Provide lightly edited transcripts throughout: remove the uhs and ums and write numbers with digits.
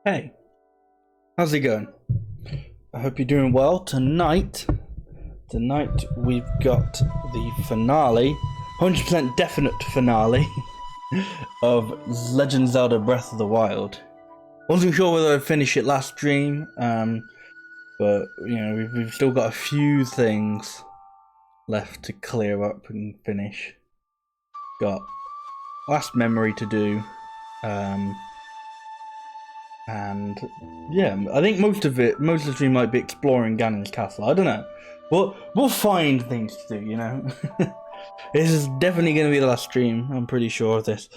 Hey, how's it going? I hope you're doing well. Tonight we've got the finale, 100% definite finale of Legend of Zelda Breath of the Wild. Wasn't sure whether I'd finish it last stream, but you know we've still got a few things left to clear up and finish. Got last memory to do, and yeah, I think most of the stream might be exploring Ganon's castle. I don't know. We'll find things to do, you know. This is definitely going to be the last stream. I'm pretty sure of this.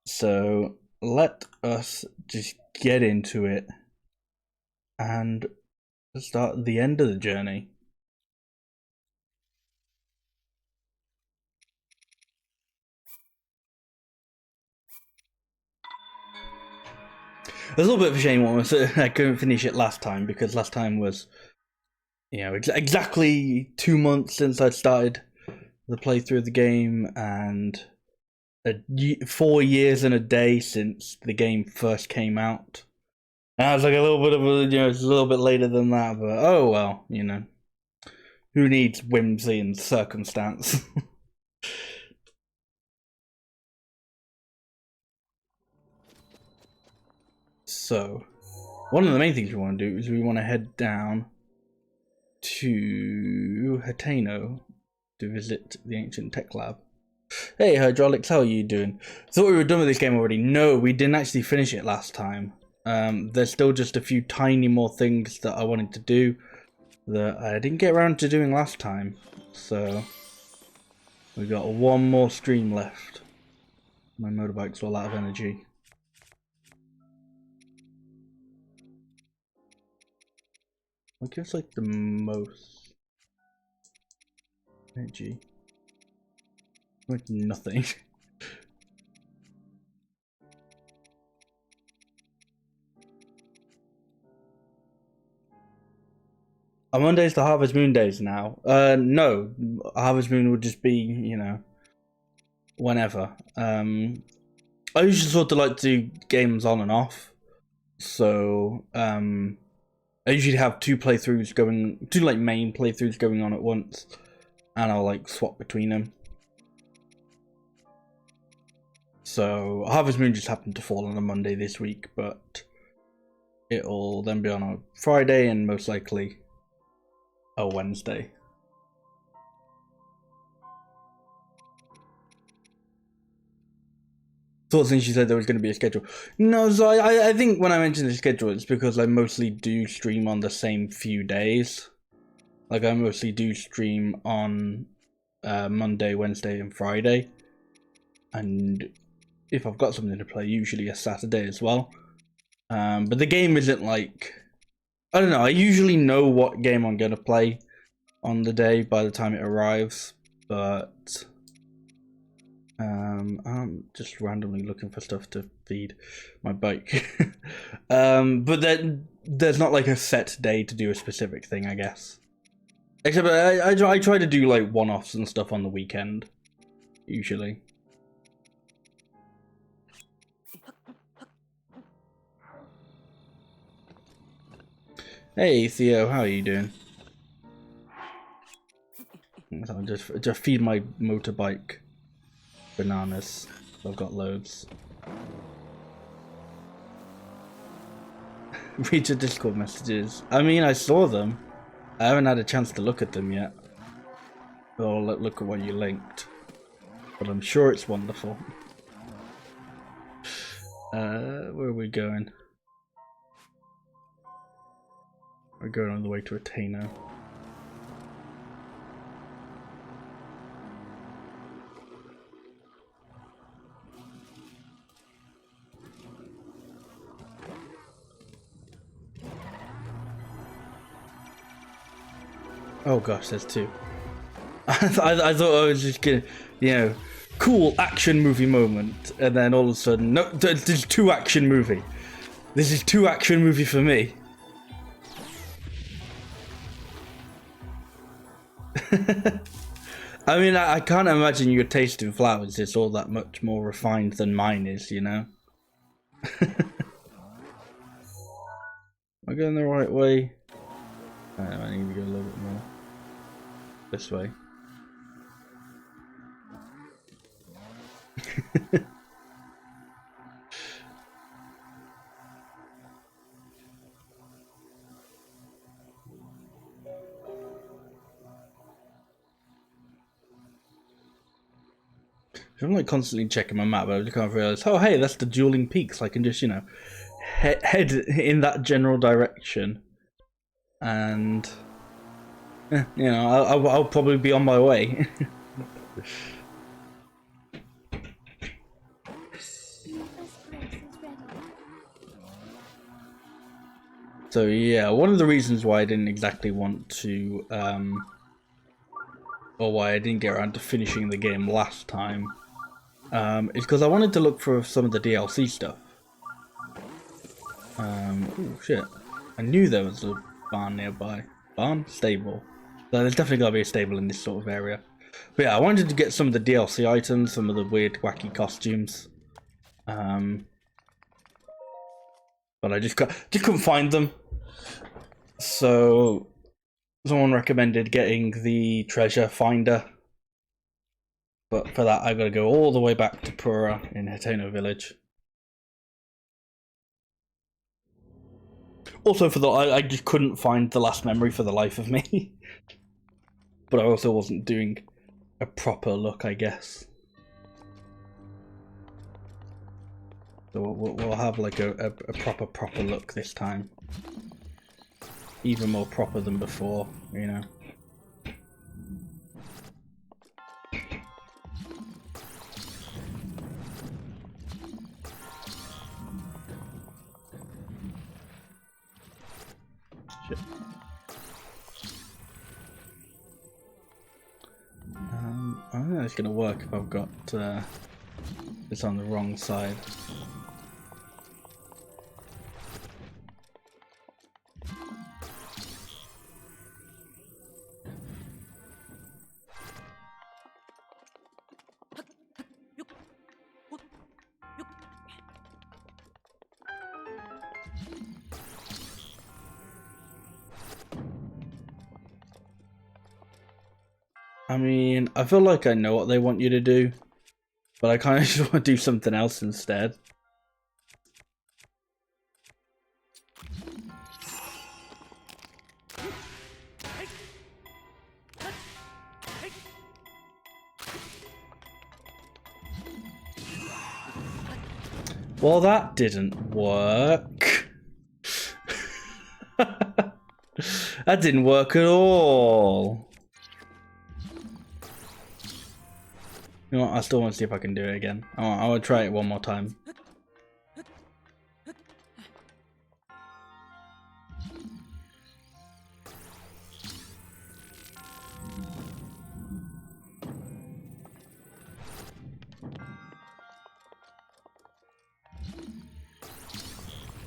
So let us just get into it and start the end of the journey. It was a little bit of a shame I couldn't finish it last time, because last time was, you know, exactly 2 months since I started the playthrough of the game, and 4 years and a day since the game first came out. And I was like a little bit of a, you know, it's a little bit later than that, but oh well, you know. Who needs whimsy and circumstance? So, one of the main things we want to do is we want to head down to Hateno to visit the ancient tech lab. Hey Hydraulics, how are you doing? Thought we were done with this game already. No, we didn't actually finish it last time. There's still just a few tiny more things that I wanted to do that I didn't get around to doing last time. So, we got one more stream left. My motorbike's all out of energy. I guess like the most energy. Like nothing. Are Mondays the Harvest Moon days now? No. Harvest Moon would just be, you know, whenever. I usually sort of like to do games on and off. So, I usually have two like main playthroughs going on at once, and I'll like swap between them. So Harvest Moon just happened to fall on a Monday this week, but it'll then be on a Friday and most likely a Wednesday. Thought since you said there was going to be a schedule. No, so I think when I mentioned the schedule, it's because I mostly do stream on the same few days. Like I mostly do stream on Monday, Wednesday, and Friday. And if I've got something to play, usually a Saturday as well. But the game isn't like, I don't know, I usually know what game I'm going to play on the day by the time it arrives, but I'm just randomly looking for stuff to feed my bike. But then there's not like a set day to do a specific thing, I guess. Except I try to do like one-offs and stuff on the weekend, usually. Hey Theo, how are you doing? I'll just feed my motorbike bananas. I've got loads. Read your Discord messages. I mean, I saw them. I haven't had a chance to look at them yet. Oh, look at what you linked. But I'm sure it's wonderful. Where are we going? We're going on the way to Ateno. Oh gosh, there's two. I thought I was just gonna, you know, cool action movie moment, and then all of a sudden, no, there's two action movie. This is two action movie for me. I mean, I can't imagine your taste in flowers is all that much more refined than mine is, you know? Am I going the right way? I need to go a little bit more. This way. I'm like constantly checking my map, but I just can't realize, oh hey, that's the dueling peaks. I can just, you know, head in that general direction, and you know, I'll probably be on my way. So yeah, one of the reasons why I didn't exactly want to, or why I didn't get around to finishing the game last time, is because I wanted to look for some of the DLC stuff. Oh shit. I knew there was a barn nearby. Barn? Stable. So there's definitely gotta be a stable in this sort of area. But yeah, I wanted to get some of the DLC items, some of the weird, wacky costumes. But I just couldn't find them. So someone recommended getting the treasure finder. But for that, I gotta go all the way back to Pura in Hateno village. Also, for the I just couldn't find the last memory for the life of me. But I also wasn't doing a proper look, I guess. So we'll have like a proper look this time. Even more proper than before, you know. Shit. I don't think it's gonna work if I've got this on the wrong side. I mean, I feel like I know what they want you to do, but I kind of just want to do something else instead. Well, that didn't work. That didn't work at all. You know what, I still want to see if I can do it again. I want to try it one more time.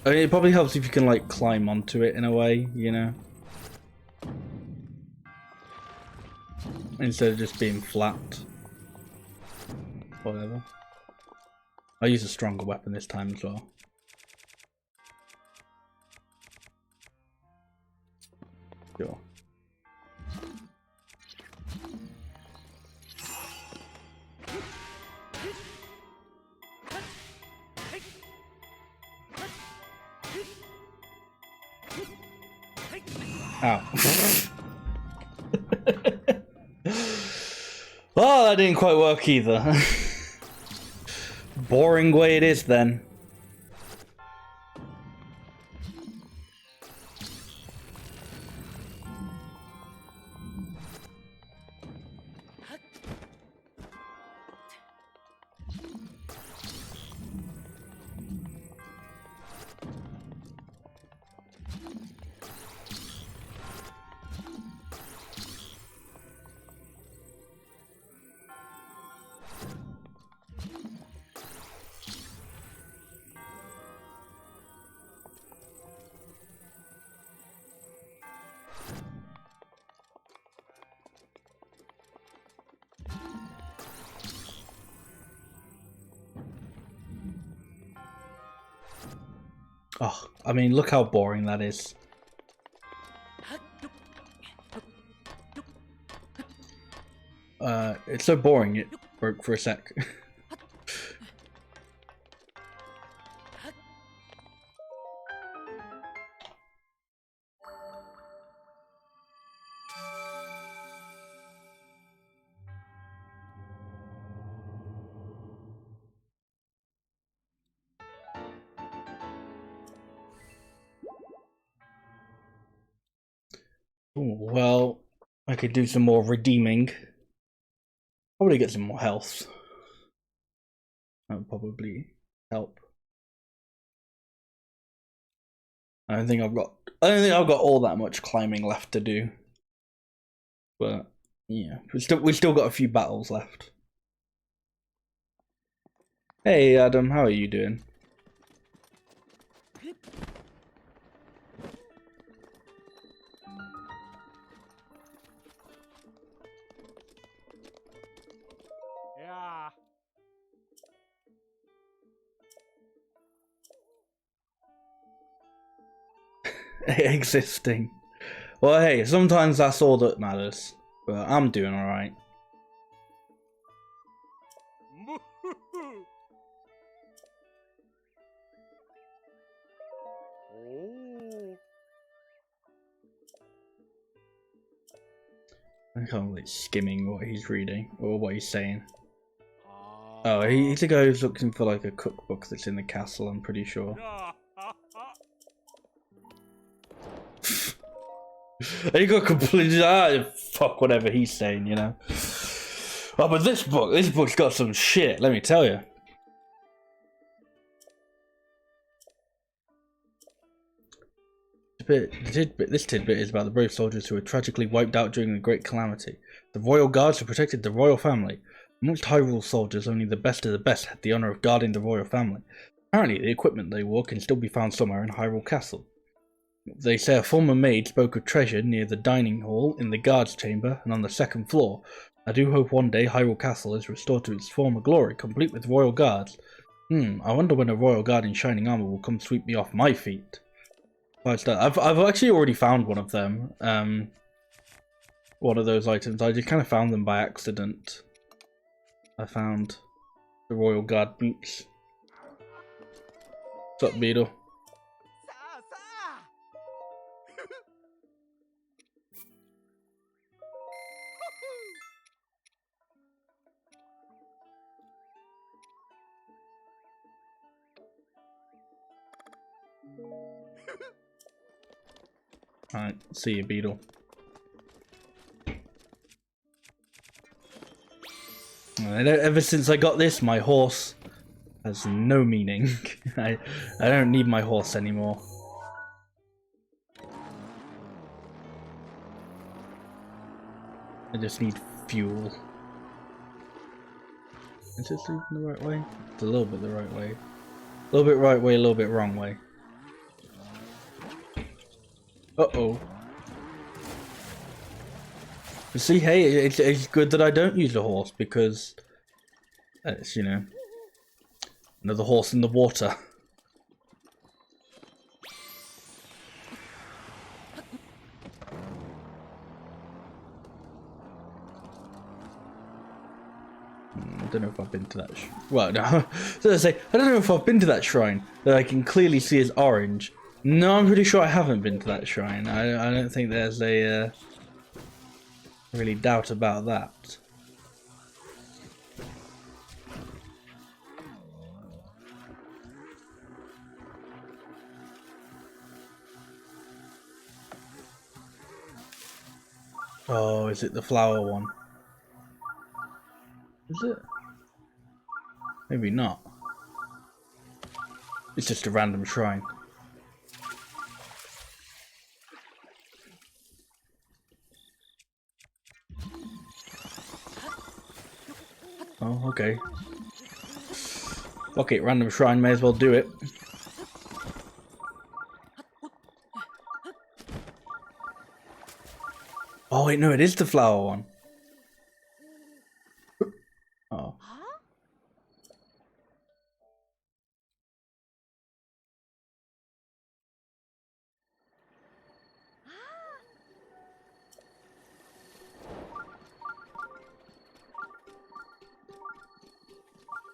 I mean, it probably helps if you can like climb onto it in a way, you know, instead of just being flat. Whatever. I'll use a stronger weapon this time as well. Sure. Ow. Well, that didn't quite work either. Boring way it is then. Oh, I mean, look how boring that is. It's so boring it broke for a sec. Ooh, well, I could do some more redeeming. Probably get some more health. That would probably help. I don't think I've got all that much climbing left to do. But yeah, we still got a few battles left. Hey Adam, how are you doing? Yeah. Existing. Well, hey, sometimes that's all that matters. But I'm doing alright. I'm kind of like skimming what he's reading or what he's saying. Oh, he's a guy who's looking for like a cookbook that's in the castle, I'm pretty sure. He got completely fuck whatever he's saying, you know. Oh, but this book's got some shit, let me tell you. This tidbit is about the brave soldiers who were tragically wiped out during the Great Calamity. The royal guards who protected the royal family. Amongst Hyrule soldiers, only the best of the best had the honour of guarding the royal family. Apparently, the equipment they wore can still be found somewhere in Hyrule Castle. They say a former maid spoke of treasure near the dining hall, in the guards' chamber, and on the second floor. I do hope one day Hyrule Castle is restored to its former glory, complete with royal guards. I wonder when a royal guard in shining armour will come sweep me off my feet. I've actually already found one of them. One of those items. I just kind of found them by accident. I found the royal guard boots. What's up, Beetle? Alright, see you, Beetle. Ever since I got this, my horse has no meaning. I don't need my horse anymore. I just need fuel. Is this leading the right way? It's a little bit the right way. A little bit right way, a little bit wrong way. Uh-oh. See, hey, it's good that I don't use a horse because it's, you know, another horse in the water. I don't know if I've been to that. Well, no. So I say, I don't know if I've been to that shrine that I can clearly see is orange. No, I'm pretty sure I haven't been to that shrine. I don't think there's a really doubt about that. Oh, is it the flower one? Is it? Maybe not. It's just a random shrine. Oh, okay. Fuck it, random shrine, may as well do it. Oh wait, no, it is the flower one. Oh.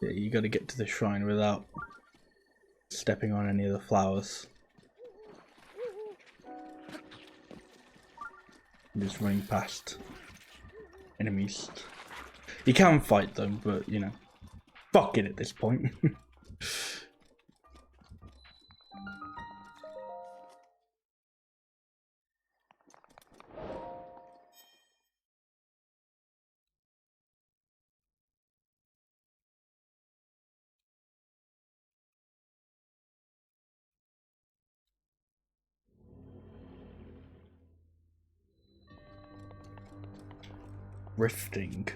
Yeah, you gotta get to the shrine without stepping on any of the flowers. I'm just running past enemies. You can fight them, but you know, fuck it at this point. Rifting.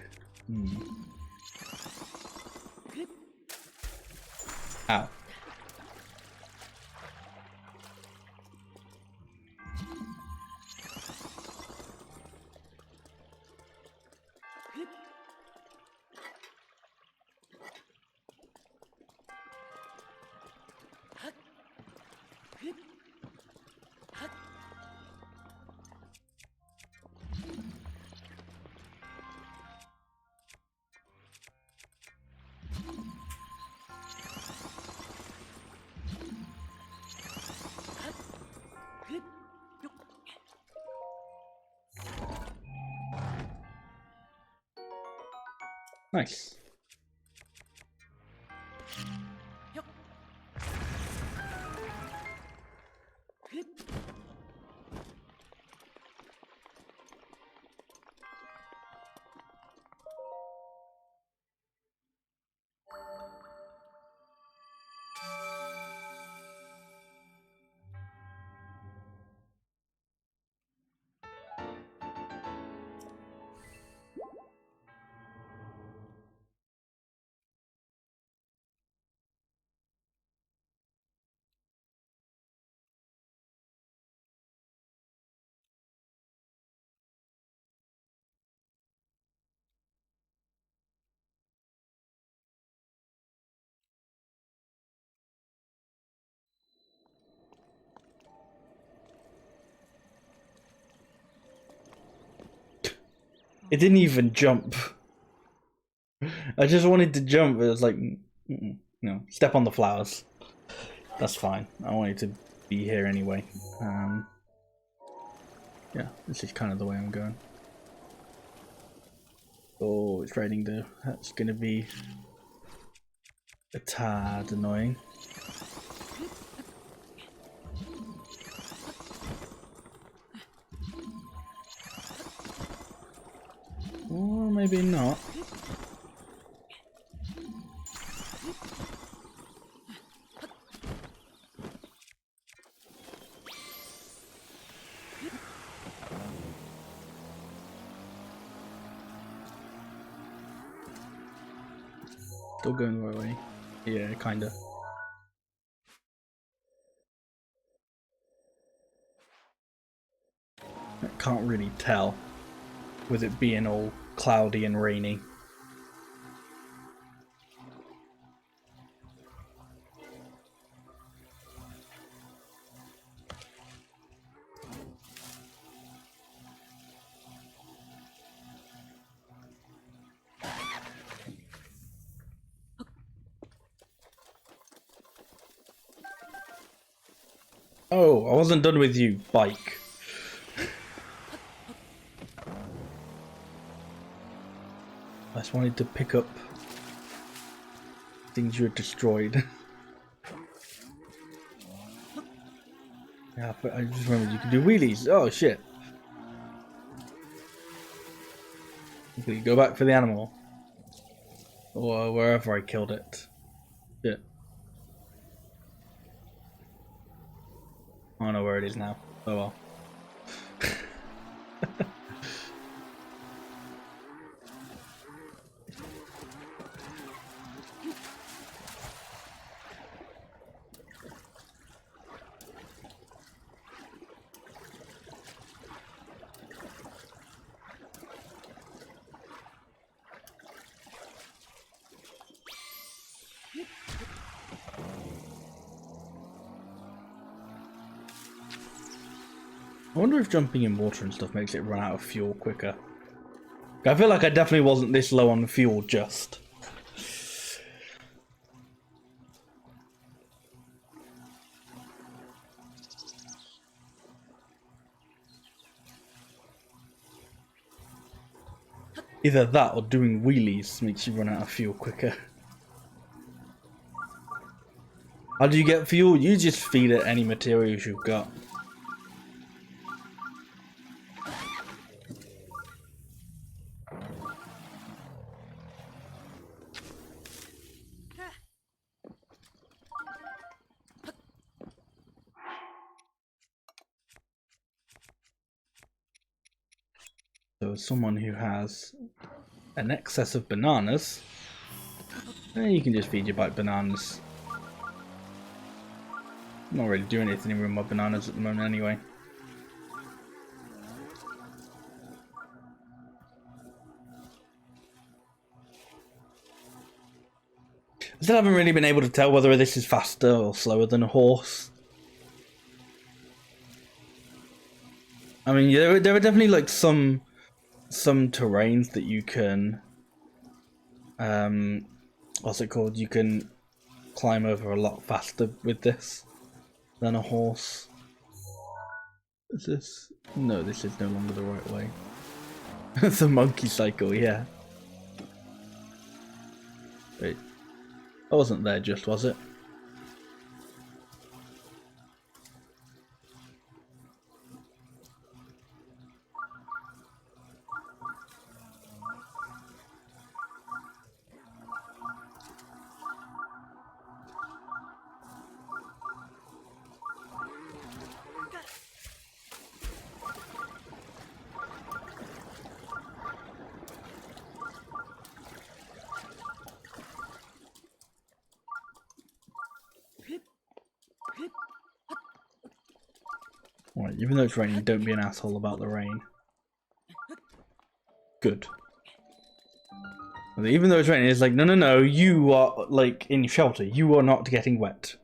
Ow. Nice. It didn't even jump. I just wanted to jump, but it was like, no, step on the flowers. That's fine. I wanted to be here anyway. Yeah, this is kind of the way I'm going. Oh, it's raining though. That's gonna be a tad annoying. Or maybe not. Still going the right way. Yeah, kinda. can't really tell with it being all cloudy and rainy. Oh, I wasn't done with you, bike. I just wanted to pick up things you had destroyed. Yeah, but I just remembered you could do wheelies. Oh shit. Okay, you go back for the animal. Or wherever I killed it. Shit. I don't know where it is now. Oh well. I wonder if jumping in water and stuff makes it run out of fuel quicker. I feel like I definitely wasn't this low on fuel just. Either that or doing wheelies makes you run out of fuel quicker. How do you get fuel? You just feed it any materials you've got. So as someone who has an excess of bananas, you can just feed your bike bananas. I'm not really doing anything with my bananas at the moment anyway. I still haven't really been able to tell whether this is faster or slower than a horse. I mean, there are definitely like some terrains that you can, what's it called? You can climb over a lot faster with this than a horse. Is this? No, this is no longer the right way. It's a monkey cycle, yeah. Wait, I wasn't there just, was it? Right, even though it's raining, don't be an asshole about the rain. Good. Even though it's raining, it's like, no, no, no, you are, like, in shelter. You are not getting wet.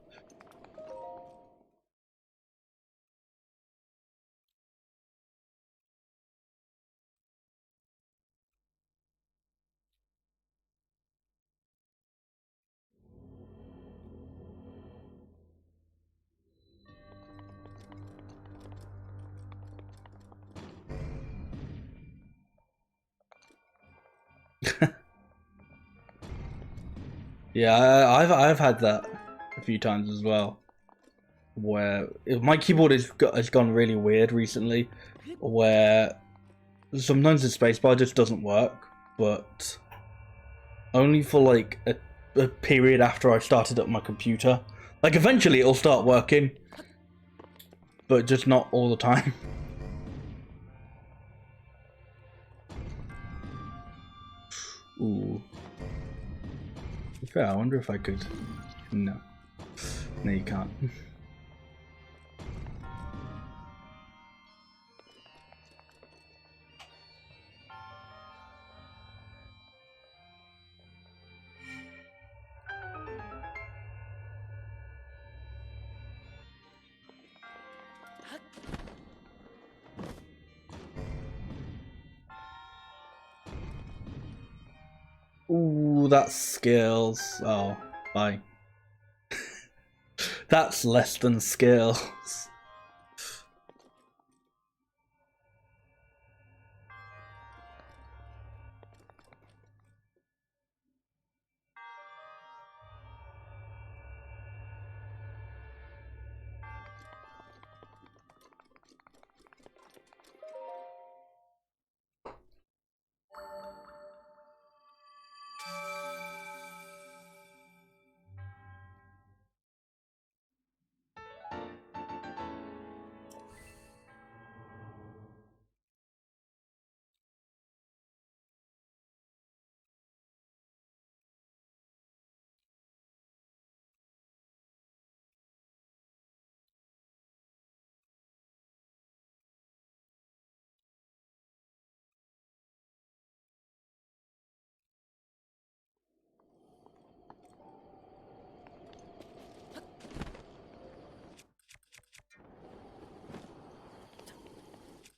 Yeah, I've had that a few times as well, where my keyboard has gone really weird recently, where sometimes the spacebar just doesn't work, but only for like a period after I started up my computer. Like eventually it'll start working, but just not all the time. Ooh. Fair, I wonder if I could. No. No, you can't. Ooh, that's skills. Oh, bye. That's less than skills.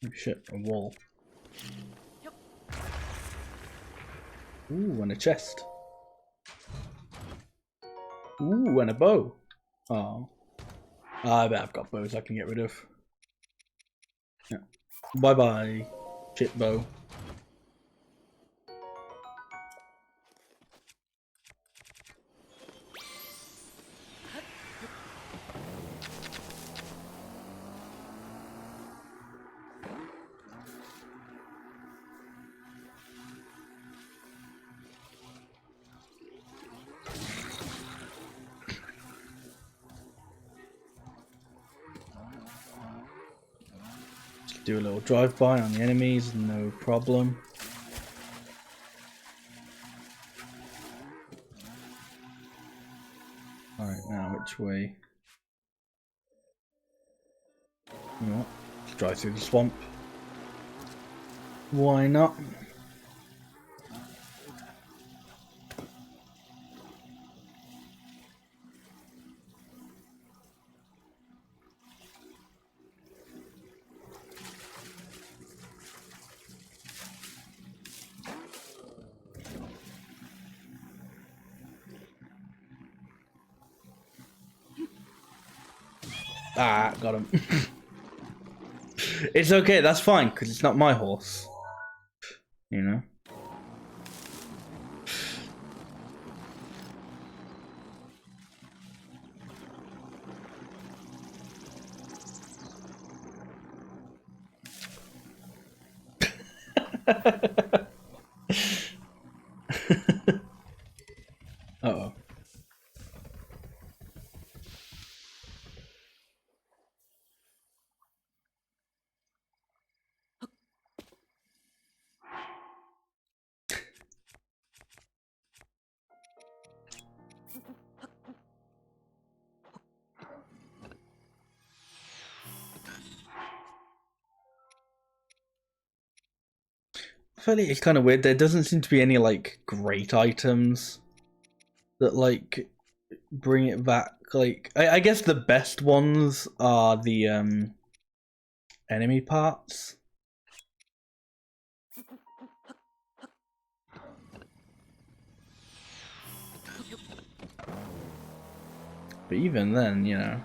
Oh, shit, a wall. Ooh, and a chest. Ooh, and a bow. Oh. I bet I've got bows I can get rid of. Yeah. Bye bye, shit bow. Do a little drive-by on the enemies, no problem. Alright, now which way? You know what? Let's drive through the swamp. Why not? Ah, got him. It's okay, that's fine, because it's not my horse. You know? Uh-oh. I feel like it's kind of weird. There doesn't seem to be any, like, great items that, like, bring it back. Like, I guess the best ones are the, enemy parts. But even then, you know,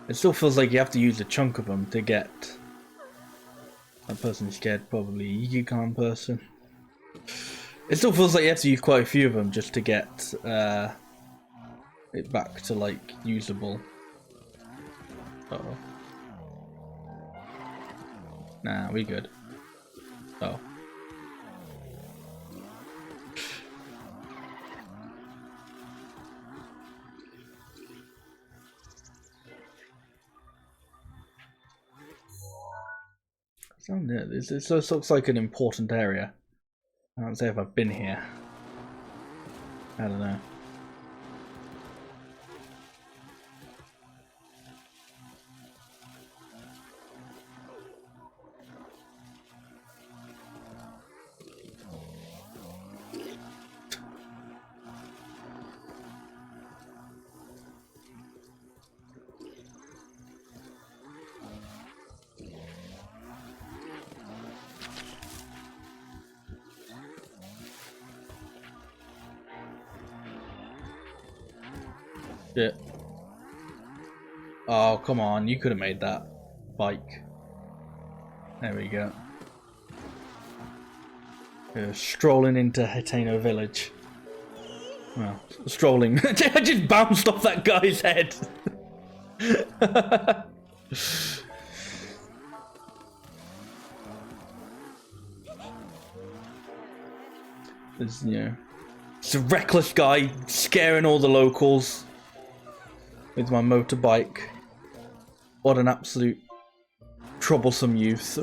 it still feels like you have to use a chunk of them to get a person scared, probably Yigikan person. It still feels like you have to use quite a few of them just to get it back to, like, usable. Uh-oh. Nah, we good. Oh. This looks like an important area. I can't say if I've been here. I don't know. Shit. Oh, come on. You could have made that bike. There we go. Strolling into Hateno village. Well, strolling. I just bounced off that guy's head. There's, you know, it's a reckless guy scaring all the locals with my motorbike. What an absolute troublesome youth.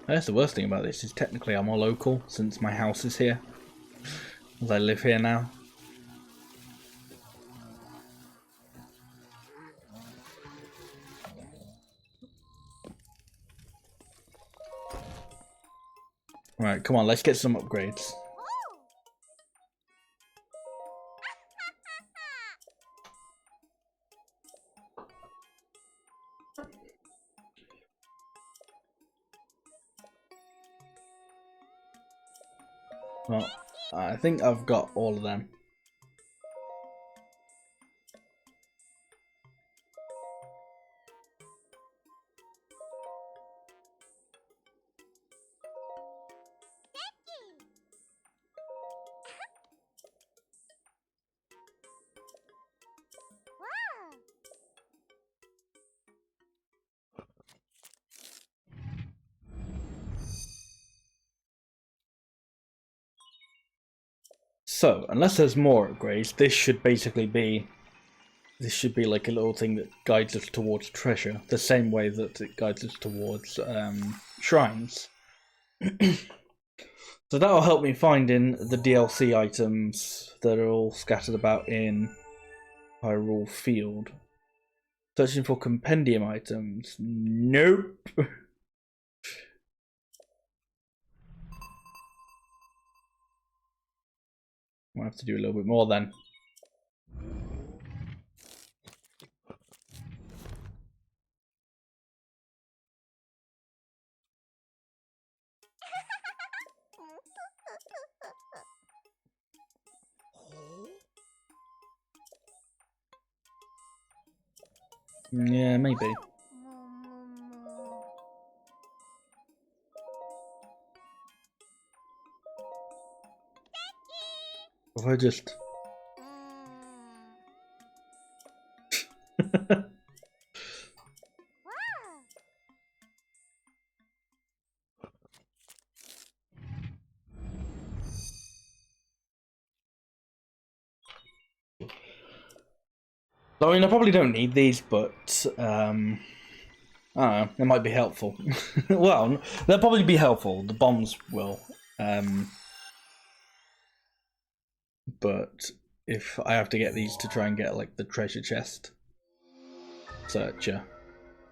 That's the worst thing about this, is technically I'm a local since my house is here, as I live here now. Right, come on, let's get some upgrades. Well, I think I've got all of them. So, unless there's more upgrades, this should basically be... This should be like a little thing that guides us towards treasure, the same way that it guides us towards shrines. So that'll help me finding the DLC items that are all scattered about in Hyrule Field. Searching for compendium items. Nope. Might have to do a little bit more then. Yeah, maybe. If I just... I mean, I probably don't need these, but I don't know, it might be helpful. Well, they'll probably be helpful. The bombs will. But if I have to get these to try and get like the treasure chest searcher,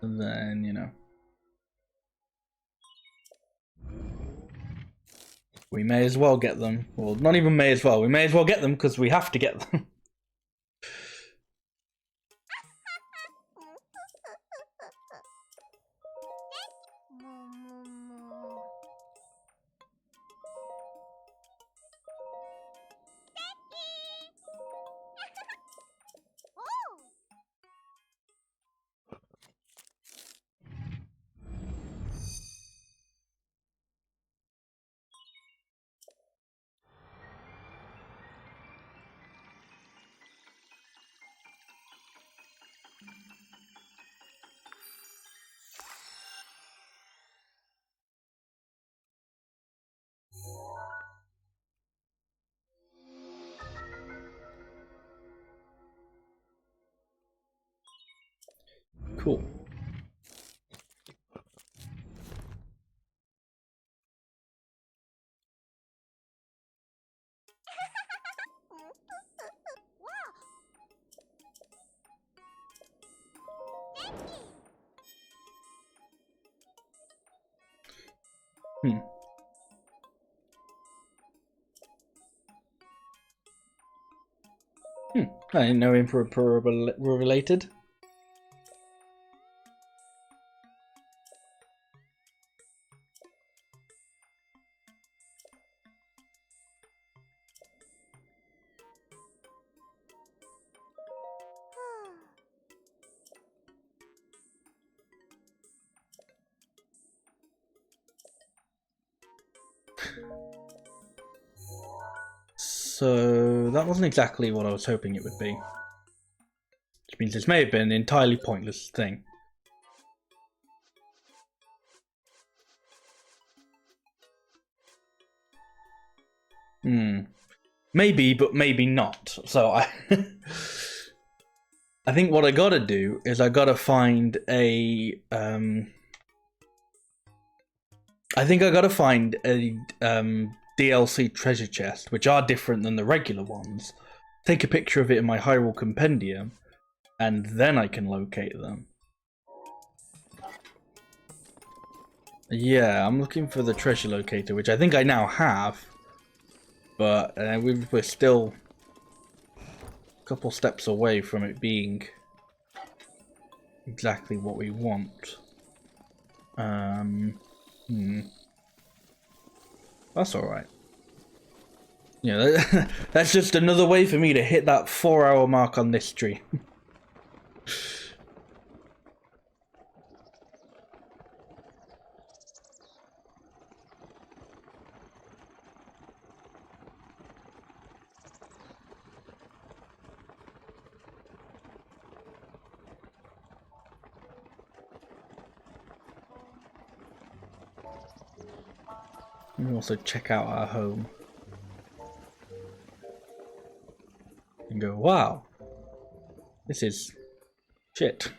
then you know, we may as well get them. Well, not even may as well. We may as well get them because we have to get them. Cool. Hmm. I didn't know improper were related. So that wasn't exactly what I was hoping it would be. Which means this may have been an entirely pointless thing. Maybe, but maybe not. So I I think what I gotta do is I gotta find a I think I gotta find a DLC treasure chest, which are different than the regular ones. Take a picture of it in my Hyrule Compendium, and then I can locate them. Yeah, I'm looking for the treasure locator, which I think I now have, but we're still a couple steps away from it being exactly what we want. That's alright. Yeah, that's just another way for me to hit that 4-hour mark on this stream. We can also check out our home. And go, wow, this is shit.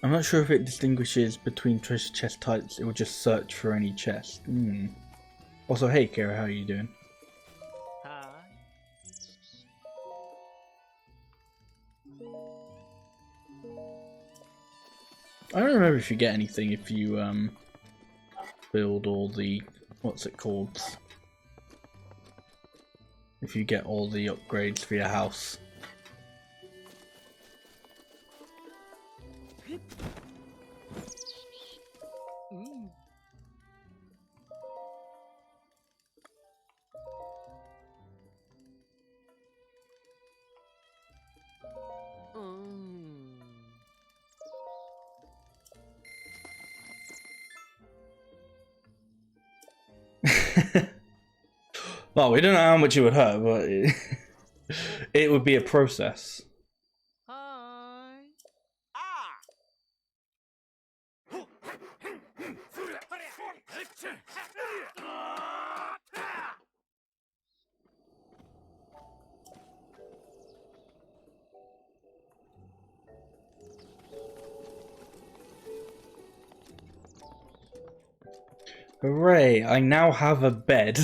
I'm not sure if it distinguishes between treasure chest types. It will just search for any chest. Also, hey Kara, how are you doing? Hi. I don't remember if you get anything if you build all the, what's it called? If you get all the upgrades for your house. Well, we don't know how much it would hurt, but it would be a process. Hi. Hooray, I now have a bed.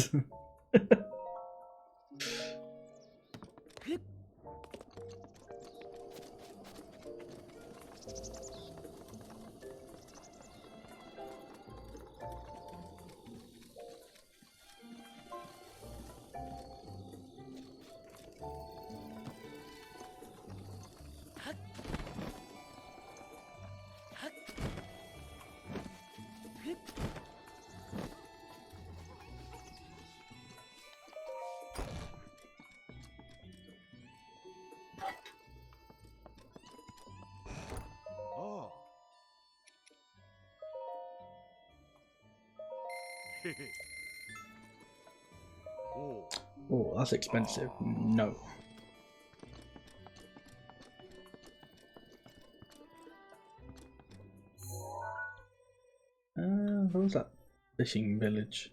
Oh. Oh. Oh, that's expensive. No. What was that fishing village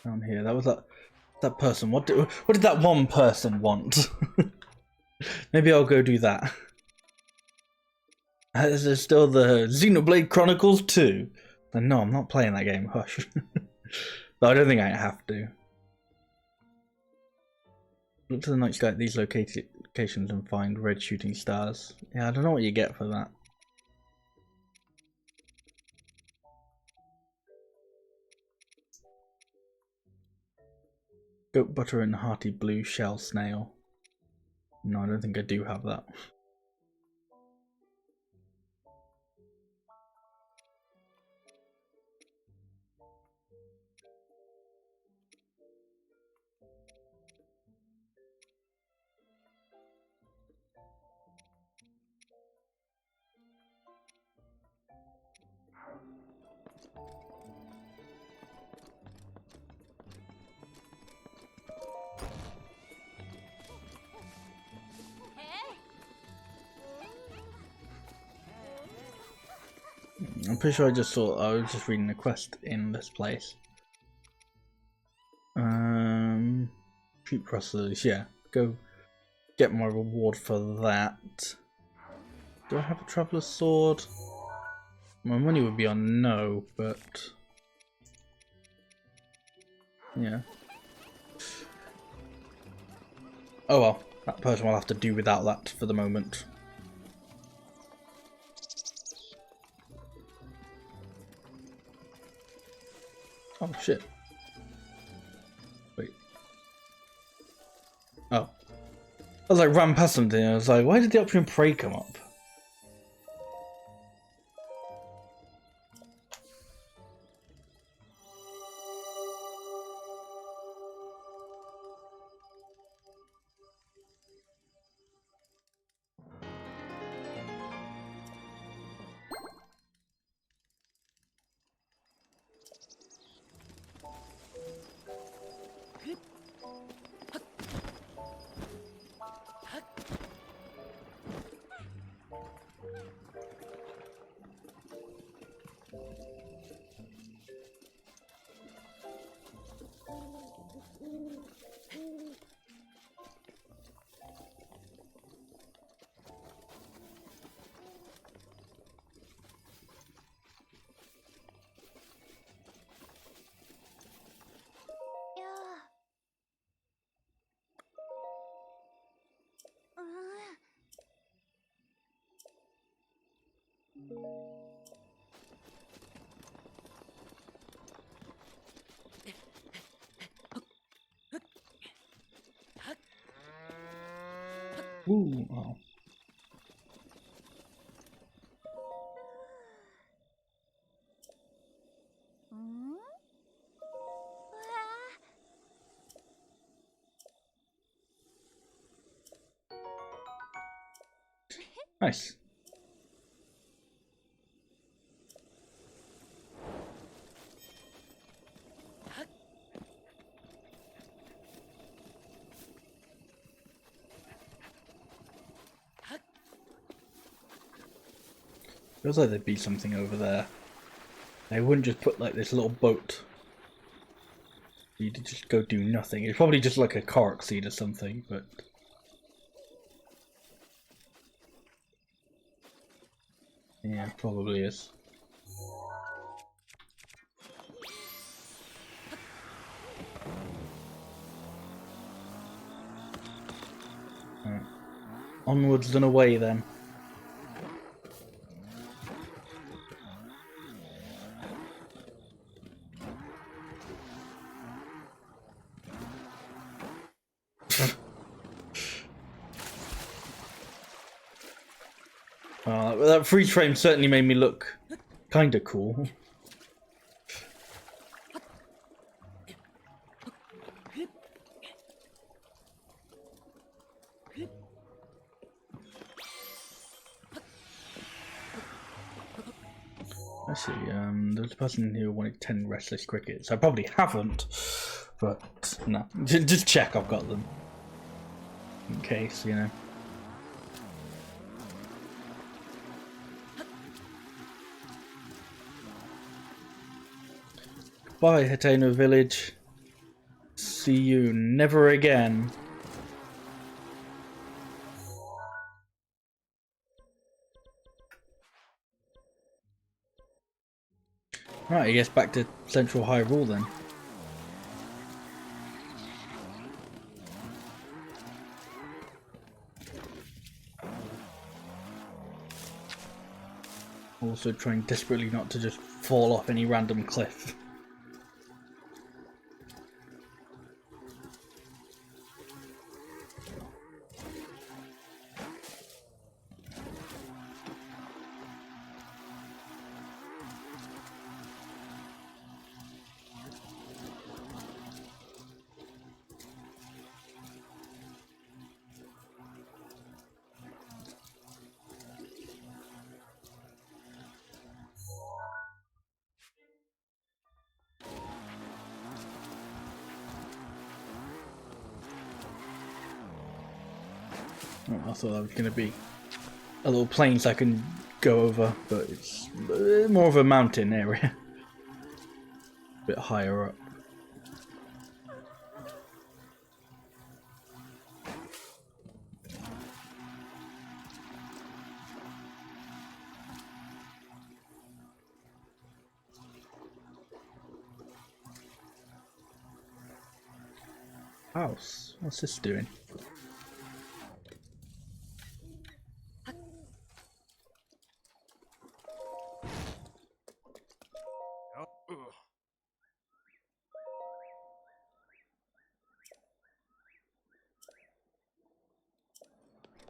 down here? That was that person. What did that one person want? Maybe I'll go do that. There's still the Xenoblade Chronicles 2. And no, I'm not playing that game. Hush. But I don't think I have to. Look to the night sky at these locations and find red shooting stars. Yeah, I don't know what you get for that. Goat butter and hearty blue shell snail. No, I don't think I do have that. I'm pretty sure I just saw. I was just reading the quest in this place. Shoot rustlers. Yeah, go get my reward for that. Do I have a traveler's sword? My money would be on no, but yeah. Oh well, that person will have to do without that for the moment. Oh shit. Wait. Oh. I was like ran past something and I was like, why did the option pray come up? Ooh, oh. Nice. Feels like there'd be something over there. They wouldn't just put like this little boat for you to just go do nothing. It's probably just like a Korok seed or something, but yeah, probably is. Right. Onwards and away then. That freeze frame certainly made me look kinda cool. I see, there's a person who wanted 10 restless crickets. I probably haven't, but no. Just check I've got them. In case, you know. Bye, Hateno Village. See you never again. Right, I guess back to Central Hyrule then. Also trying desperately not to just fall off any random cliff. Oh, I thought that was going to be a little plains I can go over, but it's more of a mountain area. A bit higher up. House? What's this doing? Oh, ugh.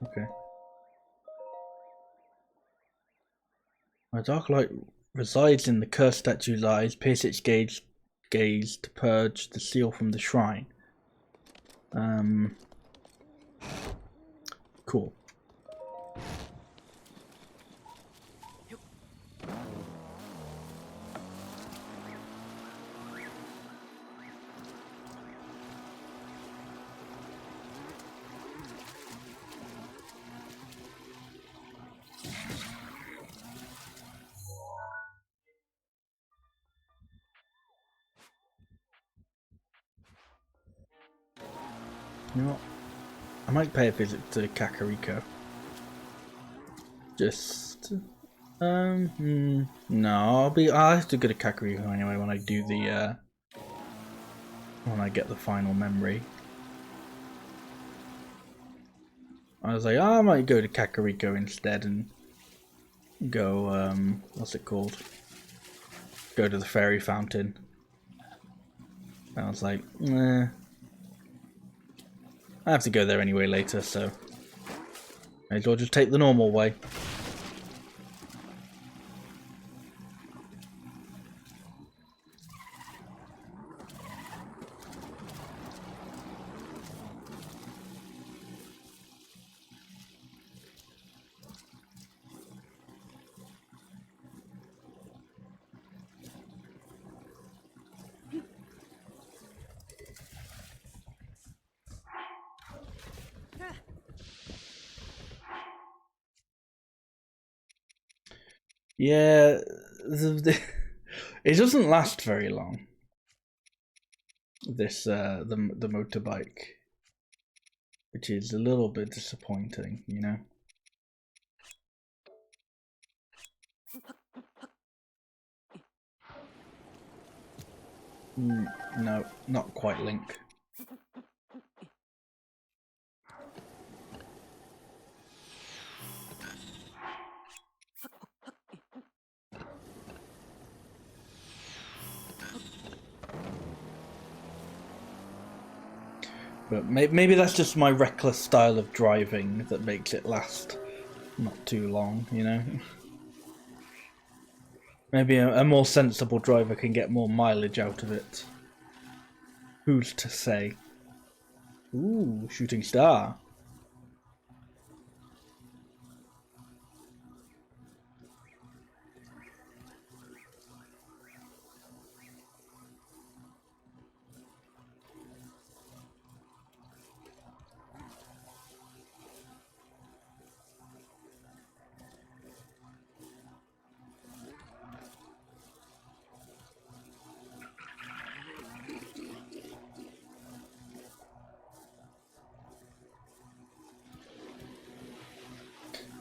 Okay. My dark light resides in the cursed statue's eyes. Pierce its gaze to purge the seal from the shrine. Cool. You know what? I might pay a visit to Kakariko. Just no, I'll have to go to Kakariko anyway when I do the when I get the final memory. I was like, oh, I might go to Kakariko instead and go what's it called? Go to the fairy fountain. And I was like, I have to go there anyway later, so may as well just take the normal way. Yeah, it doesn't last very long. This the motorbike, which is a little bit disappointing, you know. No, not quite Link. But maybe that's just my reckless style of driving that makes it last not too long, you know? Maybe a more sensible driver can get more mileage out of it. Who's to say? Ooh, shooting star.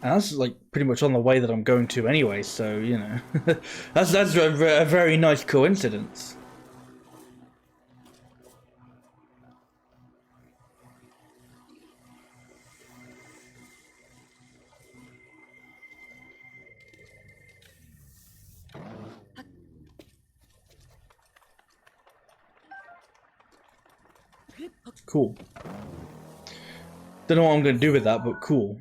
And that's like pretty much on the way that I'm going to anyway, so you know, that's a very nice coincidence. Cool. Don't know what I'm gonna do with that, but cool.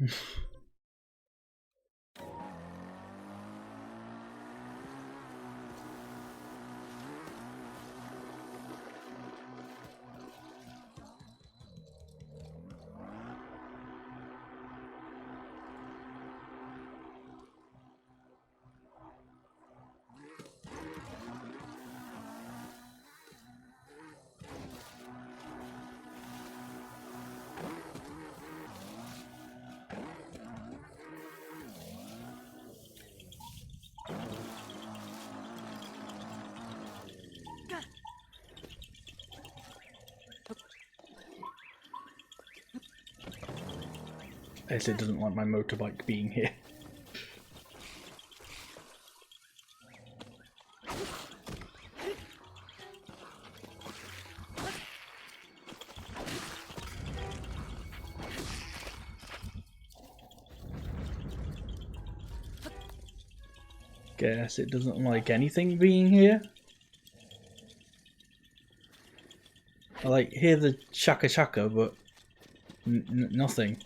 As it doesn't want my motorbike being here. Guess it doesn't like anything being here. I like hear the shaka shaka, but nothing.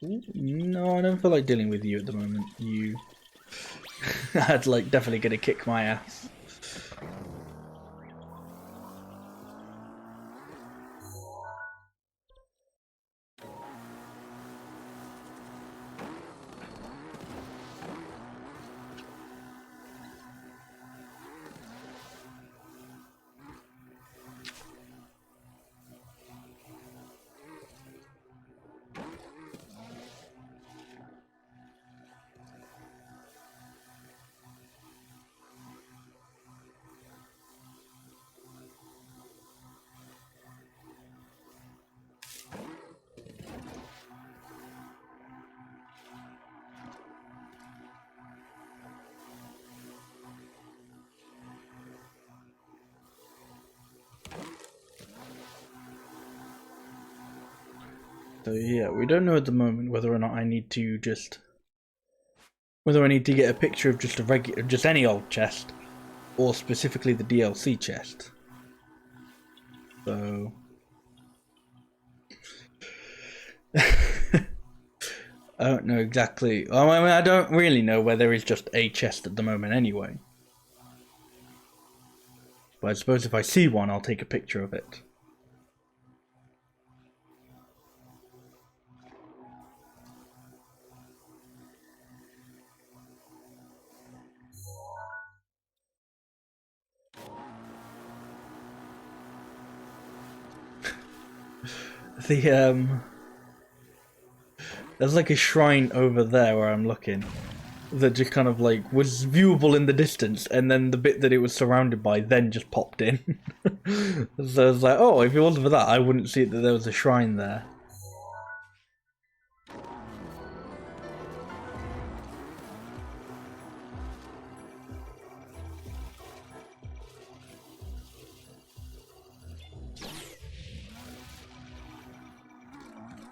Ooh, no, I don't feel like dealing with you at the moment. You, I'd like definitely gonna kick my ass. So yeah, we don't know at the moment whether or not I need to just, whether I need to get a picture of just a regular, just any old chest, or specifically the DLC chest. So I don't know exactly. I mean, I don't really know where there is just a chest at the moment anyway. But I suppose if I see one, I'll take a picture of it. There's like a shrine over there where I'm looking that just kind of like was viewable in the distance, and then the bit that it was surrounded by then just popped in. So I was like, oh, if it wasn't for that, I wouldn't see that there was a shrine there.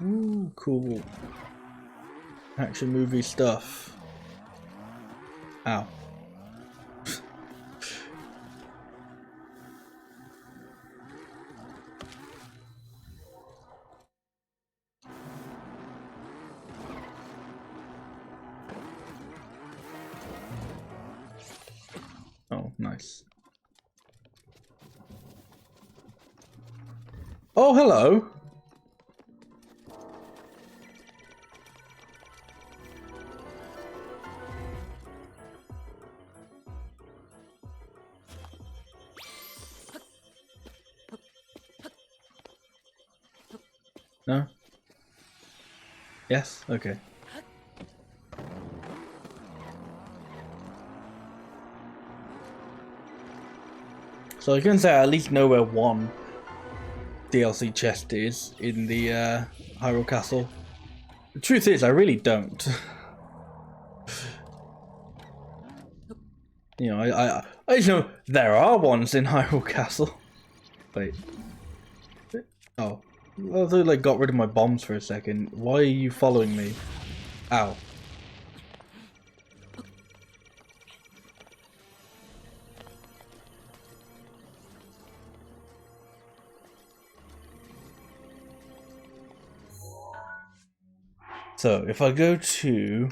Ooh, cool. Action movie stuff. Ow. Oh, nice. Oh, hello. No? Yes? Okay. So I can say I at least know where one DLC chest is in the Hyrule Castle. The truth is, I really don't. You know, I just know there are ones in Hyrule Castle. Wait. Oh. I thought I like got rid of my bombs for a second. Why are you following me? Ow. So if I go to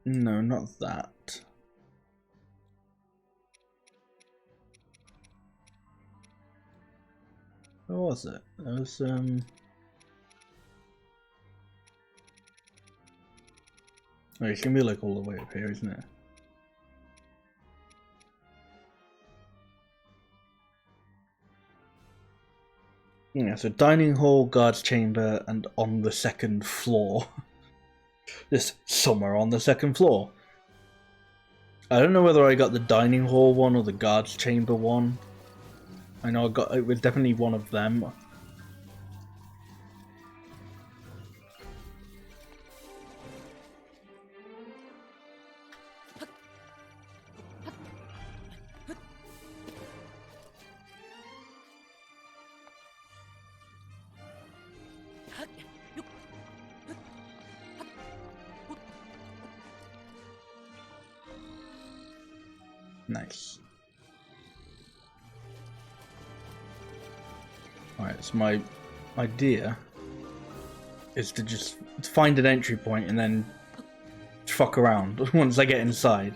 no, not that. Where was it? It was oh, it's gonna be like all the way up here, isn't it? Yeah, so dining hall, guards chamber, and on the second floor. Just somewhere on the second floor. I don't know whether I got the dining hall one or the guards chamber one. I know it was definitely one of them. Nice. Alright, so my idea is to just find an entry point and then fuck around once I get inside.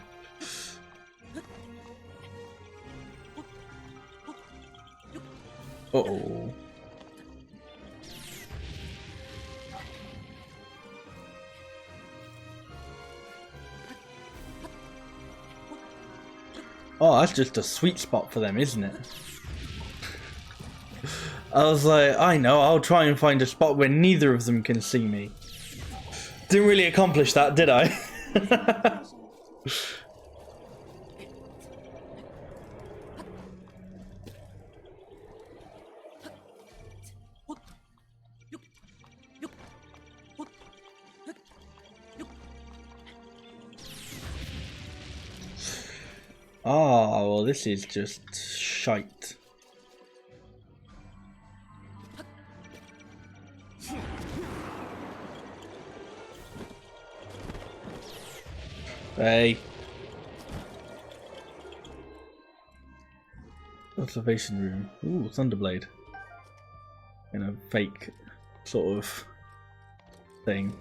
Uh-oh. Oh, that's just a sweet spot for them, isn't it? I was like, I know, I'll try and find a spot where neither of them can see me. Didn't really accomplish that, did I? Oh, well, this is just shite. Hey. Observation room. Ooh, Thunderblade. In a fake sort of thing.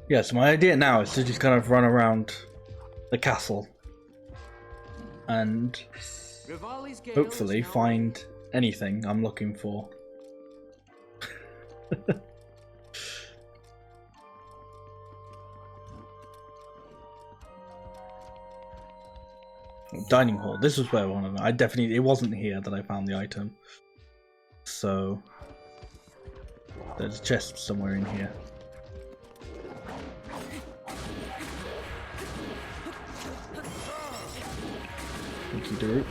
Yeah, so my idea now is to just kind of run around the castle and hopefully find anything I'm looking for. Dining hall. This was where one of them. It wasn't here that I found the item. So there's a chest somewhere in here. Thank you, Daruk.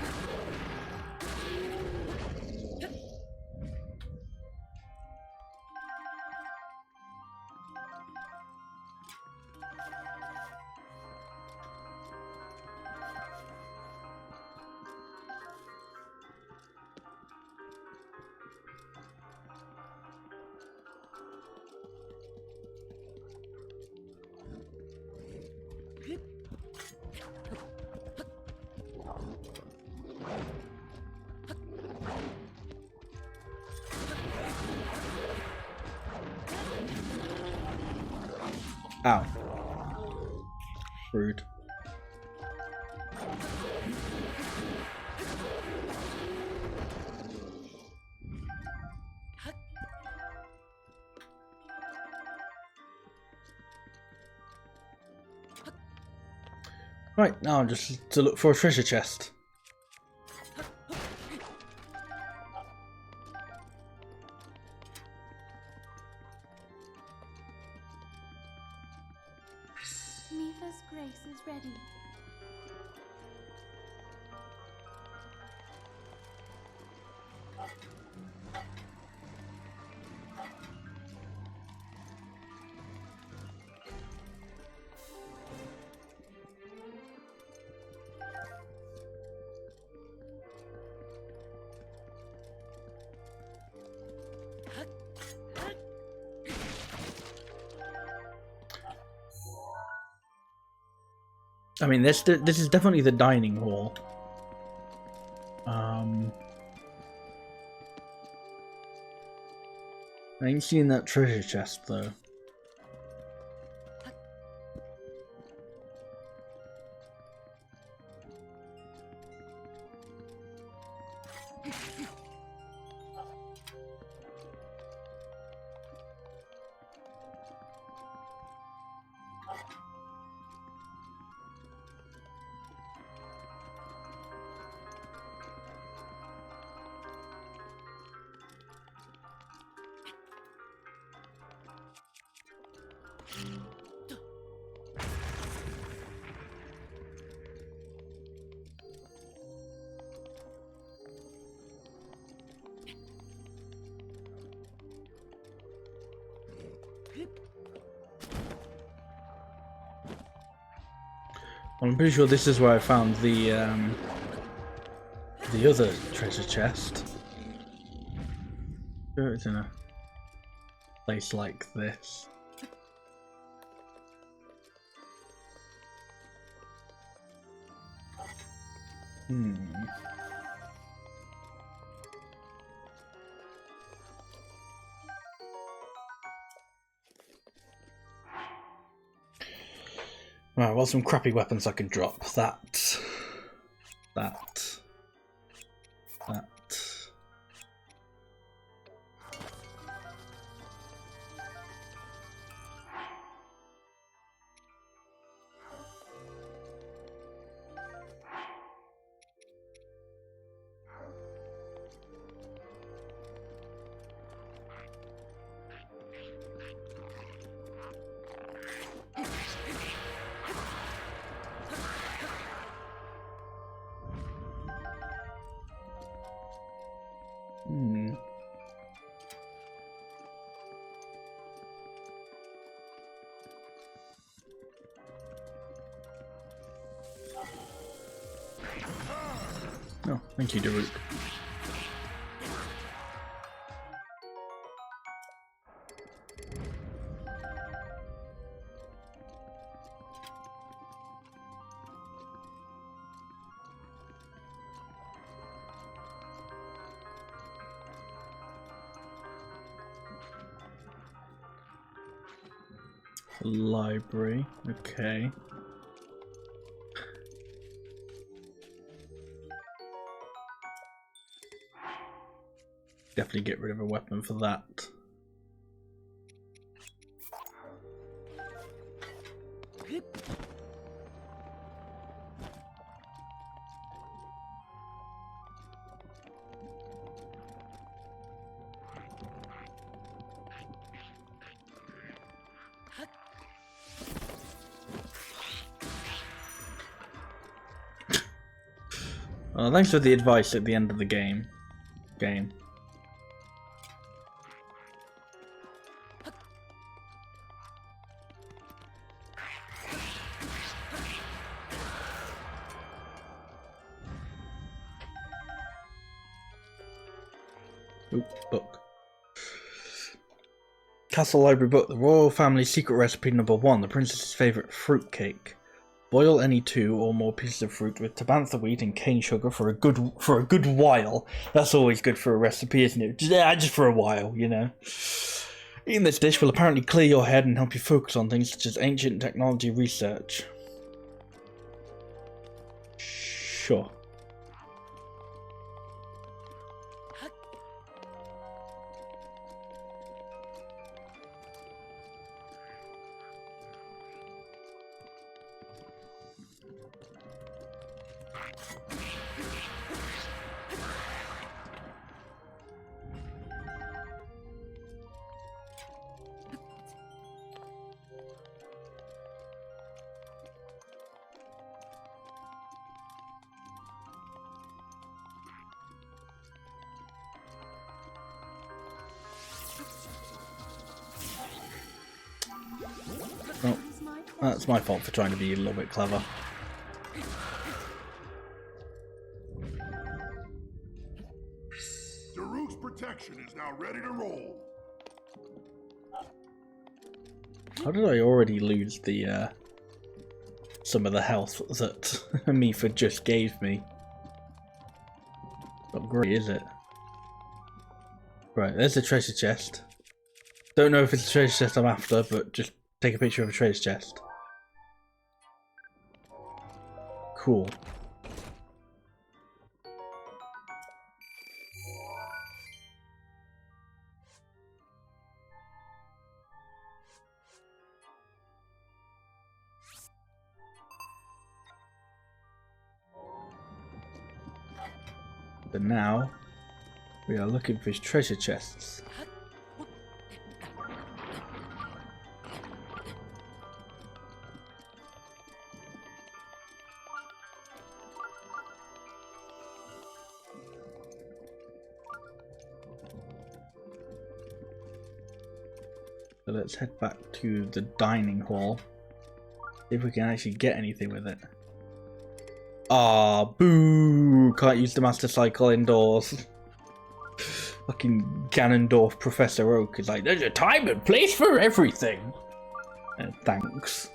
Ow. Rude. Right, now I'm just to look for a treasure chest. Mifa's grace is ready. I mean, this is definitely the dining hall. I ain't seen that treasure chest though. Well, I'm pretty sure this is where I found the other treasure chest. Sure, it's in a place like this. Right, well, some crappy weapons I can drop. That. Oh, thank you, Daruk. Library, okay. Definitely get rid of a weapon for that. Thanks for the advice at the end of the game. Oop, book. Castle Library book. The royal family secret recipe #1. The princess's favourite fruit cake. Boil any 2 or more pieces of fruit with tabantha wheat and cane sugar for a good while. That's always good for a recipe, isn't it? Just for a while, you know. Eating this dish will apparently clear your head and help you focus on things such as ancient technology research. Sure. Oh, that's my fault for trying to be a little bit clever. Daruk's protection is now ready to roll. How did I already lose the some of the health that Mifa just gave me. Not great, is it? Right, there's the treasure chest. Don't know if it's the treasure chest I'm after, but just take a picture of a treasure chest. Cool. But now we are looking for his treasure chests. So let's head back to the dining hall. See if we can actually get anything with it. Ah, boo! Can't use the Master Cycle indoors. Fucking Ganondorf Professor Oak is like, there's a time and place for everything. Thanks.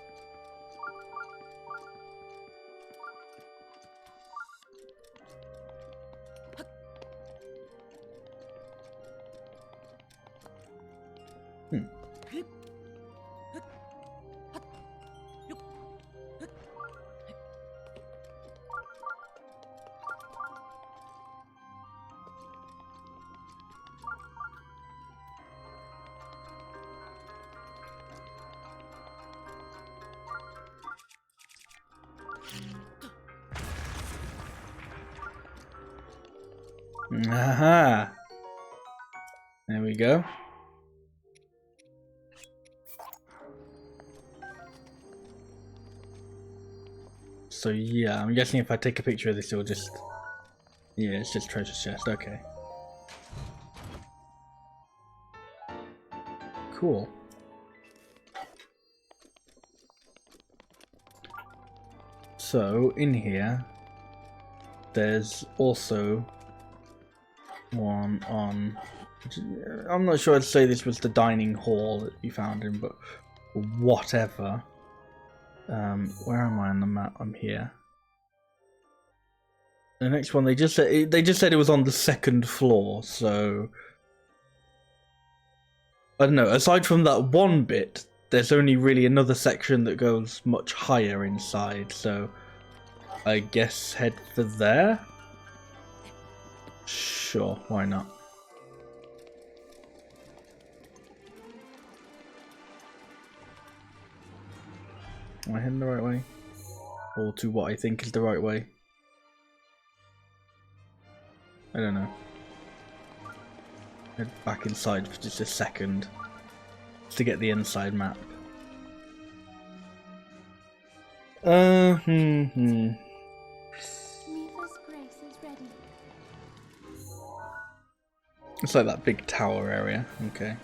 Aha! There we go. So yeah, I'm guessing if I take a picture of this, it'll just... Yeah, it's just treasure chest, okay. Cool. So, in here, there's also one on... I'm not sure I'd say this was the dining hall that you found in, but whatever. Where am I on the map? I'm here. The next one, they just said it was on the second floor, so I don't know. Aside from that one bit, there's only really another section that goes much higher inside, so I guess head for there? Sure, why not? Am I heading the right way? Or to what I think is the right way? I don't know. Head back inside for just a second to get the inside map. Mifa's grace is ready. It's like that big tower area. Okay.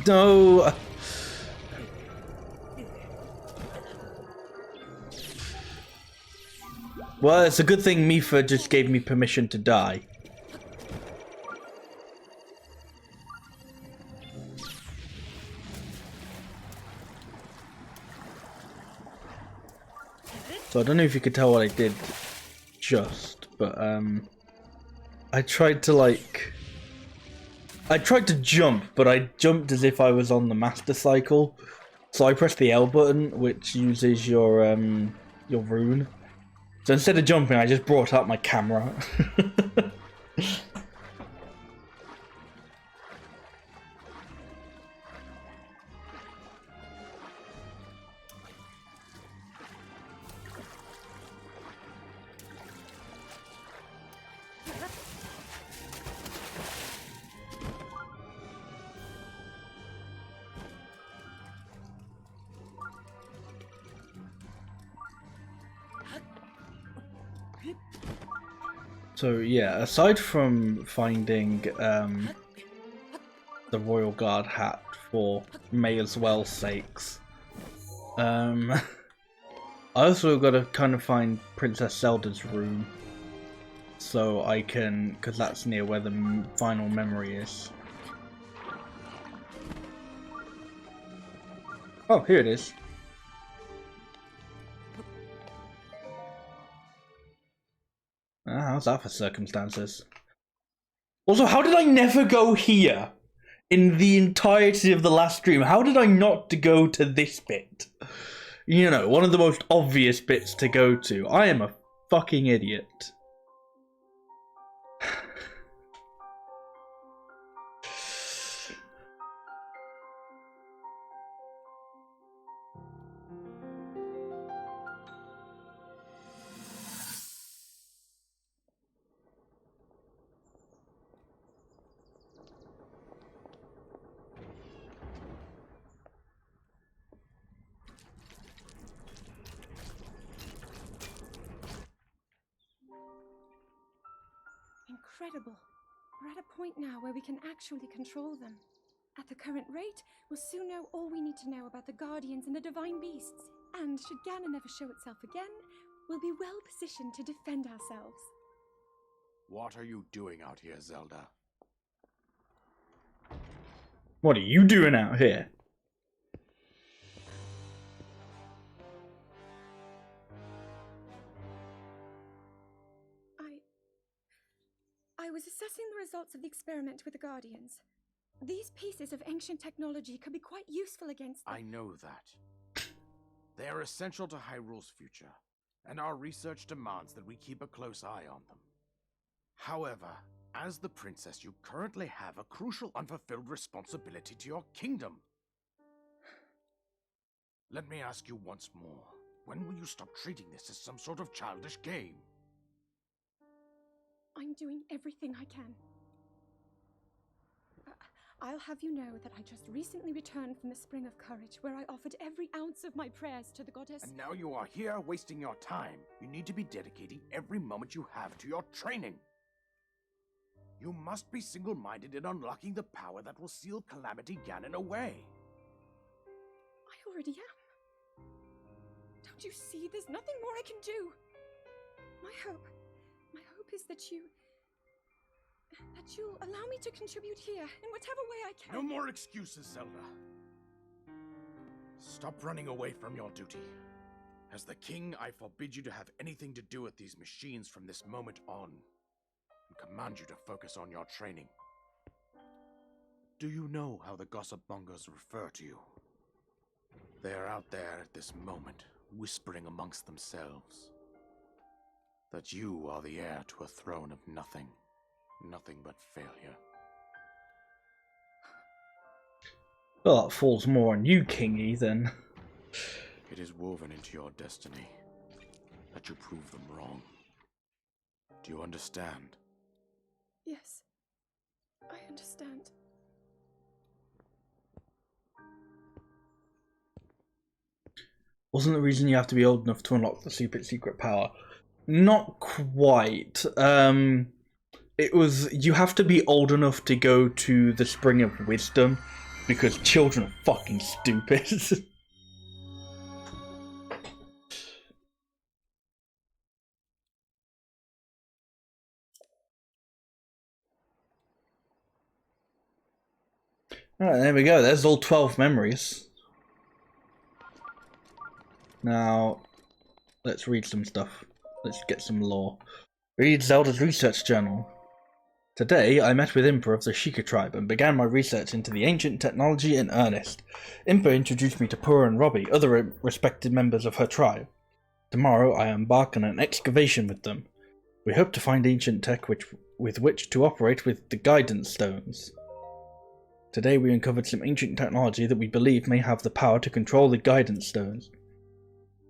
No. Well, it's a good thing Mifa just gave me permission to die. So I don't know if you could tell what I did just, but I tried to jump, but I jumped as if I was on the Master Cycle. So I pressed the L button, which uses your rune. So instead of jumping, I just brought up my camera. So yeah, aside from finding the Royal Guard hat for may as well sakes. I also got to kind of find Princess Zelda's room, so I can, because that's near where the final memory is. Oh, here it is. How's that for circumstances? Also, how did I never go here in the entirety of the last stream? How did I not go to this bit? You know, one of the most obvious bits to go to. I am a fucking idiot. Incredible. We're at a point now where we can actually control them. At the current rate, we'll soon know all we need to know about the Guardians and the Divine Beasts. And should Ganon ever show itself again, we'll be well positioned to defend ourselves. What are you doing out here, Zelda? What are you doing out here? I was assessing the results of the experiment with the Guardians. These pieces of ancient technology could be quite useful against them. I know that. They are essential to Hyrule's future, and our research demands that we keep a close eye on them. However, as the princess, you currently have a crucial unfulfilled responsibility to your kingdom. Let me ask you once more, when will you stop treating this as some sort of childish game? I'm doing everything I can. I'll have you know that I just recently returned from the Spring of Courage, where I offered every ounce of my prayers to the goddess. And now you are here wasting your time. You need to be dedicating every moment you have to your training. You must be single-minded in unlocking the power that will seal Calamity Ganon away. I already am. Don't you see? There's nothing more I can do. My hope is that you'll allow me to contribute here in whatever way I can. No more excuses, Zelda. Stop running away from your duty. As the king, I forbid you to have anything to do with these machines from this moment on, and command you to focus on your training. Do you know how the gossip mongers refer to you? They are out there at this moment, whispering amongst themselves that you are the heir to a throne of nothing but failure. Well, that falls more on you, Kingy, than... It is woven into your destiny that you prove them wrong. Do you understand? Yes, I understand. Wasn't the reason you have to be old enough to unlock the super secret power? Not quite. It was, you have to be old enough to go to the Spring of Wisdom, because children are fucking stupid. Alright, there we go. There's all 12 memories. Now, let's read some stuff. Let's get some lore. Read Zelda's research journal. Today, I met with Impa of the Sheikah tribe and began my research into the ancient technology in earnest. Impa introduced me to Purah and Robbie, other respected members of her tribe. Tomorrow, I embark on an excavation with them. We hope to find ancient tech with which to operate with the guidance stones. Today, we uncovered some ancient technology that we believe may have the power to control the guidance stones.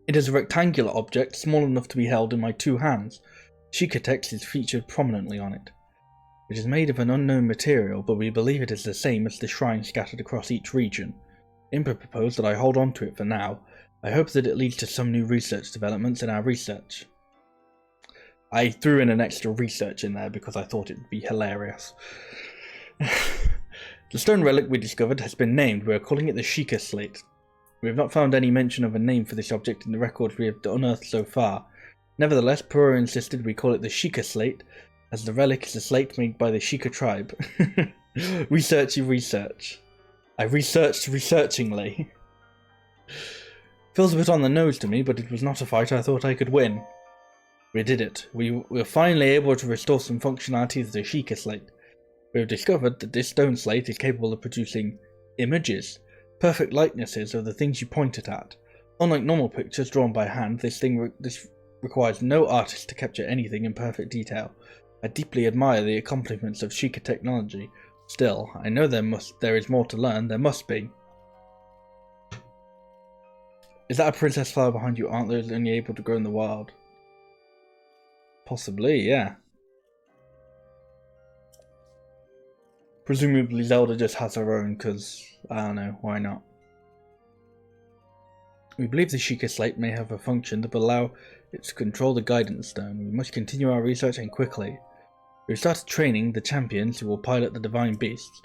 It is a rectangular object, small enough to be held in my two hands. Sheikah text is featured prominently on it. It is made of an unknown material, but we believe it is the same as the shrines scattered across each region. Impa proposed that I hold on to it for now. I hope that it leads to some new research developments in our research. I threw in an extra research in there because I thought it would be hilarious. The stone relic we discovered has been named. We are calling it the Sheikah Slate. We have not found any mention of a name for this object in the records we have unearthed so far. Nevertheless, Pura insisted we call it the Sheikah Slate, as the relic is a slate made by the Sheikah tribe. Researchy research. I researched researchingly. Feels a bit on the nose to me, but it was not a fight I thought I could win. We did it. We were finally able to restore some functionality to the Sheikah Slate. We have discovered that this stone slate is capable of producing images, perfect likenesses of the things you point it at. Unlike normal pictures drawn by hand, this requires no artist to capture anything in perfect detail. I deeply admire the accomplishments of Sheikah technology. Still, I know there is more to learn. There must be. Is that a princess flower behind you? Aren't those only able to grow in the wild? Possibly, yeah. Presumably Zelda just has her own because, I don't know, why not? We believe the Sheikah Slate may have a function that will allow it to control the guidance stone. We must continue our research and quickly. We've started training the champions who will pilot the divine beasts.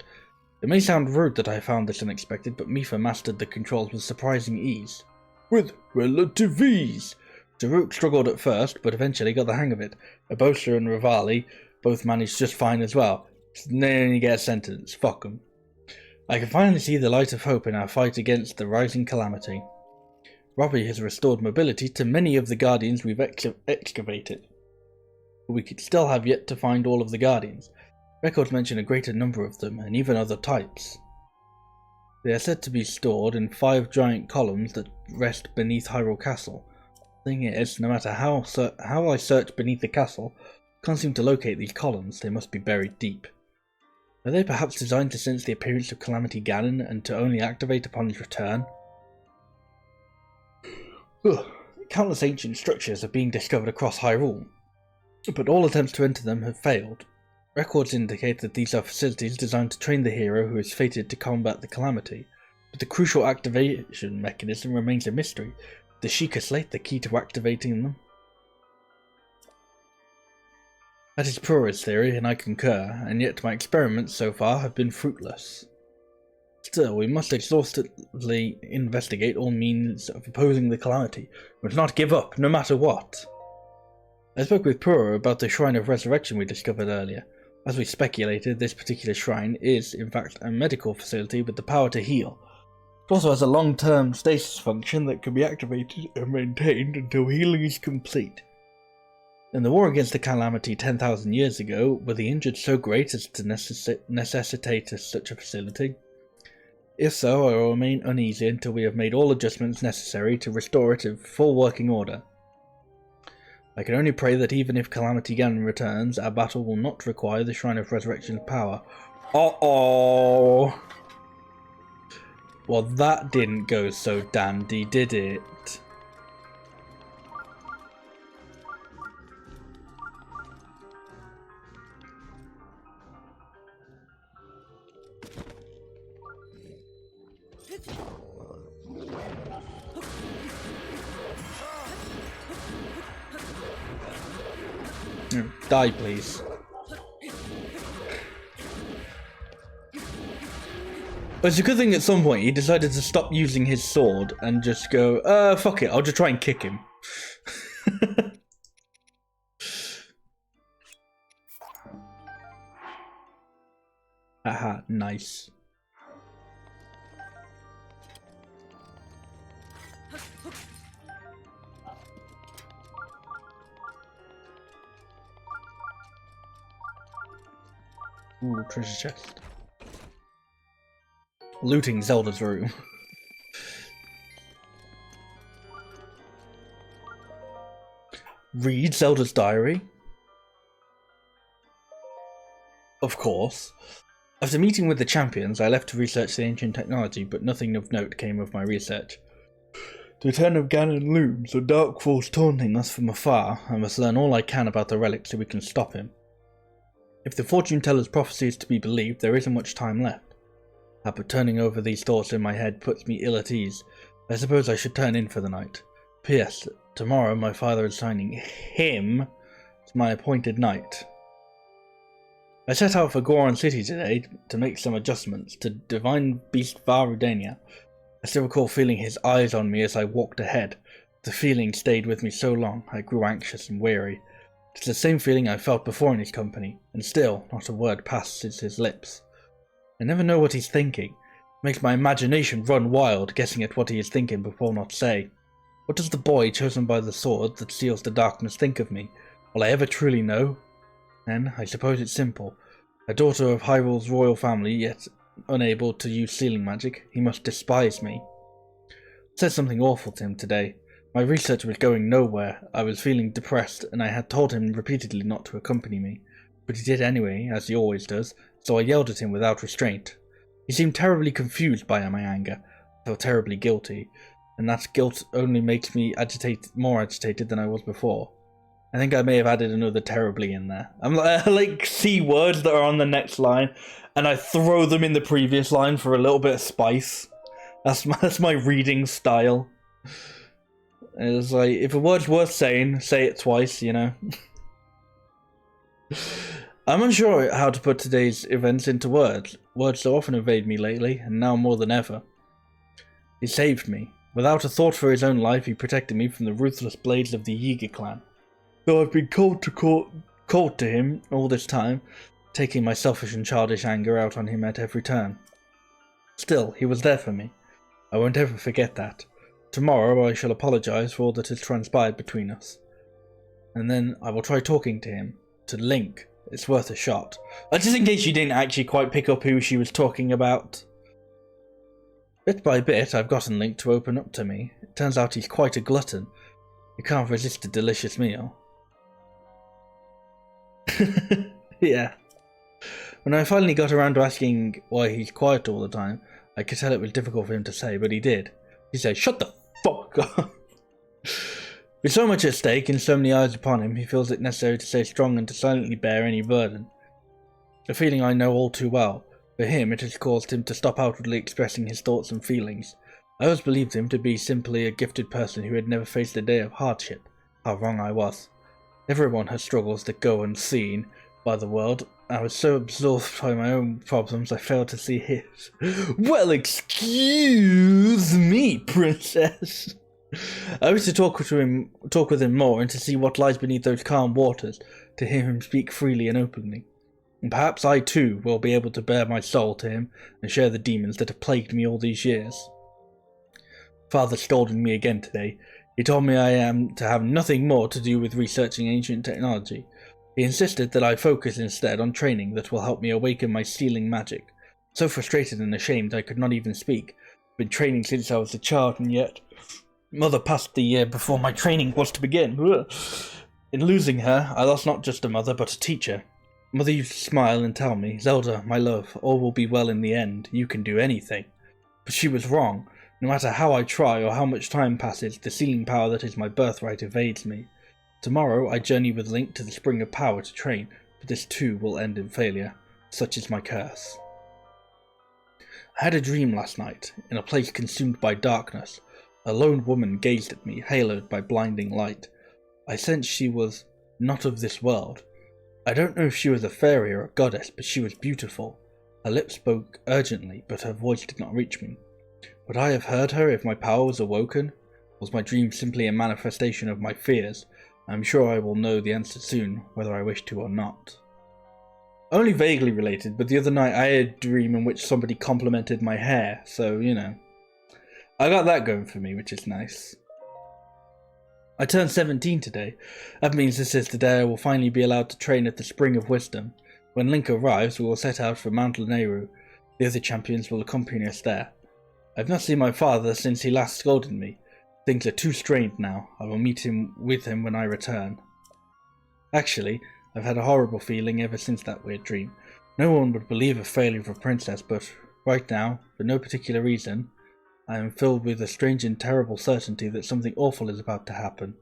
It may sound rude that I found this unexpected, but Mifa mastered the controls with surprising ease. With relative ease! Daruk struggled at first, but eventually got the hang of it. Abosa and Rivali both managed just fine as well. They only get a sentence. Fuck 'em. I can finally see the light of hope in our fight against the rising calamity. Robbie has restored mobility to many of the Guardians we've excavated. But we could still have yet to find all of the Guardians. Records mention a greater number of them, and even other types. They are said to be stored in 5 giant columns that rest beneath Hyrule Castle. The thing is, no matter how I search beneath the castle, I can't seem to locate these columns. They must be buried deep. Are they perhaps designed to sense the appearance of Calamity Ganon and to only activate upon his return? Countless ancient structures are being discovered across Hyrule, but all attempts to enter them have failed. Records indicate that these are facilities designed to train the hero who is fated to combat the calamity, but the crucial activation mechanism remains a mystery. The Sheikah Slate the key to activating them? That is Pura's theory, and I concur, and yet my experiments so far have been fruitless. Still, we must exhaustively investigate all means of opposing the calamity. We must not give up, no matter what. I spoke with Pura about the Shrine of Resurrection we discovered earlier. As we speculated, this particular shrine is, in fact, a medical facility with the power to heal. It also has a long-term stasis function that can be activated and maintained until healing is complete. In the war against the calamity 10,000 years ago, were the injured so great as to necessitate such a facility? If so, I will remain uneasy until we have made all adjustments necessary to restore it in full working order. I can only pray that even if Calamity Ganon returns, our battle will not require the Shrine of Resurrection's power. Uh-oh! Well, that didn't go so dandy, did it? Die, please. But it's a good thing at some point he decided to stop using his sword and just go, fuck it, I'll just try and kick him. Aha, nice. Ooh, treasure chest. Looting Zelda's room. Read Zelda's diary? Of course. After meeting with the champions, I left to research the ancient technology, but nothing of note came of my research. The return of Ganon looms, a dark force taunting us from afar. I must learn all I can about the relic so we can stop him. If the fortune teller's prophecy is to be believed, there isn't much time left. But turning over these thoughts in my head puts me ill at ease. I suppose I should turn in for the night. P.S. Tomorrow my father is signing him as my appointed knight. I set out for Goron City today to make some adjustments to Divine Beast Varudania. I still recall feeling his eyes on me as I walked ahead. The feeling stayed with me so long, I grew anxious and weary. It's the same feeling I felt before in his company, and still not a word passes his lips. I never know what he's thinking. It makes my imagination run wild, guessing at what he is thinking before not say. What does the boy chosen by the sword that seals the darkness think of me? Will I ever truly know? Then, I suppose it's simple. A daughter of Hyrule's royal family, yet unable to use sealing magic, he must despise me. I said something awful to him today. My research was going nowhere, I was feeling depressed, and I had told him repeatedly not to accompany me. But he did anyway, as he always does, so I yelled at him without restraint. He seemed terribly confused by my anger. I felt terribly guilty, and that guilt only makes me more agitated than I was before. I think I may have added another terribly in there. I like see words that are on the next line, and I throw them in the previous line for a little bit of spice. That's my reading style. It's like, if a word's worth saying, say it twice, you know. I'm unsure how to put today's events into words. Words so often evade me lately, and now more than ever. He saved me. Without a thought for his own life, he protected me from the ruthless blades of the Yiga clan. Though I've been cold to him all this time, taking my selfish and childish anger out on him at every turn. Still, he was there for me. I won't ever forget that. Tomorrow I shall apologize for all that has transpired between us. And then I will try talking to him. To Link. It's worth a shot. Just in case you didn't actually quite pick up who she was talking about. Bit by bit, I've gotten Link to open up to me. It turns out he's quite a glutton. He can't resist a delicious meal. Yeah. When I finally got around to asking why he's quiet all the time, I could tell it was difficult for him to say, but he did. He said, "Shut the fuck up." With so much at stake and so many eyes upon him, he feels it necessary to stay strong and to silently bear any burden. A feeling I know all too well. For him, it has caused him to stop outwardly expressing his thoughts and feelings. I always believed him to be simply a gifted person who had never faced a day of hardship. How wrong I was. Everyone has struggles that go unseen by the world. I was so absorbed by my own problems I failed to see his. Well, excuse me, princess. I wish to talk with him more and to see what lies beneath those calm waters, to hear him speak freely and openly. And perhaps I too will be able to bare my soul to him and share the demons that have plagued me all these years. Father scolded me again today. He told me I am to have nothing more to do with researching ancient technology. He insisted that I focus instead on training that will help me awaken my sealing magic. So frustrated and ashamed I could not even speak. I've been training since I was a child, and yet Mother passed the year before my training was to begin. In losing her, I lost not just a mother, but a teacher. Mother used to smile and tell me, "Zelda, my love, all will be well in the end. You can do anything." But she was wrong. No matter how I try or how much time passes, the sealing power that is my birthright evades me. Tomorrow I journey with Link to the Spring of Power to train, but this too will end in failure. Such is my curse. I had a dream last night, in a place consumed by darkness. A lone woman gazed at me, haloed by blinding light. I sensed she was not of this world. I don't know if she was a fairy or a goddess, but she was beautiful. Her lips spoke urgently, but her voice did not reach me. Would I have heard her if my power was awoken? Was my dream simply a manifestation of my fears? I'm sure I will know the answer soon, whether I wish to or not. Only vaguely related, but the other night I had a dream in which somebody complimented my hair, so, you know. I got that going for me, which is nice. I turned 17 today. That means this is the day I will finally be allowed to train at the Spring of Wisdom. When Link arrives, we will set out for Mount Lanayru. The other champions will accompany us there. I've not seen my father since he last scolded me. Things are too strained now. I will meet with him when I return. Actually, I've had a horrible feeling ever since that weird dream. No one would believe a failure of a princess, but right now, for no particular reason, I am filled with a strange and terrible certainty that something awful is about to happen.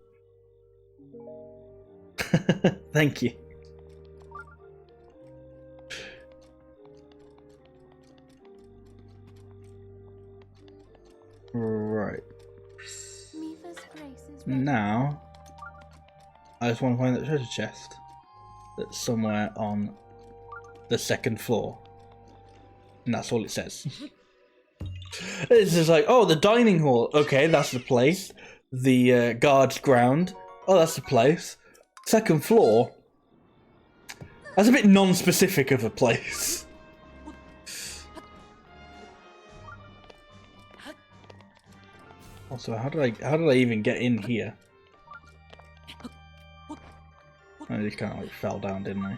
Thank you. Right. Now, I just want to find that treasure chest that's somewhere on the second floor. And that's all it says. It's just like, oh, the dining hall. Okay, that's the place. The guard's ground. Oh, that's the place. Second floor. That's a bit non-specific of a place. Also, how did I even get in here? I just kind of like fell down, didn't I?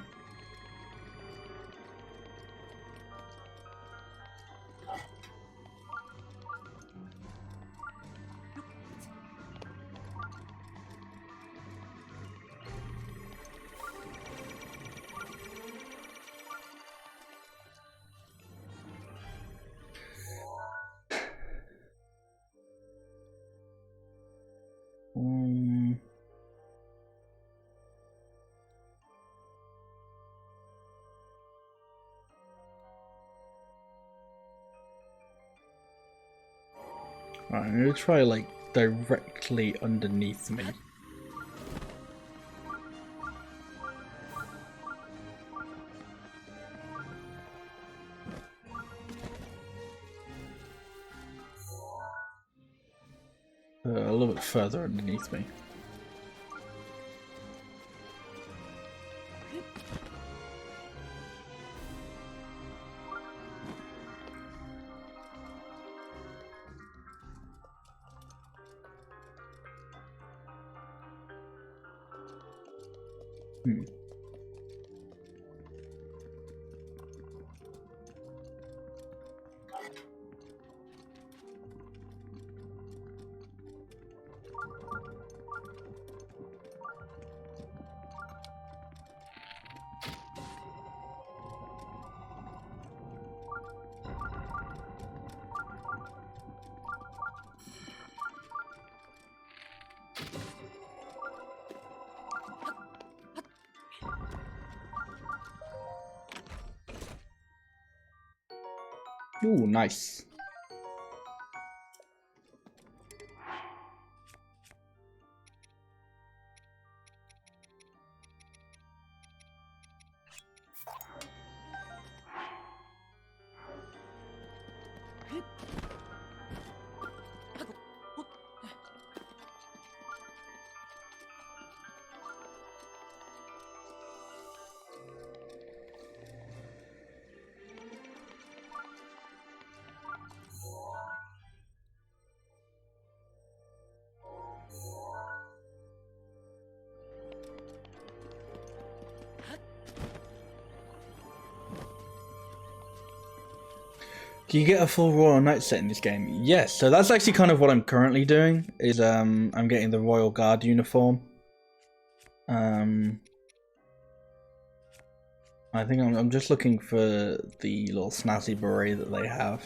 Alright, I'm gonna try like directly underneath me. A little bit further underneath me. Ooh, nice. Do you get a full Royal Knight set in this game? Yes, so that's actually kind of what I'm currently doing, is I'm getting the Royal Guard uniform. I think I'm just looking for the little snazzy beret that they have.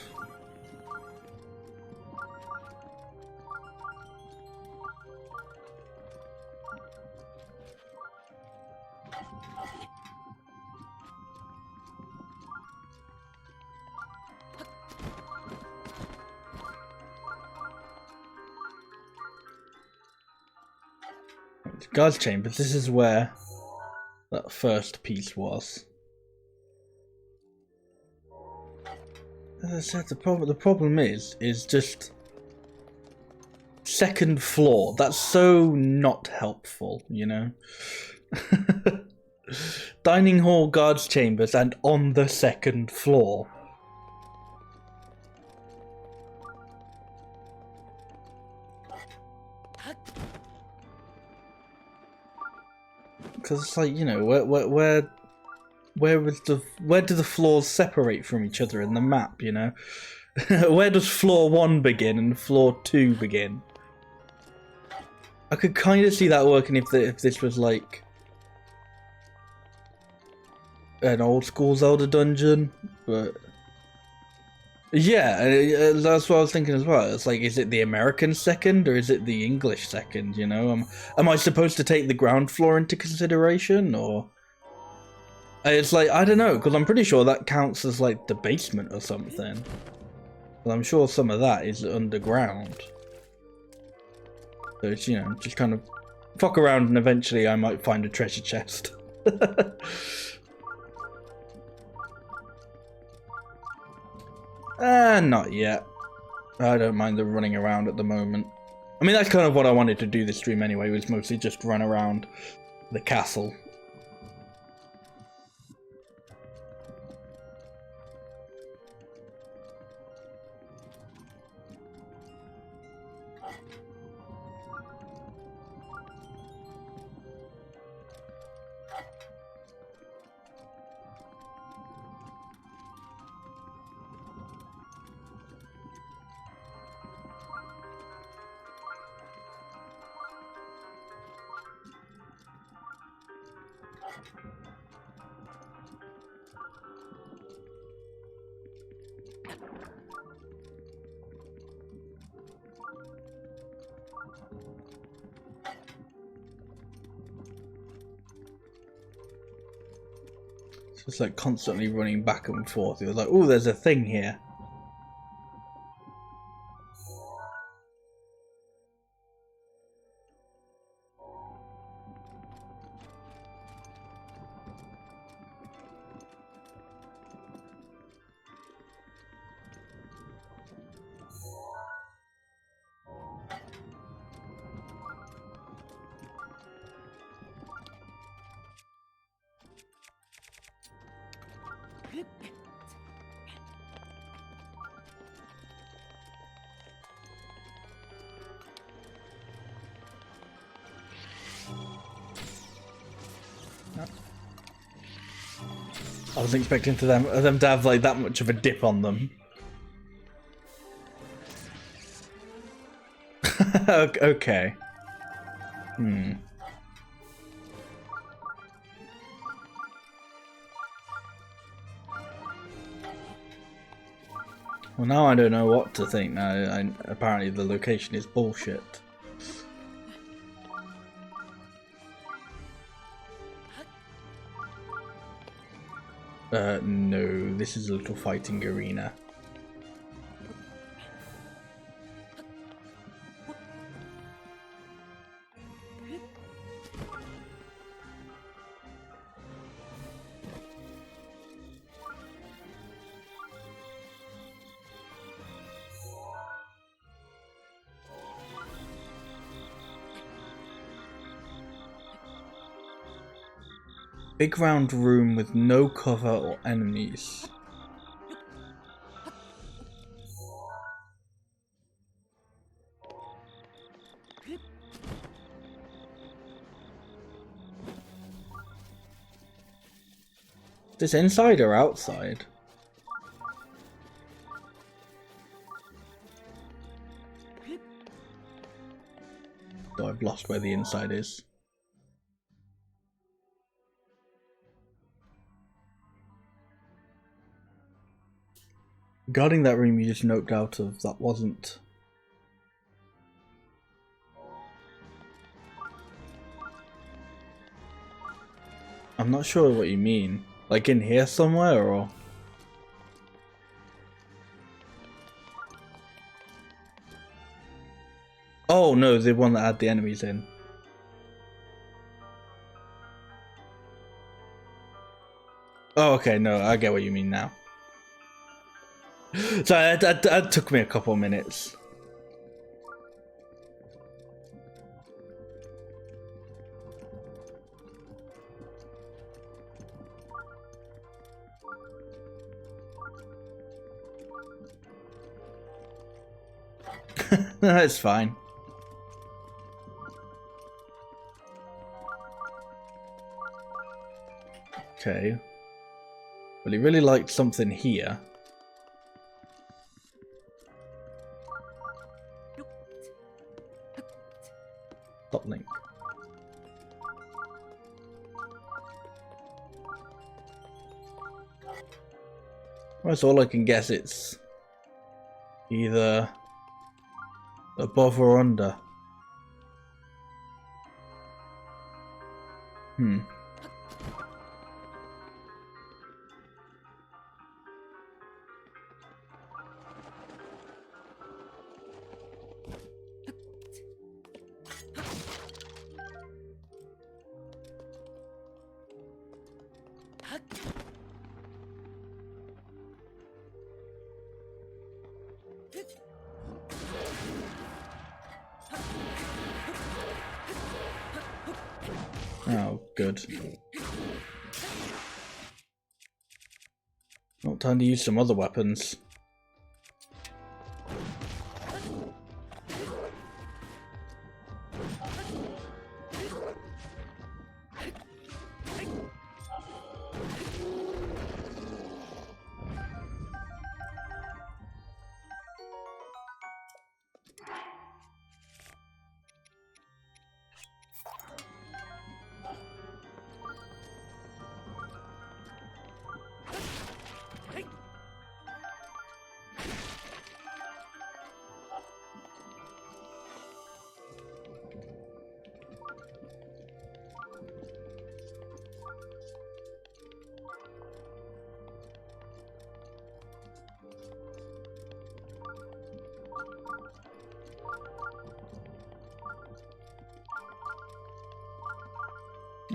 Guard's chamber, this is where that first piece was. As I said, the problem is just second floor. That's so not helpful, you know? Dining hall, guard's chambers, and on the second floor. Because it's like, you know, where do the floors separate from each other in the map, you know? Where does floor 1 begin and floor 2 begin? I could kind of see that working if this was like an old school Zelda dungeon, but yeah, that's what I was thinking as well. It's like, is it the American second or is it the English second, you know? Am I supposed to take the ground floor into consideration, or... It's like, I don't know, because I'm pretty sure that counts as like the basement or something. But I'm sure some of that is underground. So it's, you know, just kind of fuck around and eventually I might find a treasure chest. Not yet. I don't mind the running around at the moment. I mean, that's kind of what I wanted to do this stream anyway, was mostly just run around the castle. It's just like constantly running back and forth. It was like, oh, there's a thing here. I wasn't expecting them to have like that much of a dip on them. Okay. Well, now I don't know what to think. Now, apparently the location is bullshit. No, this is a little fighting arena. Big round room with no cover or enemies. Is this inside or outside? Though I've lost where the inside is. Regarding that room you just noped out of, that wasn't... I'm not sure what you mean. Like in here somewhere, or...? Oh no, the one that had the enemies in. Oh, okay, no, I get what you mean now. So that took me a couple minutes. That's fine. Okay. Well, he really liked something here. Stop link. Well, that's all I can guess. It's either above or under. Oh, good. Not time to use some other weapons.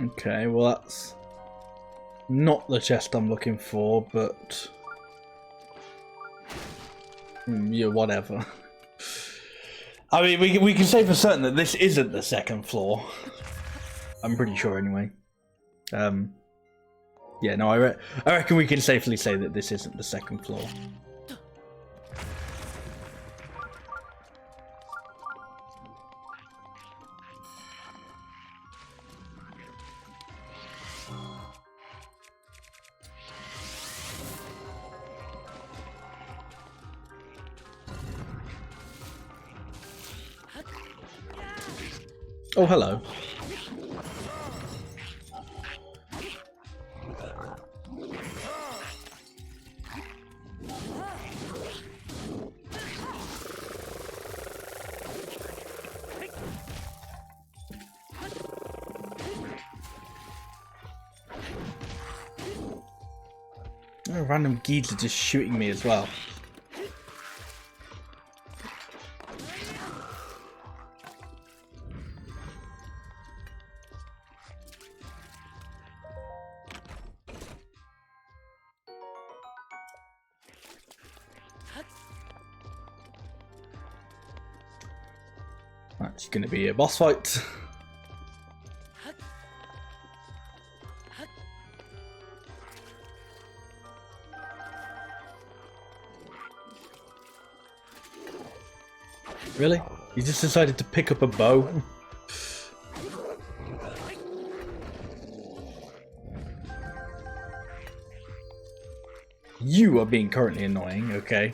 Okay, well that's not the chest I'm looking for, but yeah, whatever. I mean, we can say for certain that this isn't the second floor. I'm pretty sure, anyway. Yeah, no, I reckon we can safely say that this isn't the second floor. Oh, hello. Oh, random geezer just shooting me as well. That's going to be a boss fight. Really? You just decided to pick up a bow? You are being currently annoying, okay?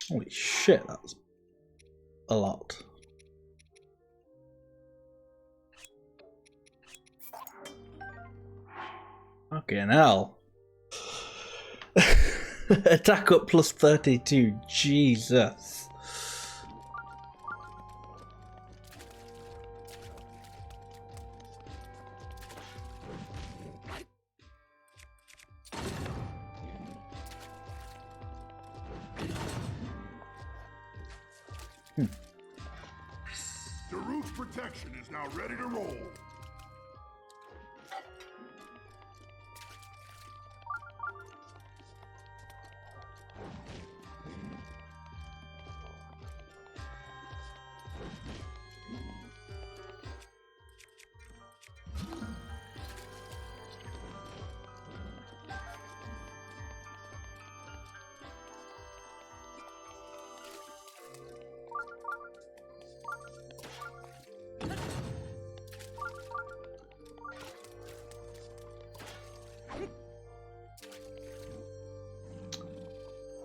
Holy shit, that's a lot. Fucking hell. Attack up plus 32, Jesus. The roof's protection is now ready to roll.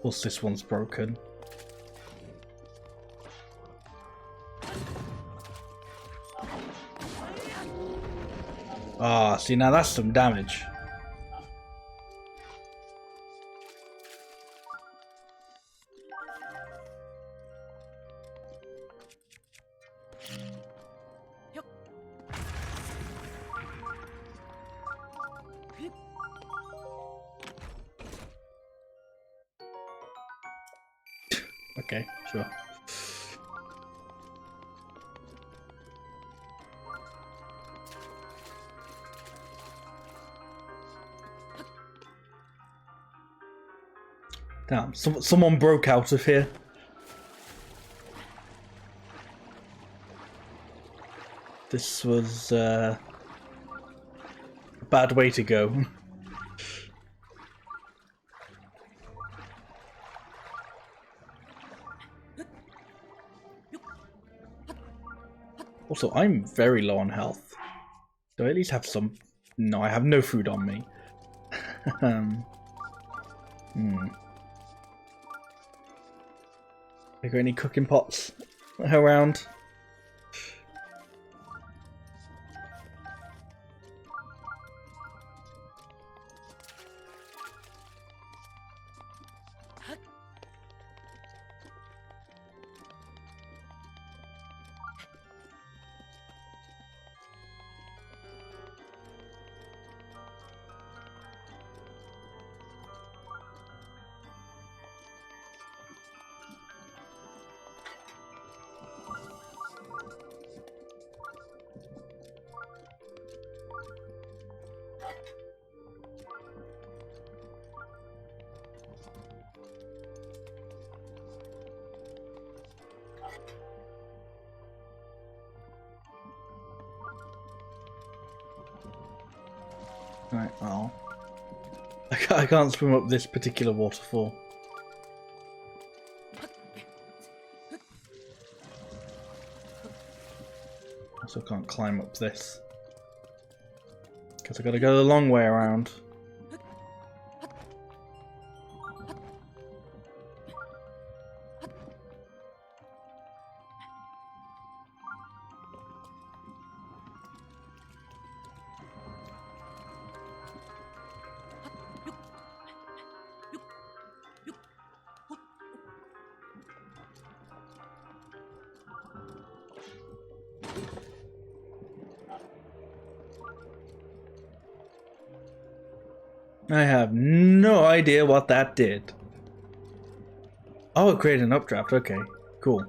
Plus this one's broken. Ah, see, now that's some damage. Okay, sure. Damn, someone broke out of here. This was a bad way to go. Also, I'm very low on health. Do I at least have some? No, I have no food on me. I got any cooking pots around? Right, well, I can't swim up this particular waterfall. Also can't climb up this. Because I gotta go the long way around. I have no idea what that did. Oh, it created an updraft. Okay, cool.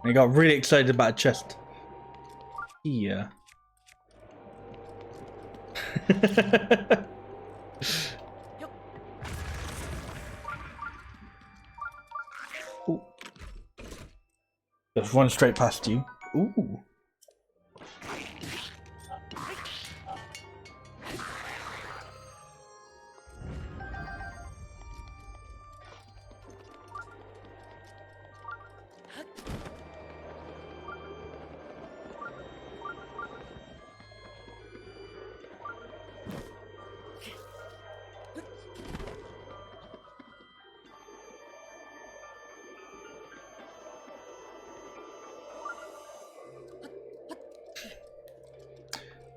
I got really excited about a chest. Yeah. Ooh. Just run straight past you. Ooh.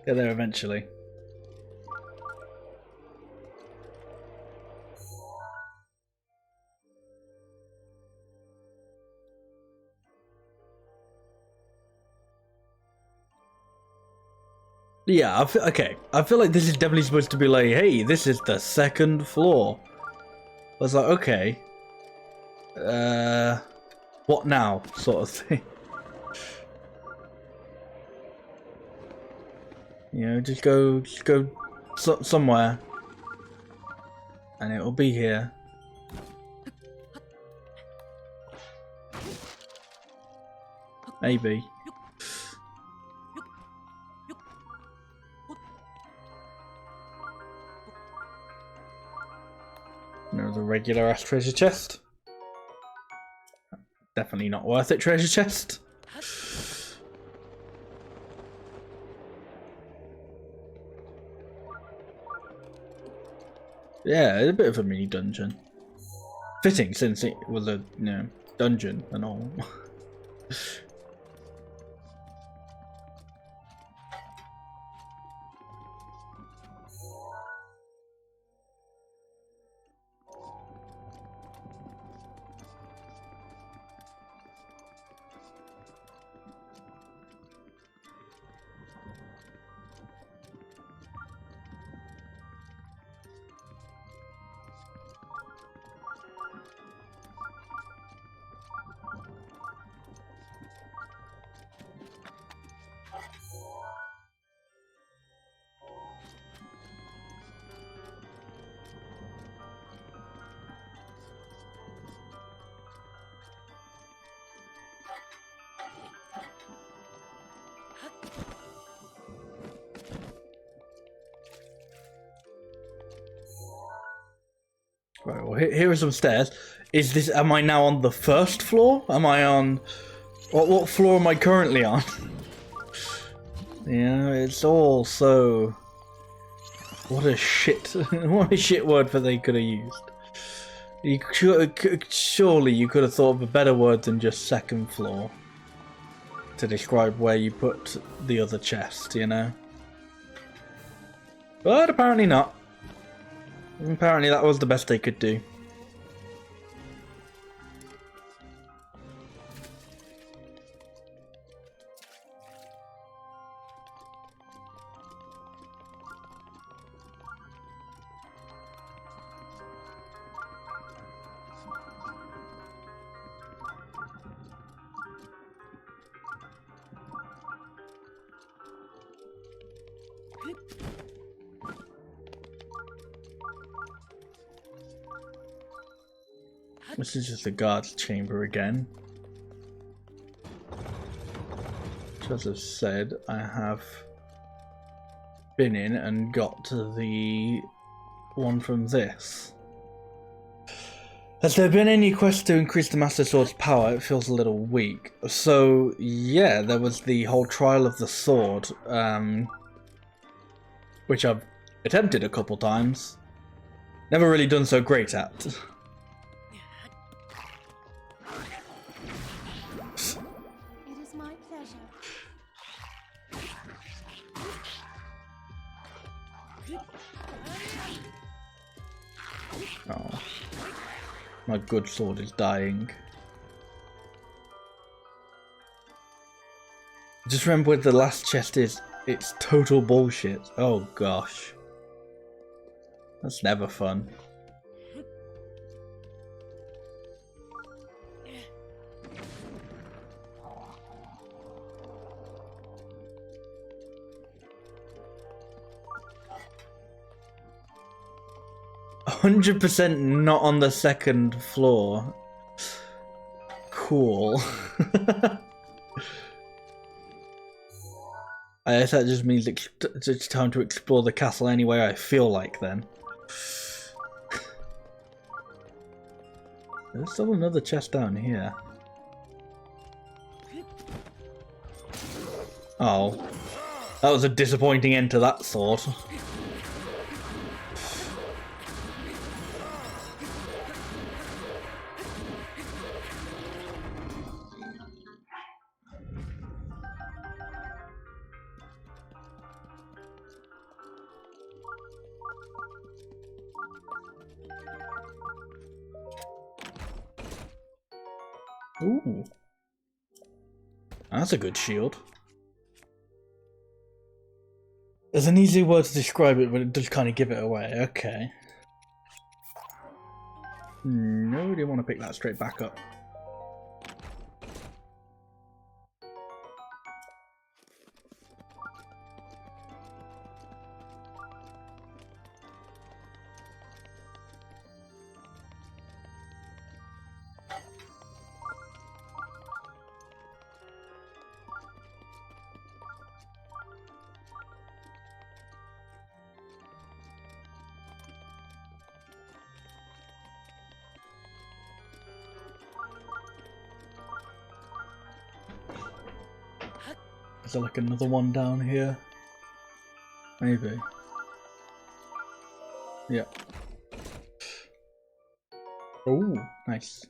Get there eventually. Yeah, okay. I feel like this is definitely supposed to be like, hey, this is the second floor. I was like, okay. What now? Sort of thing. You know, just go somewhere, and it will be here. Maybe. There's a regular ass treasure chest. Definitely not worth it, treasure chest. Yeah, it's a bit of a mini dungeon. Fitting since it was a, you know, dungeon and all. Right, well, here are some stairs. Is this? Am I now on the first floor? Am I on? What floor am I currently on? Yeah, it's all so. What a shit! What a shit word for they could have used. Surely you could have thought of a better word than just second floor to describe where you put the other chest, you know? But apparently not. Apparently that was the best they could do. This is just the guard's chamber again. As I've said, I have been in and got to the one from this. Has there been any quest to increase the Master Sword's power? It feels a little weak. So, yeah, there was the whole trial of the sword, which I've attempted a couple times. Never really done so great at. It is my pleasure. Oh. My good sword is dying. Just remember where the last chest is. It's total bullshit. Oh gosh. That's never fun. %, not on the second floor. Cool. I guess that just means it's time to explore the castle any way I feel like then. There's still another chest down here. Oh. That was a disappointing end to that sword. Ooh. That's a good shield. There's an easy word to describe it, but it does kind of give it away. Okay. No, didn't want to pick that straight back up. Is there like another one down here? Maybe. Yeah. Oh, nice.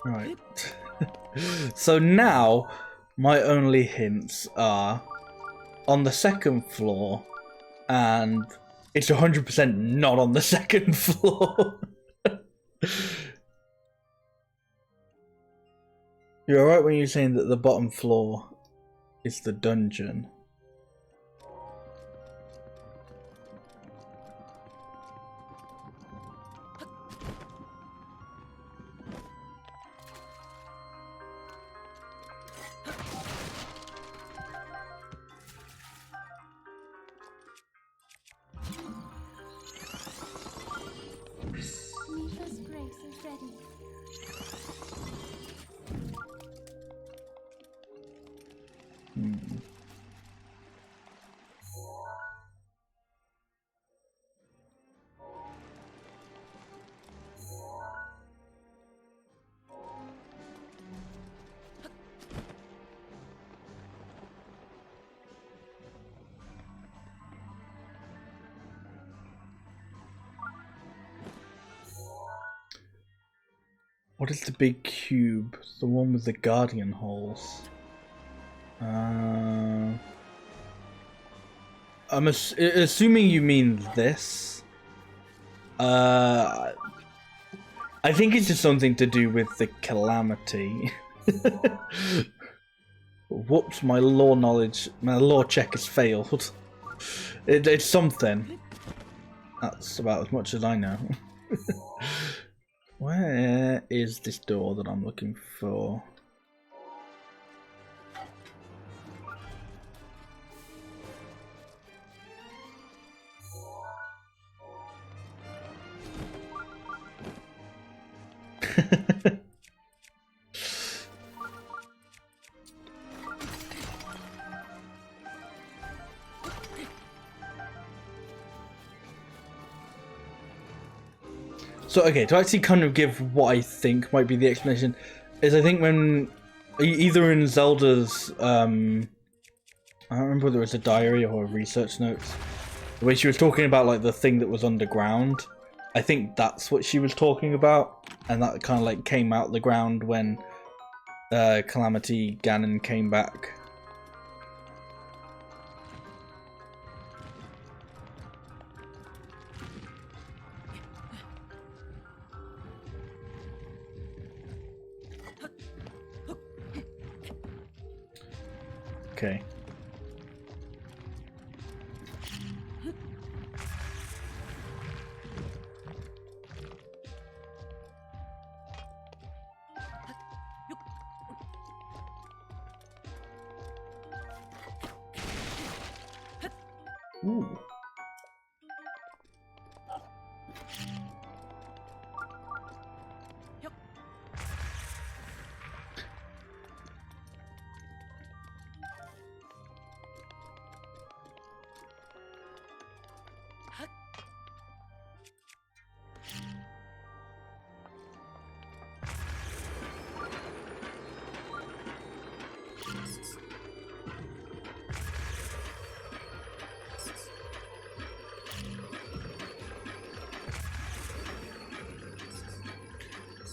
Right. So now my only hints are on the second floor, and it's 100% not on the second floor. You're alright when you're saying that the bottom floor is the dungeon. Mifa's What is the big cube? The one with the guardian holes. I'm assuming you mean this. I think it's just something to do with the calamity. Whoops, my lore check has failed. It's something. That's about as much as I know. Where is this door that I'm looking for? So, okay, to actually kind of give what I think might be the explanation, is I think when, either in Zelda's, I don't remember whether it was a diary or a research notes, where she was talking about like the thing that was underground. I think that's what she was talking about, and that kind of like came out the ground when Calamity Ganon came back. Okay. Ooh.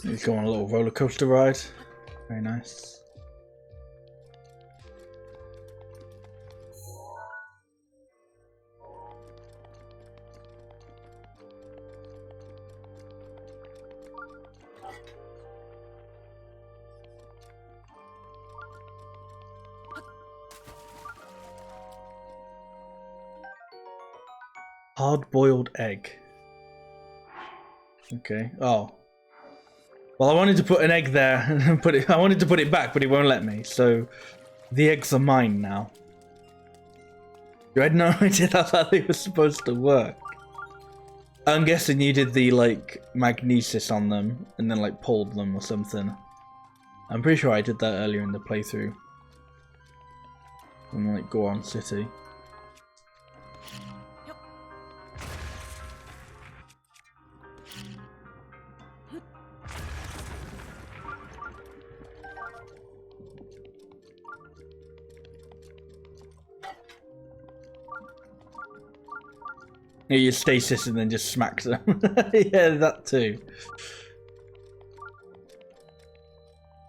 Let's go on a little roller coaster ride. Very nice. Hard-boiled egg. Okay. Oh. Well, I wanted to put an egg there and put it. I wanted to put it back, but it won't let me. So, the eggs are mine now. You had no idea that's how they were supposed to work. I'm guessing you did the like magnesis on them and then like pulled them or something. I'm pretty sure I did that earlier in the playthrough. In like Goron City. Yeah, you stasis and then just smacks them. Yeah, that too.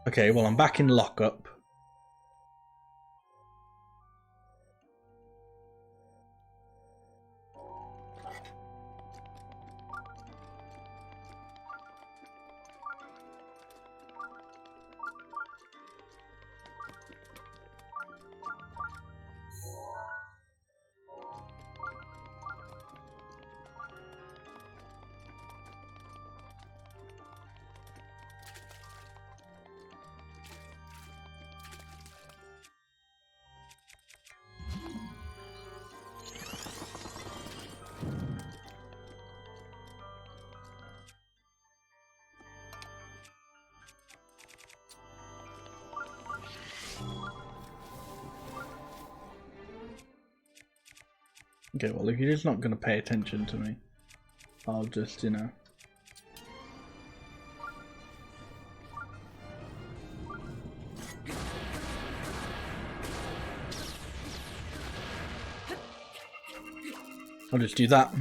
Okay, well I'm back in lockup. Okay, well, if you're just not going to pay attention to me, I'll just, you know. I'll just do that.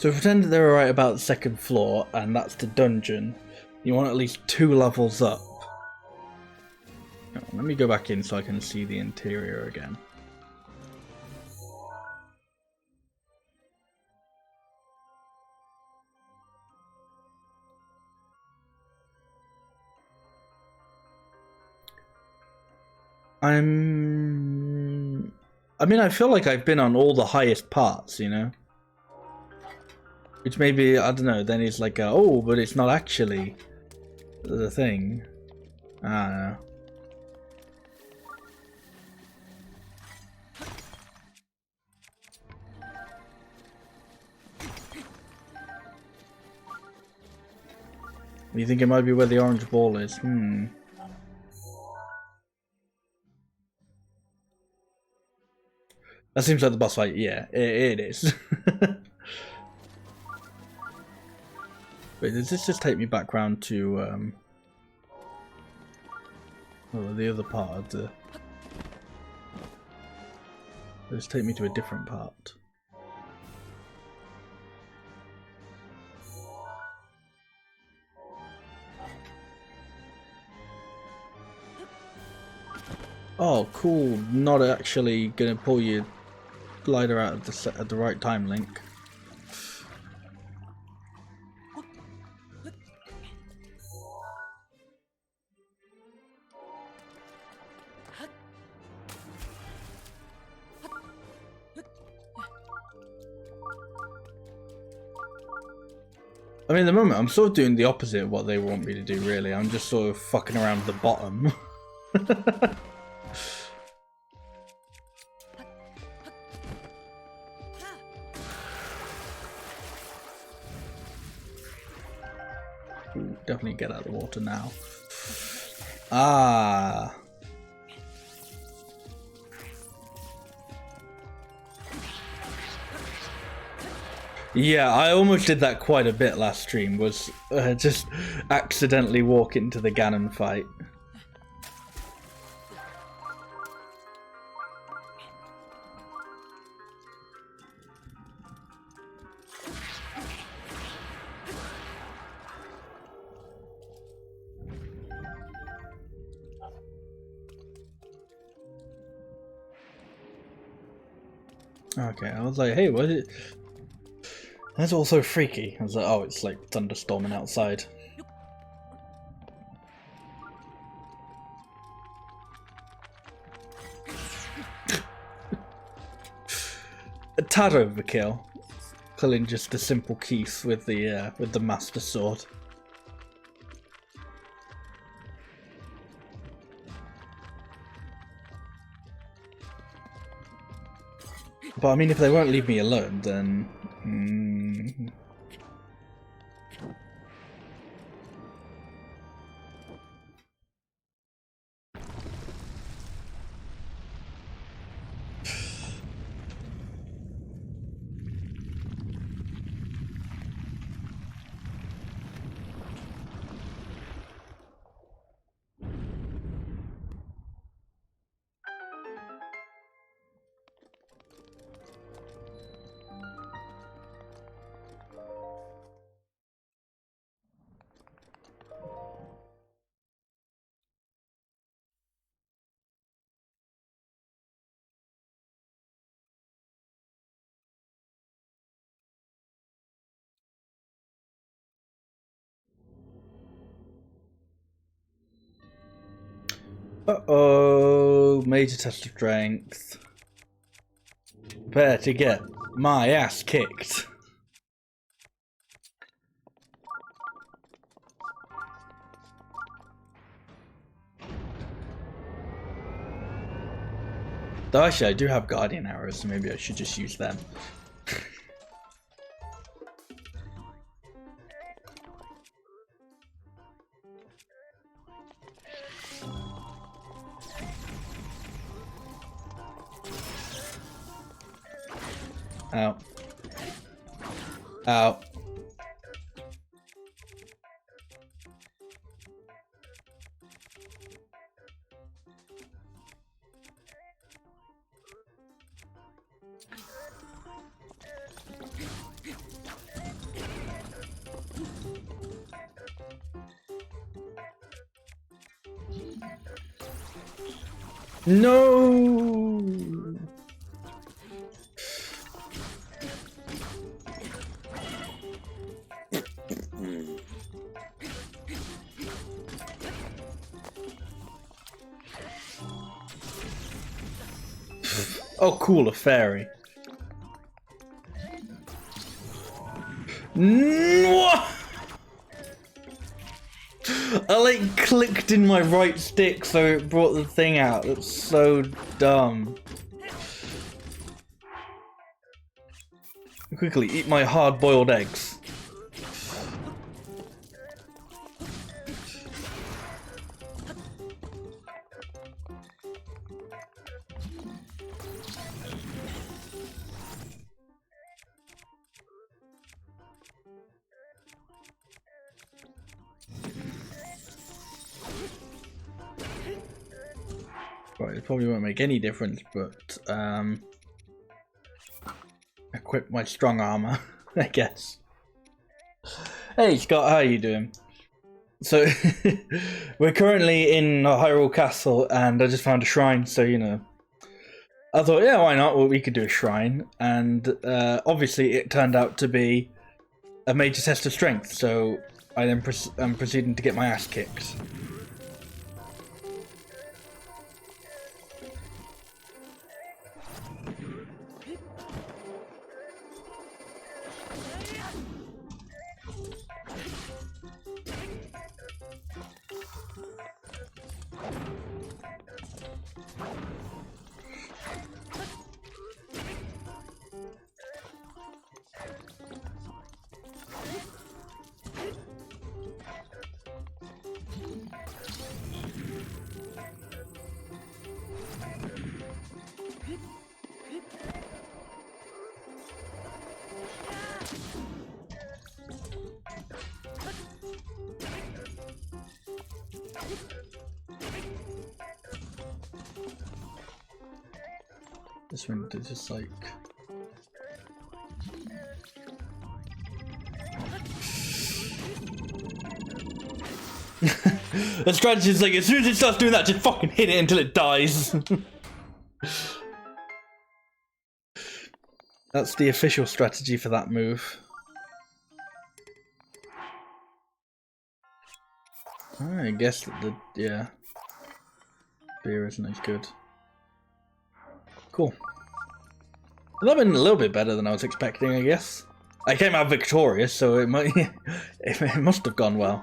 So pretend that they're right about the second floor, and that's the dungeon. You want at least 2 levels up. Oh, let me go back in so I can see the interior again. I mean, I feel like I've been on all the highest parts, you know? Which maybe, I don't know, then it's like, oh, but it's not actually the thing. I don't know. You think it might be where the orange ball is? That seems like the boss fight. Yeah, it is. Wait, does this just take me back round to the other part of the... Does this take me to a different part? Oh, cool. Not actually gonna pull your glider out of the set at the right time, Link. I mean, at the moment, I'm sort of doing the opposite of what they want me to do, really. I'm just sort of fucking around with the bottom. Ooh, definitely get out of the water now. Ah. Yeah, I almost did that quite a bit last stream, was just accidentally walk into the Ganon fight. Okay, I was like, hey, what is it? That's all so freaky. I was like, oh, it's like thunderstorming outside. A tad overkill. Killing just a simple Keith with the Master Sword. But I mean, if they won't leave me alone, then... Uh-oh, major test of strength. Prepare to get my ass kicked. Though actually I do have guardian arrows, so maybe I should just use them. Ow. Ow. No! Oh, cool, a fairy. No! I like clicked in my right stick so it brought the thing out. That's so dumb. Quickly, eat my hard-boiled eggs. Right, it probably won't make any difference, but equip my strong armor, I guess. Hey Scott, how are you doing? So we're currently in Hyrule Castle, and I just found a shrine. So you know, I thought, yeah, why not? Well, we could do a shrine, and obviously it turned out to be a major test of strength. So I then I'm proceeding to get my ass kicked. This one is just like... The strategy is like, as soon as it starts doing that, just fucking hit it until it dies. That's the official strategy for that move. I guess that the, yeah, beer isn't as good. Cool. Well, that been a little bit better than I was expecting, I guess. I came out victorious, so it might it must have gone well.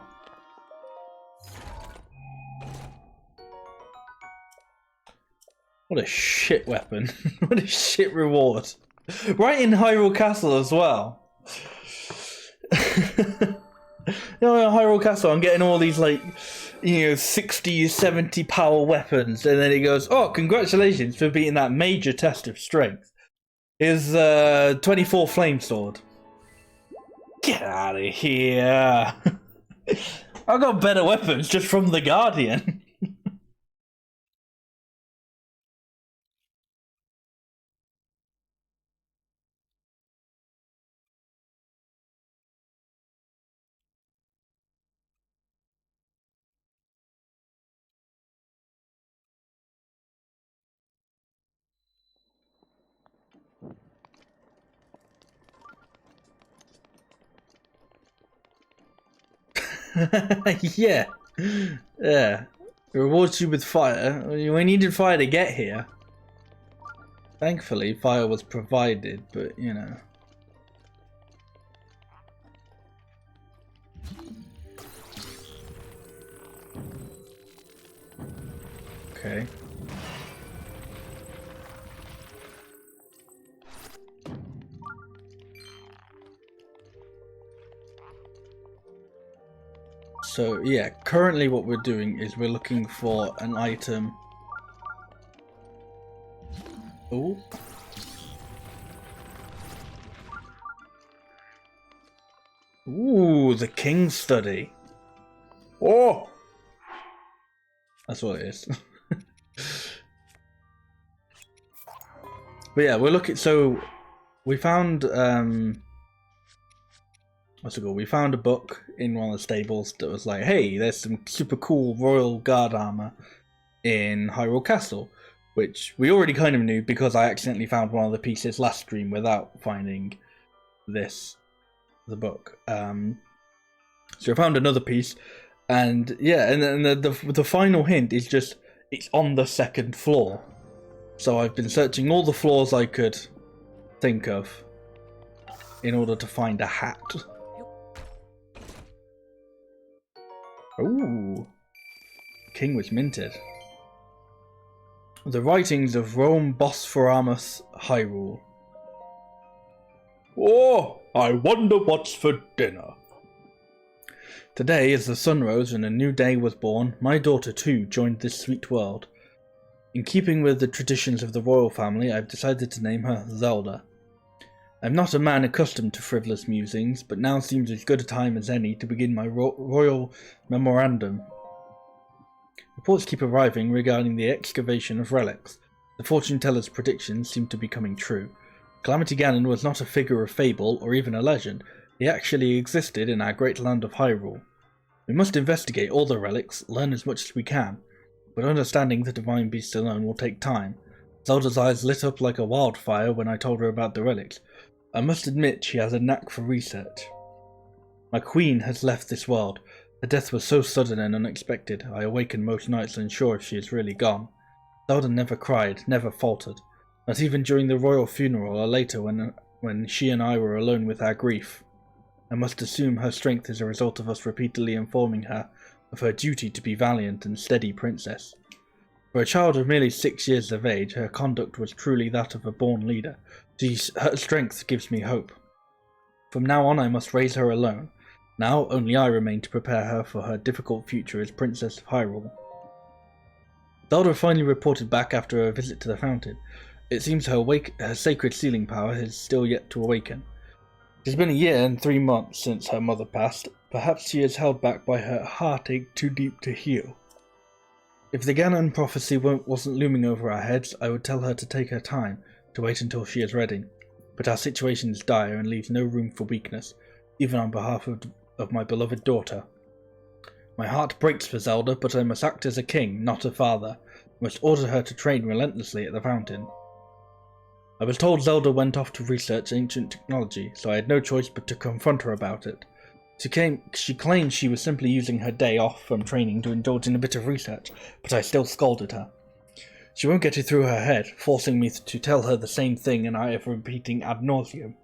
What a shit weapon. What a shit reward. Right in Hyrule Castle as well. You know, in Hyrule Castle, I'm getting all these, like, you know, 60, 70 power weapons, and then he goes, oh, congratulations for beating that major test of strength. Here's 24 flame sword. Get out of here. I got better weapons just from the Guardian. Yeah. Yeah. It rewards you with fire. We needed fire to get here. Thankfully, fire was provided, but you know. Okay. So yeah, currently what we're doing is we're looking for an item. Oh. Ooh, the King's Study. Oh! That's what it is. But yeah, we're looking, so we found what's it called? We found a book in one of the stables that was like, hey, there's some super cool Royal Guard armor in Hyrule Castle. which we already kind of knew because I accidentally found one of the pieces last stream without finding the book. So I found another piece, and yeah, and then the final hint is just it's on the second floor. So I've been searching all the floors I could think of in order to find a hat. Ooh, King was minted. The writings of Rome Bosphoramus Hyrule. Oh, I wonder what's for dinner. Today, as the sun rose and a new day was born, my daughter too joined this sweet world. In keeping with the traditions of the royal family, I've decided to name her Zelda. I'm not a man accustomed to frivolous musings, but now seems as good a time as any to begin my royal memorandum. Reports keep arriving regarding the excavation of relics. The fortune teller's predictions seem to be coming true. Calamity Ganon was not a figure of fable or even a legend. He actually existed in our great land of Hyrule. We must investigate all the relics, learn as much as we can, but understanding the divine beasts alone will take time. Zelda's eyes lit up like a wildfire when I told her about the relics. I must admit she has a knack for research. My queen has left this world. Her death was so sudden and unexpected, I awaken most nights unsure if she is really gone. Zelda never cried, never faltered, not even during the royal funeral or later when she and I were alone with our grief. I must assume her strength is a result of us repeatedly informing her of her duty to be valiant and steady princess. For a child of merely 6 years of age, her conduct was truly that of a born leader. Her strength gives me hope. From now on I must raise her alone. Now only I remain to prepare her for her difficult future as Princess of Hyrule. Zelda finally reported back after a visit to the fountain. It seems her sacred sealing power has still yet to awaken. It has been a year and 3 months since her mother passed. Perhaps she is held back by her heartache too deep to heal. If the Ganon prophecy wasn't looming over our heads, I would tell her to take her time, to wait until she is ready. But our situation is dire and leaves no room for weakness, even on behalf of my beloved daughter. My heart breaks for Zelda, but I must act as a king, not a father. I must order her to train relentlessly at the fountain. I was told Zelda went off to research ancient technology, so I had no choice but to confront her about it. She claimed she was simply using her day off from training to indulge in a bit of research, but I still scolded her. She won't get it through her head, forcing me to tell her the same thing and I am repeating ad nauseum.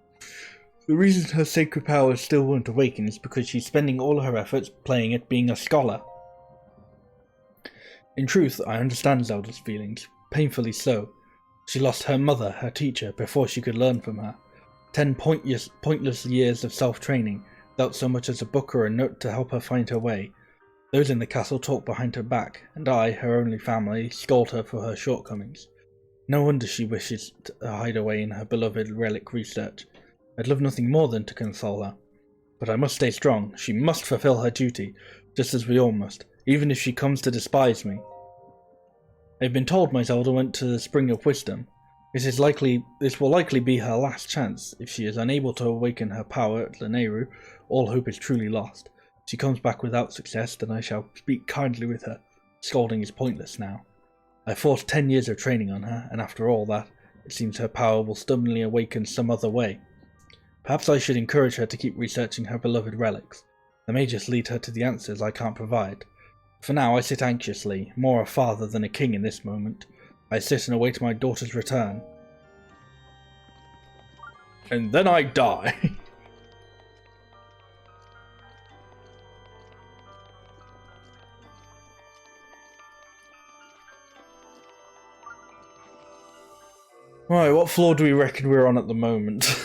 The reason her sacred powers still won't awaken is because she's spending all her efforts playing at being a scholar. In truth, I understand Zelda's feelings, painfully so. She lost her mother, her teacher, before she could learn from her. 10 pointless years of self-training, without so much as a book or a note to help her find her way. Those in the castle talk behind her back, and I, her only family, scold her for her shortcomings. No wonder she wishes to hide away in her beloved relic research. I'd love nothing more than to console her. But I must stay strong. She must fulfill her duty, just as we all must, even if she comes to despise me. I've been told my Zelda went to the Spring of Wisdom. This will likely be her last chance. If she is unable to awaken her power at Lanayru, all hope is truly lost. If she comes back without success, then I shall speak kindly with her. Scolding is pointless now. I forced 10 years of training on her, and after all that, it seems her power will stubbornly awaken some other way. Perhaps I should encourage her to keep researching her beloved relics. They may just lead her to the answers I can't provide. For now I sit anxiously, more a father than a king in this moment. I sit and await my daughter's return. And then I die. Right, what floor do we reckon we're on at the moment?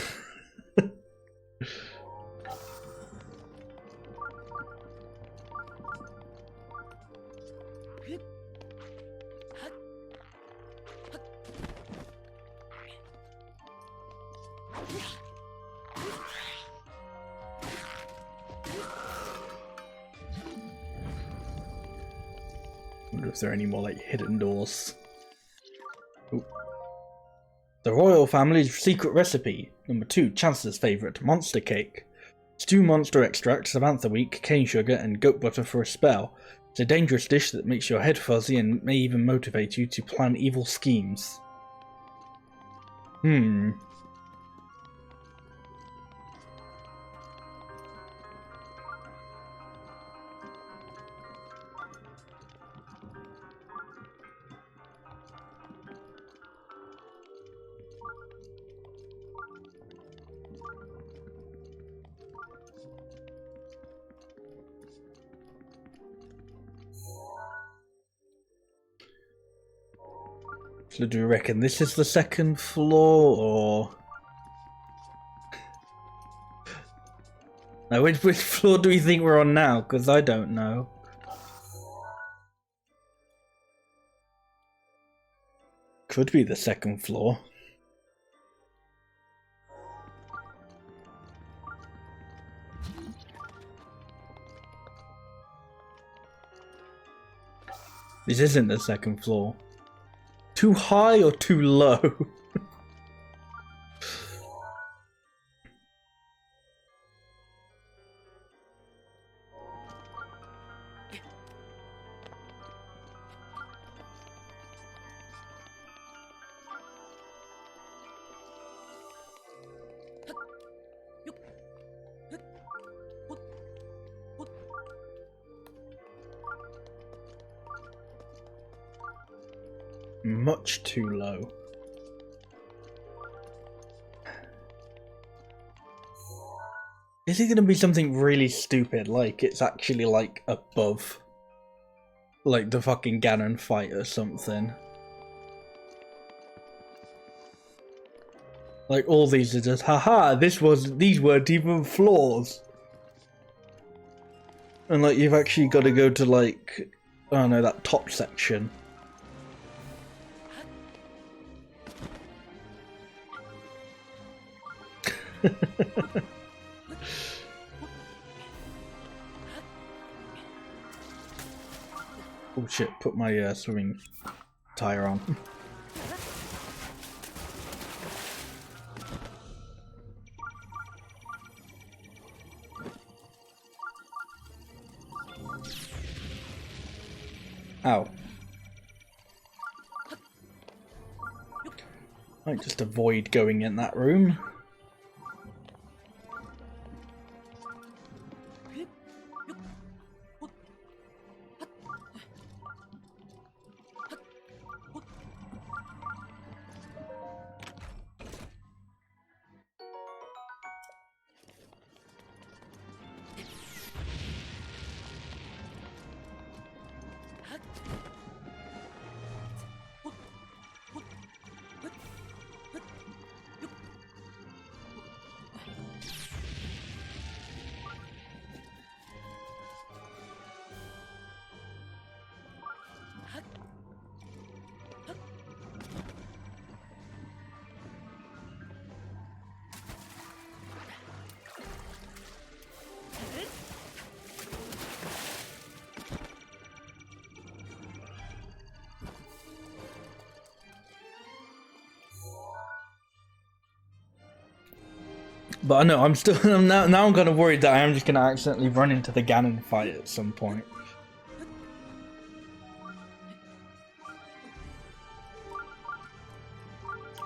I wonder if there are any more like hidden doors. Ooh. The royal family's secret recipe. Number 2, Chancellor's favourite, monster cake. Stew monster extract, Samantha week, cane sugar and goat butter for a spell. It's a dangerous dish that makes your head fuzzy and may even motivate you to plan evil schemes. So do you reckon this is the second floor, or... Now, which floor do we think we're on now? Because I don't know. Could be the second floor. This isn't the second floor. Too high or too low? Much too low. Is it going to be something really stupid, like it's actually like above, like the fucking Ganon fight or something? Like all these are just, haha, these weren't even floors. And like you've actually got to go to like, I don't know, that top section. Oh shit, put my swimming tire on. Ow. Might just avoid going in that room. But I know I'm still now I'm kind of worried that I am just going to accidentally run into the Ganon fight at some point.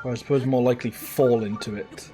Or I suppose more likely fall into it.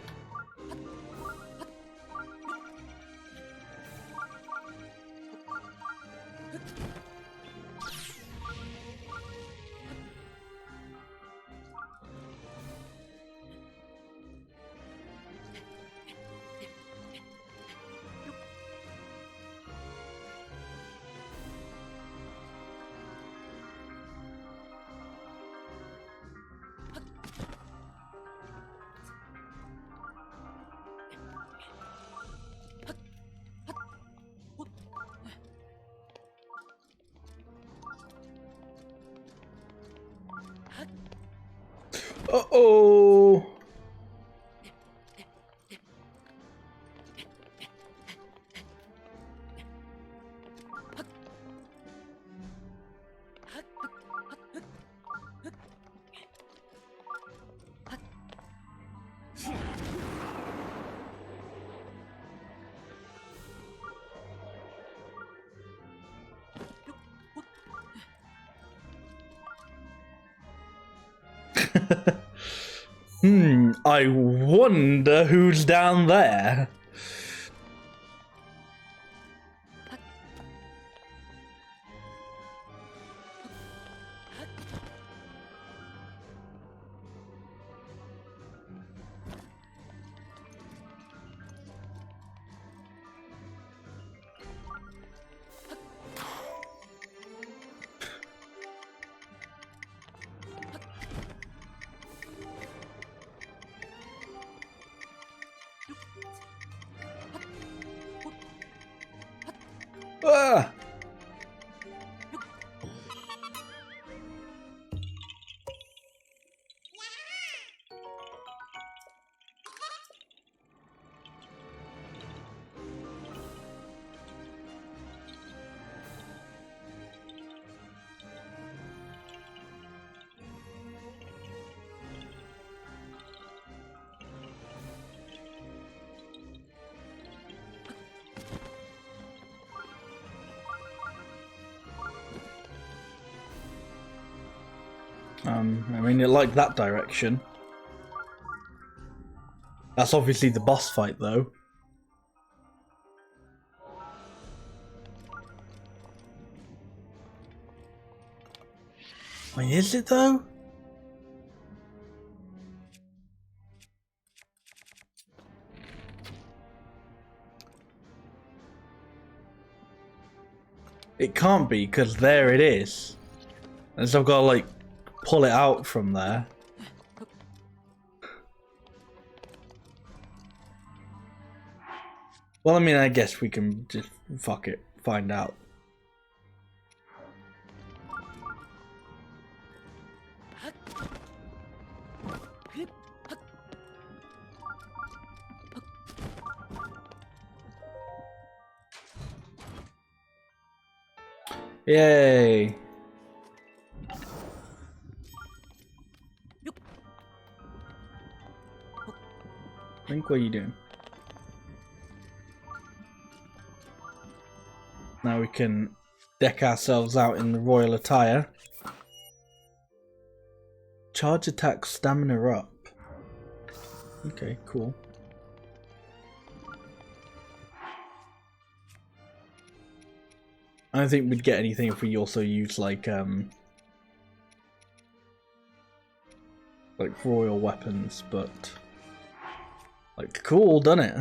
Uh-oh! I wonder who's down there. Ah! I mean, it liked that direction. That's obviously the boss fight, though. I mean, is it, though? It can't be, because there it is. And so I've got to, like, pull it out from there. Well, I mean, I guess we can just fuck it, find out. Yay! Link, what are you doing? Now we can deck ourselves out in the royal attire. Charge attack stamina up. Okay, cool. I don't think we'd get anything if we also use like royal weapons, but like cool, done it?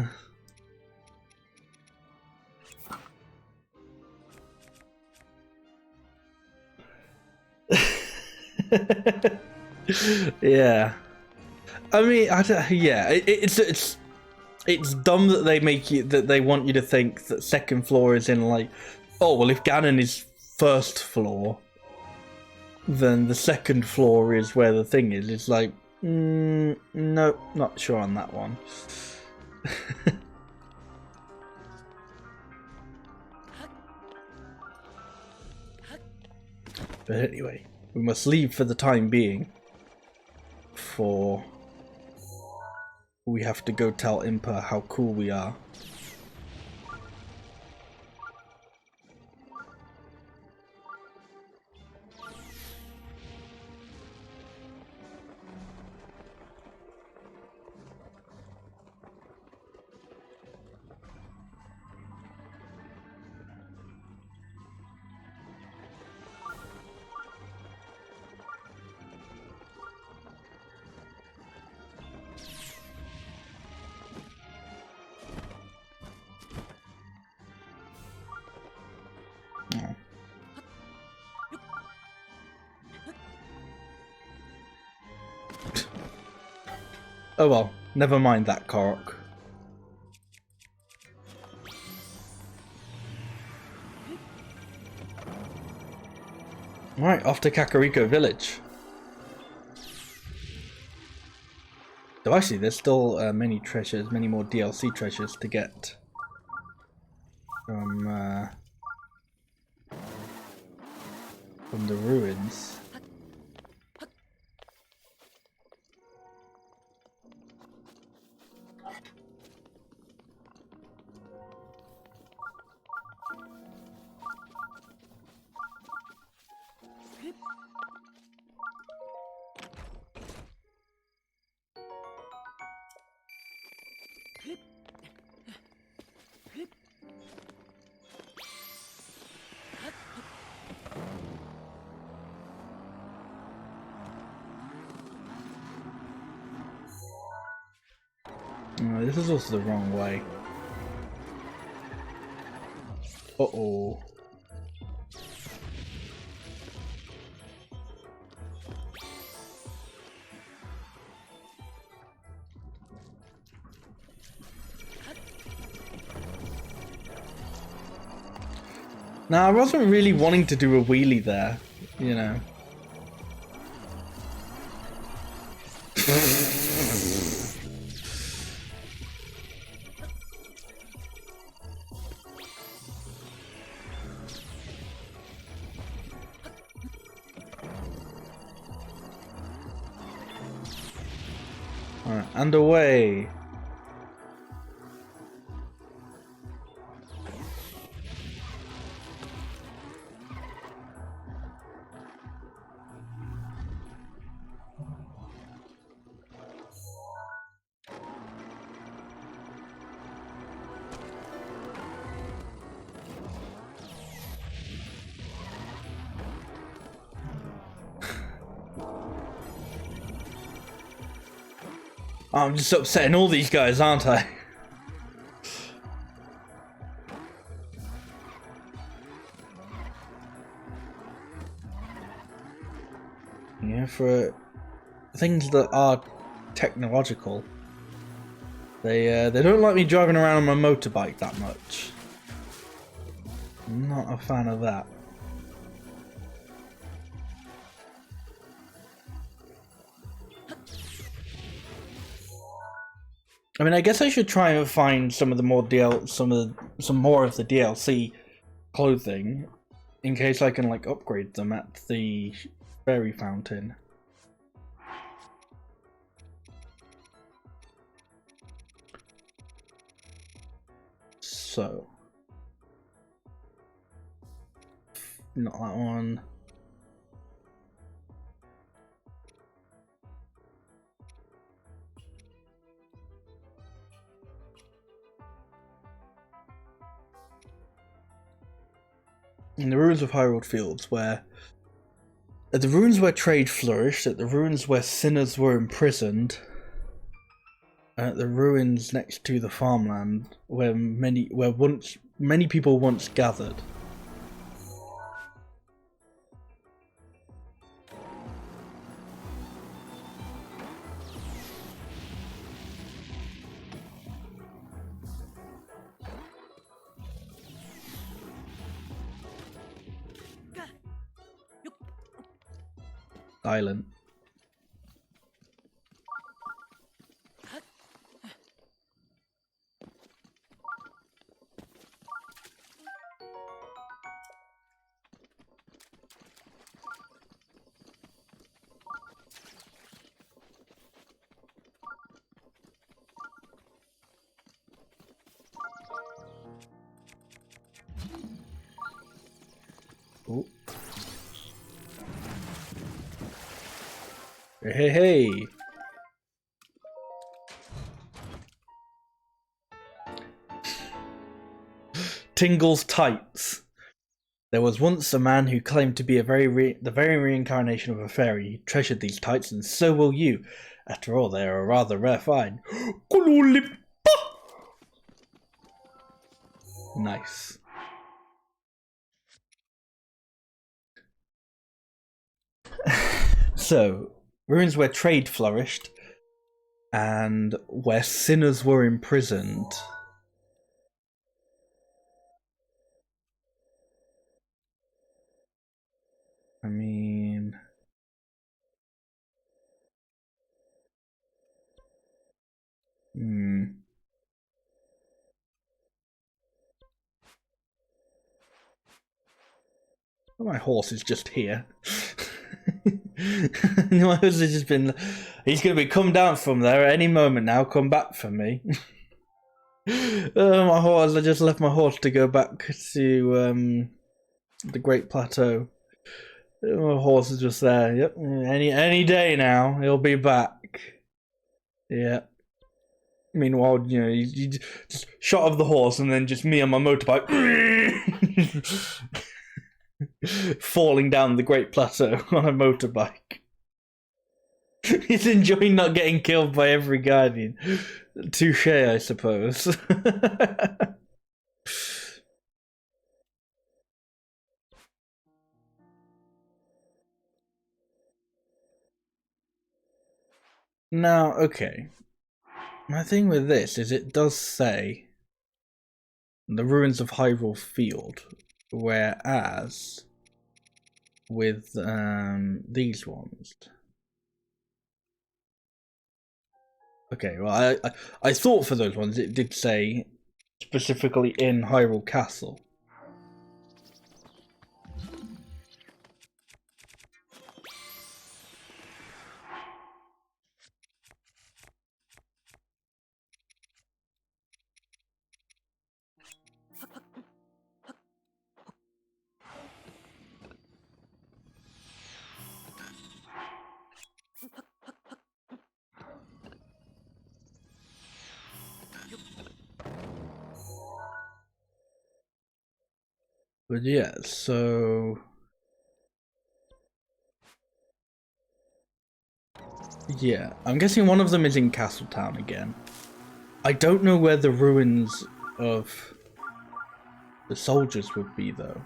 Yeah, I mean, yeah, it's dumb that they make you that they want you to think that second floor is in like, oh well, if Ganon is first floor, then the second floor is where the thing is. It's like, no, not sure on that one. But anyway, we must leave for the time being. For we have to go tell Impa how cool we are. Oh well, never mind that, Korok. Right, off to Kakariko Village. Though actually, there's still many treasures, many more DLC treasures to get from the ruins. Oh, this is also the wrong way. Uh-oh. Now, I wasn't really wanting to do a wheelie there, you know. Alright, and away. I'm just upsetting all these guys, aren't I? Yeah, for things that are technological, they don't like me driving around on my motorbike that much. I'm not a fan of that. I mean, I guess I should try and find some of the more some more of the DLC clothing, in case I can like upgrade them at the fairy fountain. So, not that one. In the ruins of Hyrule Fields, where at the ruins where trade flourished, at the ruins where sinners were imprisoned, and at the ruins next to the farmland where many people once gathered. Island. Oh. Hey, hey! Tingle's tights. There was once a man who claimed to be the very reincarnation of a fairy. He treasured these tights, and so will you. After all, they are a rather rare find. Nice. So, ruins where trade flourished, and where sinners were imprisoned. I mean... My horse is just here. My horse has just been... He's going to be come down from there at any moment now, come back for me. My horse, I just left my horse to go back to the Great Plateau. My horse is just there. Yep, any day now, he'll be back. Yeah. Meanwhile, you know, you just shot of the horse and then just me on my motorbike. Falling down the Great Plateau on a motorbike. He's enjoying not getting killed by every guardian. Touche, I suppose. Now, okay. My thing with this is it does say the ruins of Hyrule Field, whereas with these ones. Okay, well, I thought for those ones it did say specifically in Hyrule Castle. But yeah, so yeah, I'm guessing one of them is in Castletown again. I don't know where the ruins of the soldiers would be though.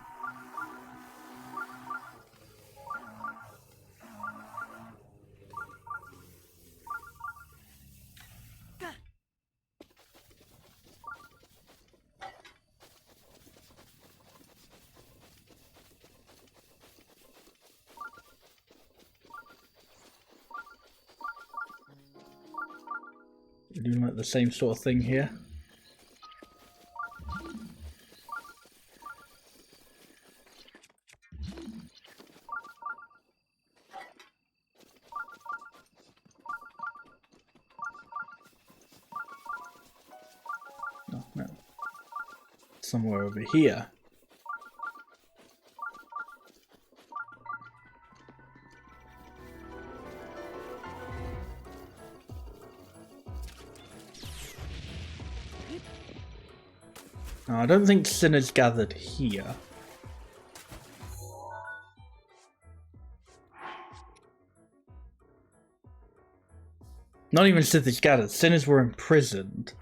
Doing like the same sort of thing here. Oh, no. Somewhere over here. No, I don't think Sinner's gathered here. Not even Sinners gathered. Sinners were imprisoned.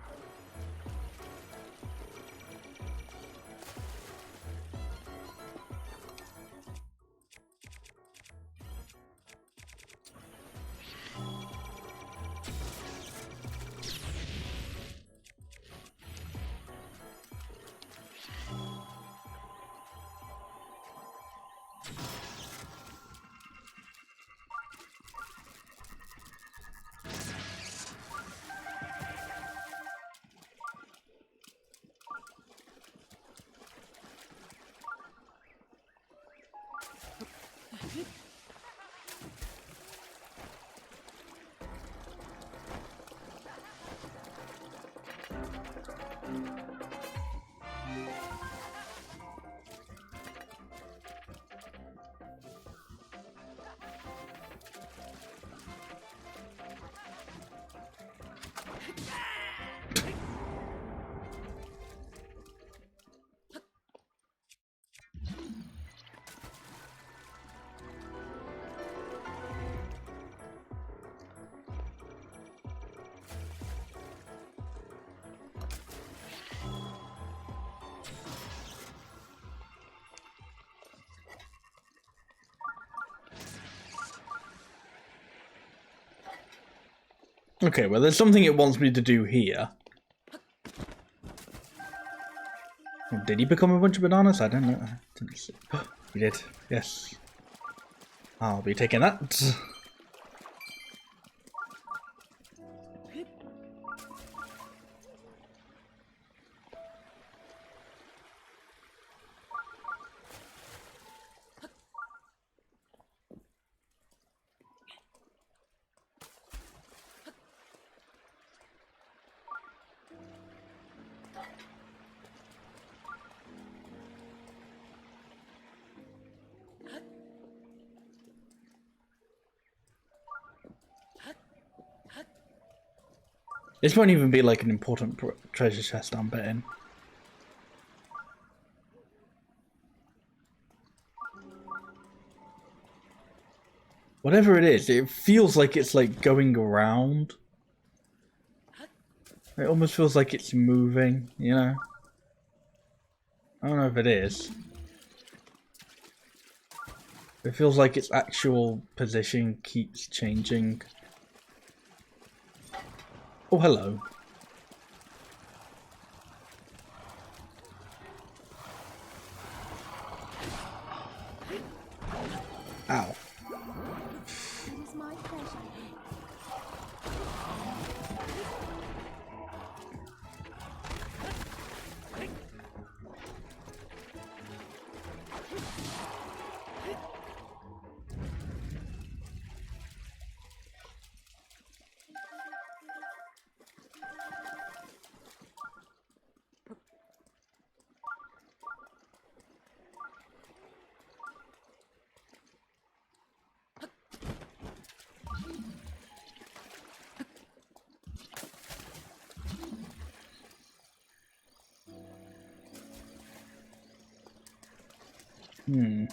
Okay, well, there's something it wants me to do here. Oh, did he become a bunch of bananas? I don't know. I didn't see. He did. Yes. I'll be taking that. This won't even be like an important treasure chest, I'm betting. Whatever it is, it feels like it's like going around. It almost feels like it's moving, you know? I don't know if it is. It feels like its actual position keeps changing. Oh, hello. Ow. It is my pleasure. Hmm.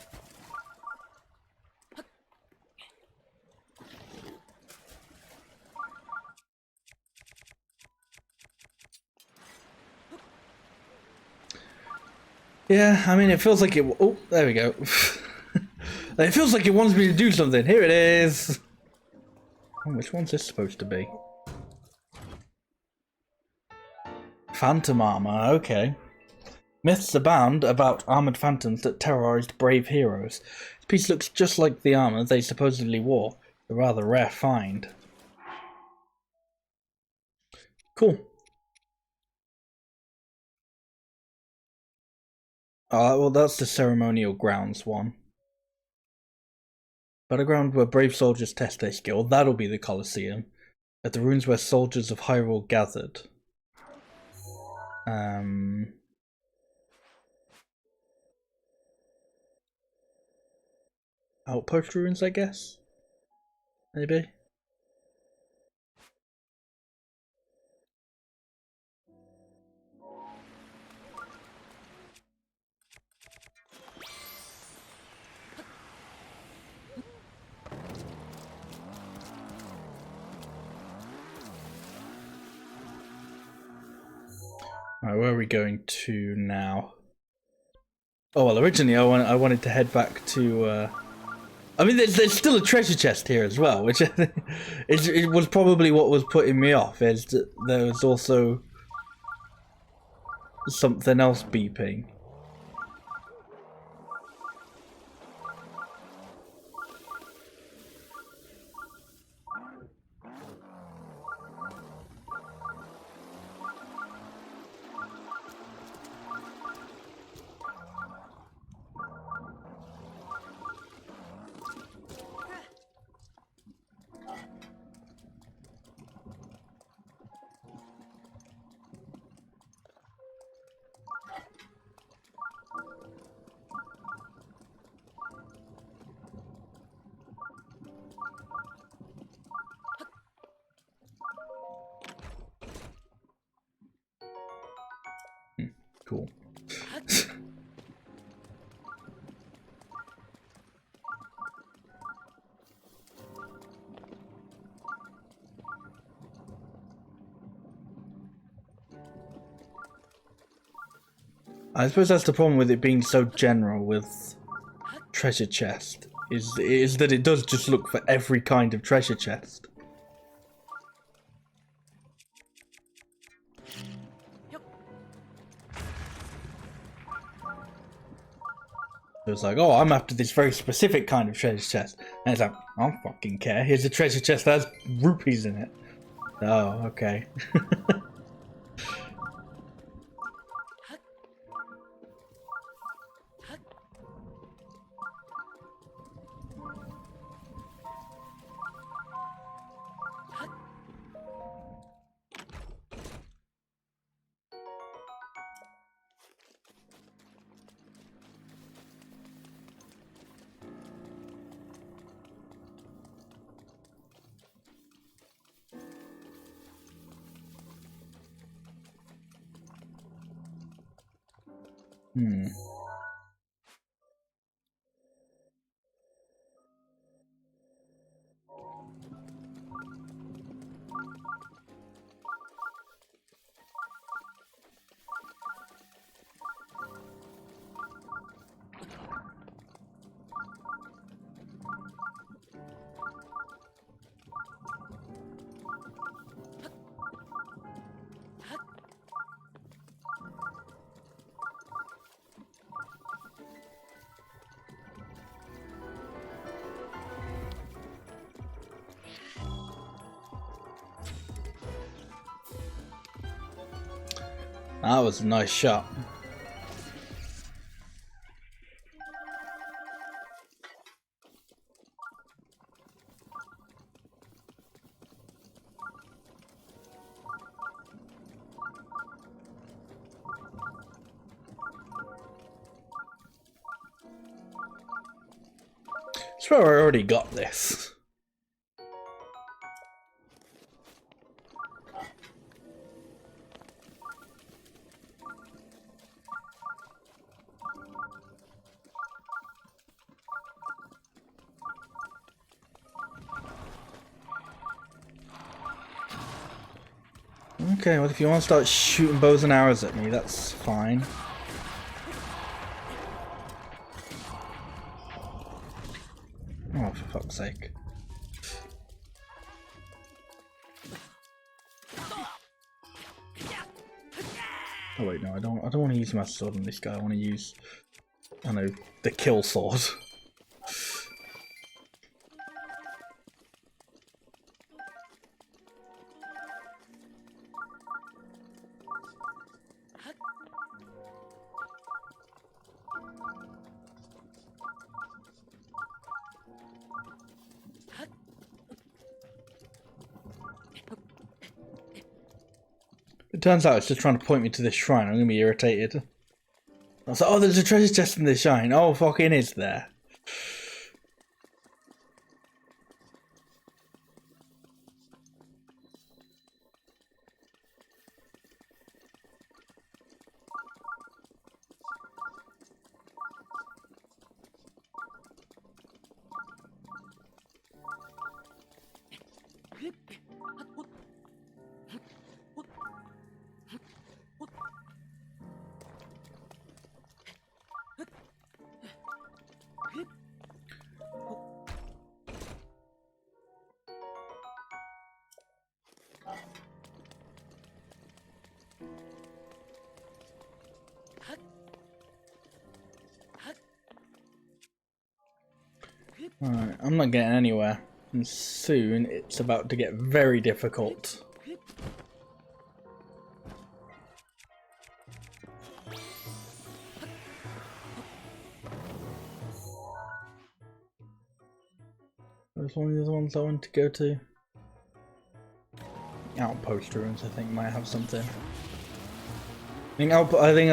Yeah, I mean, it feels like it. Oh, there we go. It feels like it wants me to do something. Here it is. Oh, which one's this supposed to be? Phantom armor. Okay. Myths abound about armored phantoms that terrorized brave heroes. This piece looks just like the armor they supposedly wore. A rather rare find. Cool. Well, that's the ceremonial grounds one. Battleground where brave soldiers test their skill. That'll be the Colosseum. At the ruins where soldiers of Hyrule gathered. Outpost ruins, I guess? Maybe? Alright, where are we going to now? Oh, well, originally I wanted to head back to... I mean, there's still a treasure chest here as well, which it was probably what was putting me off, is that there was also something else beeping. Cool. I suppose that's the problem with it being so general with treasure chest, is that it does just look for every kind of treasure chest. It was like, oh, I'm after this very specific kind of treasure chest. And it's like, I don't fucking care. Here's a treasure chest that has rupees in it. Oh, okay. Hmm. That was a nice shot. I swear I already got this. Okay, well if you want to start shooting bows and arrows at me, that's fine. Oh, for fuck's sake. Oh wait, no, I don't want to use my sword on this guy. I want to use, I know, the kill sword. It turns out it's just trying to point me to this shrine. I'm gonna be irritated. I was like, oh, there's a treasure chest in this shrine. Oh, fucking is there. Alright, I'm not getting anywhere. And soon it's about to get very difficult. There's one of the ones I want to go to. Outpost ruins, I think, might have something. I think I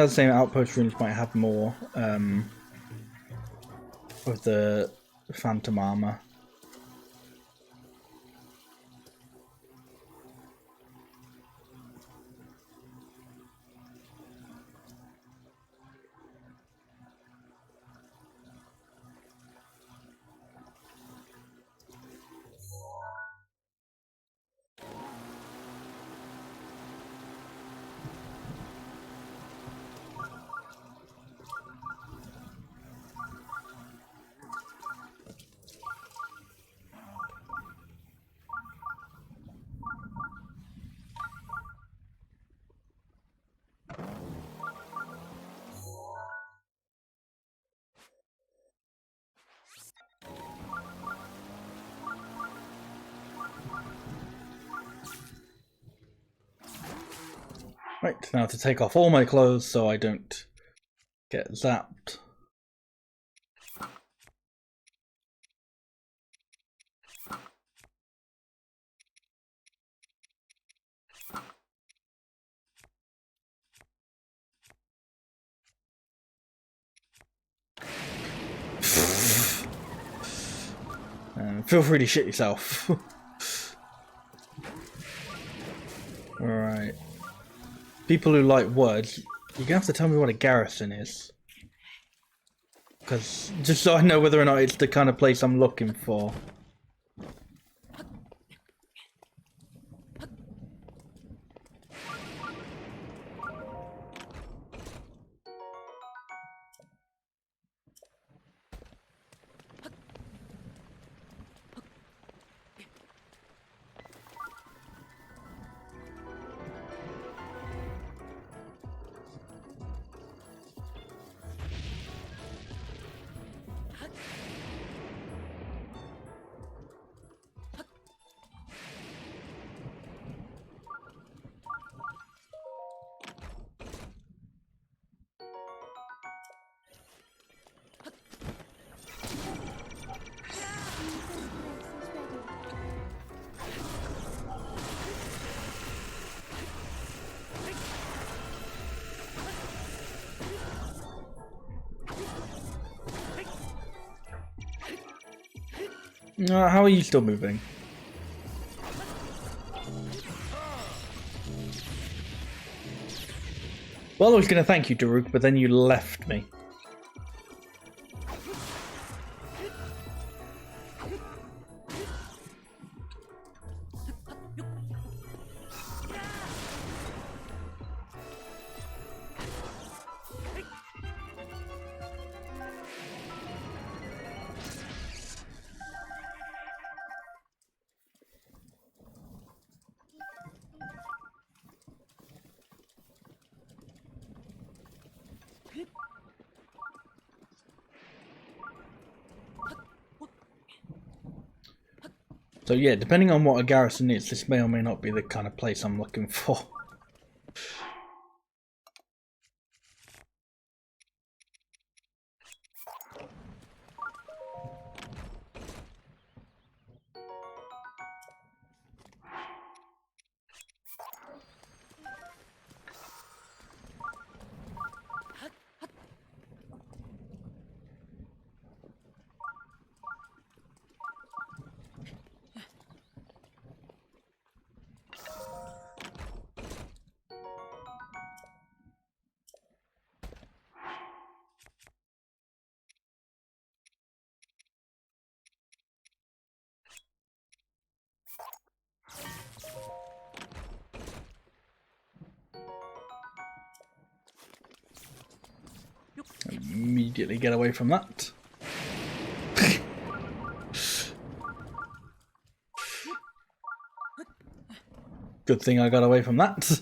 was saying outpost ruins might have more of the phantom armor. Right, now to take off all my clothes so I don't get zapped. Feel free to shit yourself. Alright. People who like words, you're gonna have to tell me what a garrison is. Because, just so I know whether or not it's the kind of place I'm looking for. How are you still moving? Well, I was going to thank you, Daruk, but then you left me. So yeah, depending on what a garrison is, this may or may not be the kind of place I'm looking for. Immediately get away from that. Good thing I got away from that.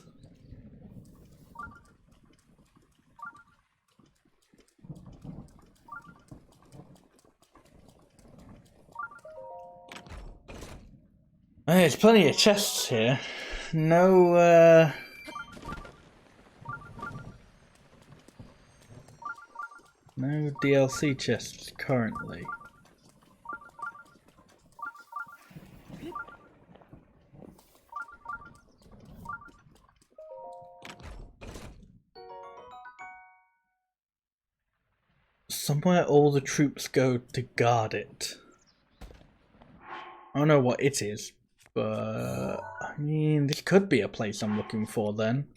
Hey, there's plenty of chests here. No, no DLC chests currently. Somewhere all the troops go to guard it. I don't know what it is, but I mean, this could be a place I'm looking for then.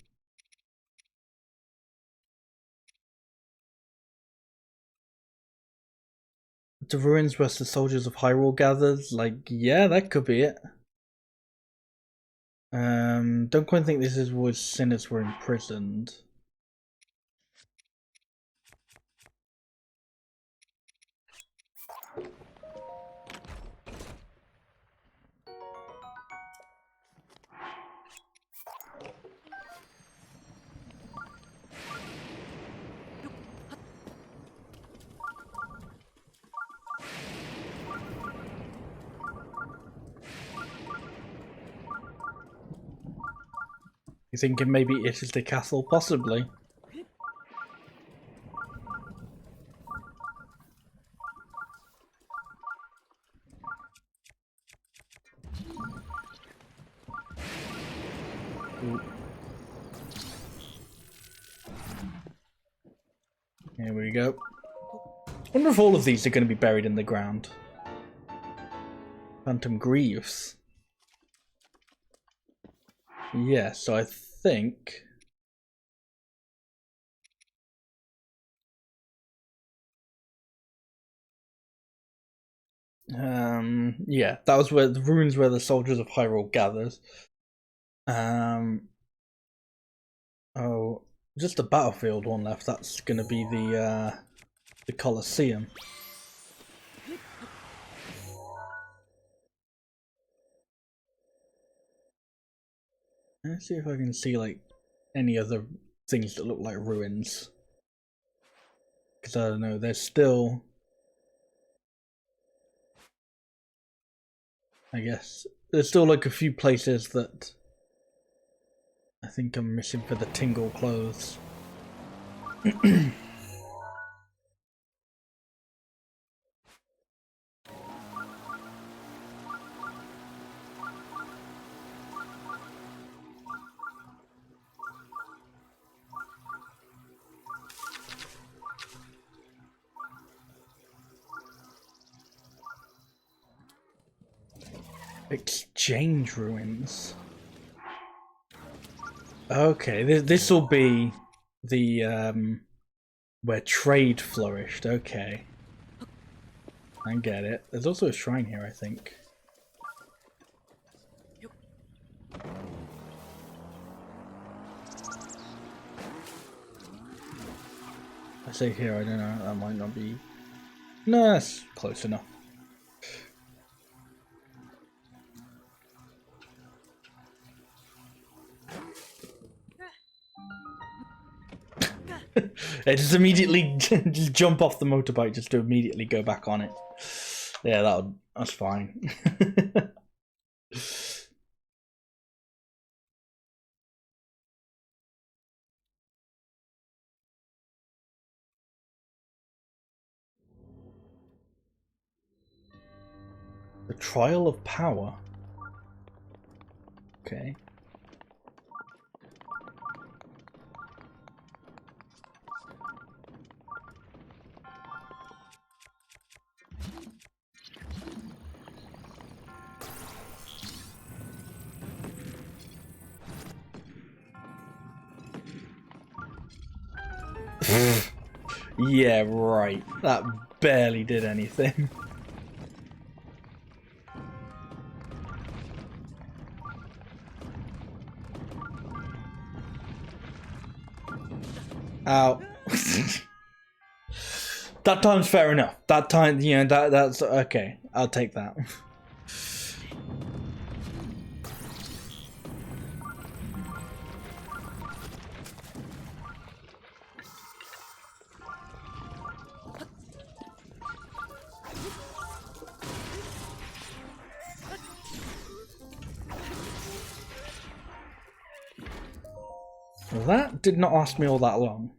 The ruins where the soldiers of Hyrule gathered, like, yeah, that could be it. Don't quite think this is where sinners were imprisoned. You thinking maybe it is the castle? Possibly. Ooh. Here we go. I wonder if all of these are going to be buried in the ground. Phantom Greaves. Yeah, so I think... yeah, that was where the ruins where the soldiers of Hyrule gathers. Oh, just the battlefield one left. That's gonna be the Colosseum. Let's see if I can see like any other things that look like ruins. Because I don't know, there's still, I guess, there's still like a few places that I think I'm missing for the Tingle clothes. Exchange ruins. Okay, this will be the where trade flourished. Okay, I get it. There's also a shrine here, I think. I say here, I don't know. That might not be. No, that's close enough. Yeah, just immediately just jump off the motorbike just to immediately go back on it. Yeah, that's fine. The trial of power. Okay. Yeah, right. That barely did anything. Ow. That time's fair enough. That time, you know, that's okay. I'll take that. That did not last me all that long.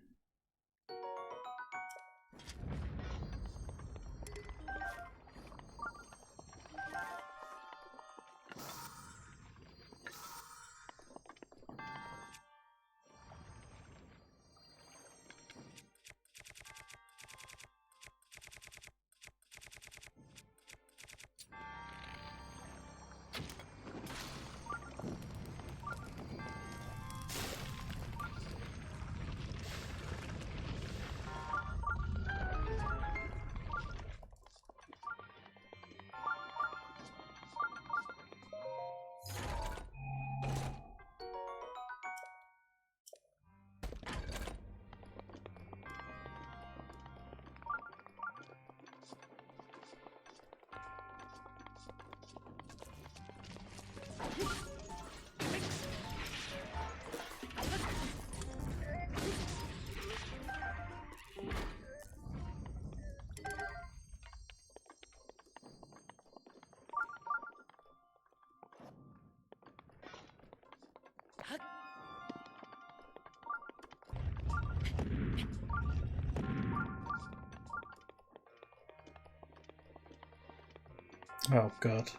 Oh god.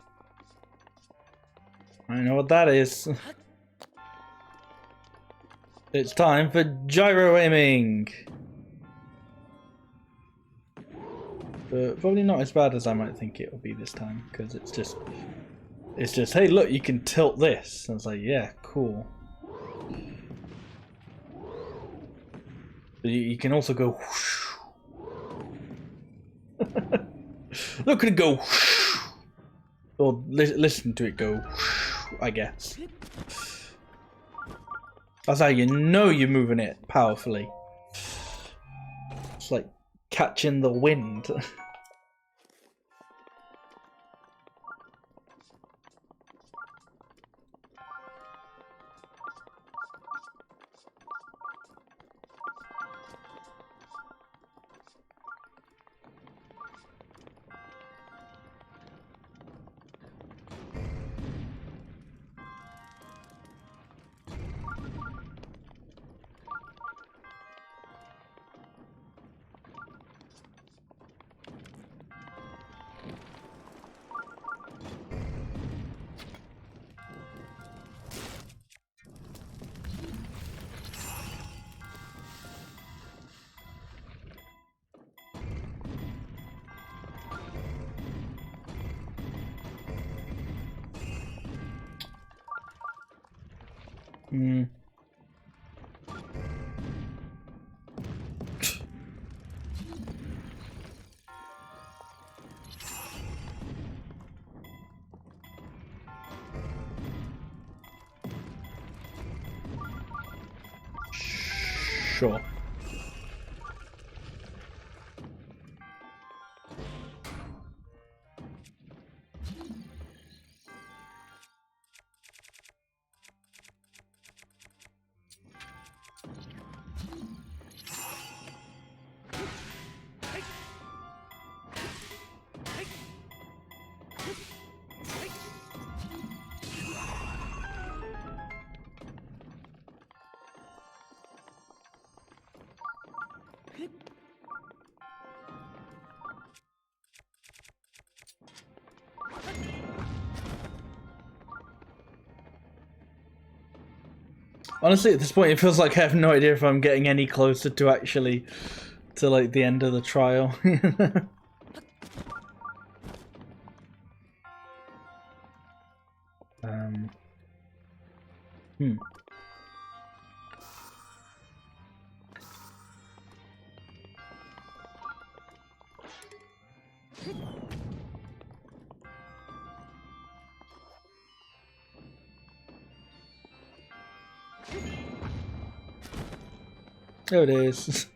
I know what that is. It's time for gyro aiming! But probably not as bad as I might think it will be this time, because it's just, hey look, you can tilt this. And it's like, yeah, cool. But you can also go whoosh. Look at it go whoosh. Or listen to it go whoosh, I guess. That's how you know you're moving it powerfully. It's like catching the wind. Hmm. Sure. Honestly, at this point, it feels like I have no idea if I'm getting any closer to actually to like the end of the trial. um. Hmm. There it is.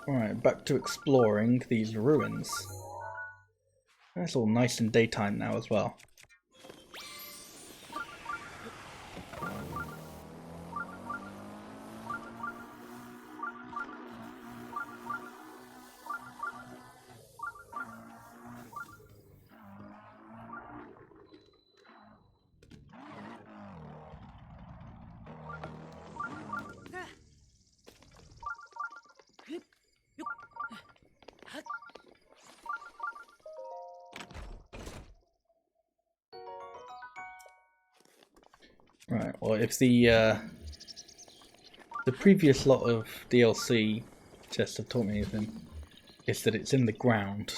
Alright, back to exploring these ruins. It's all nice and daytime now as well. Right, well if the previous lot of DLC chests have taught me anything, it's that it's in the ground.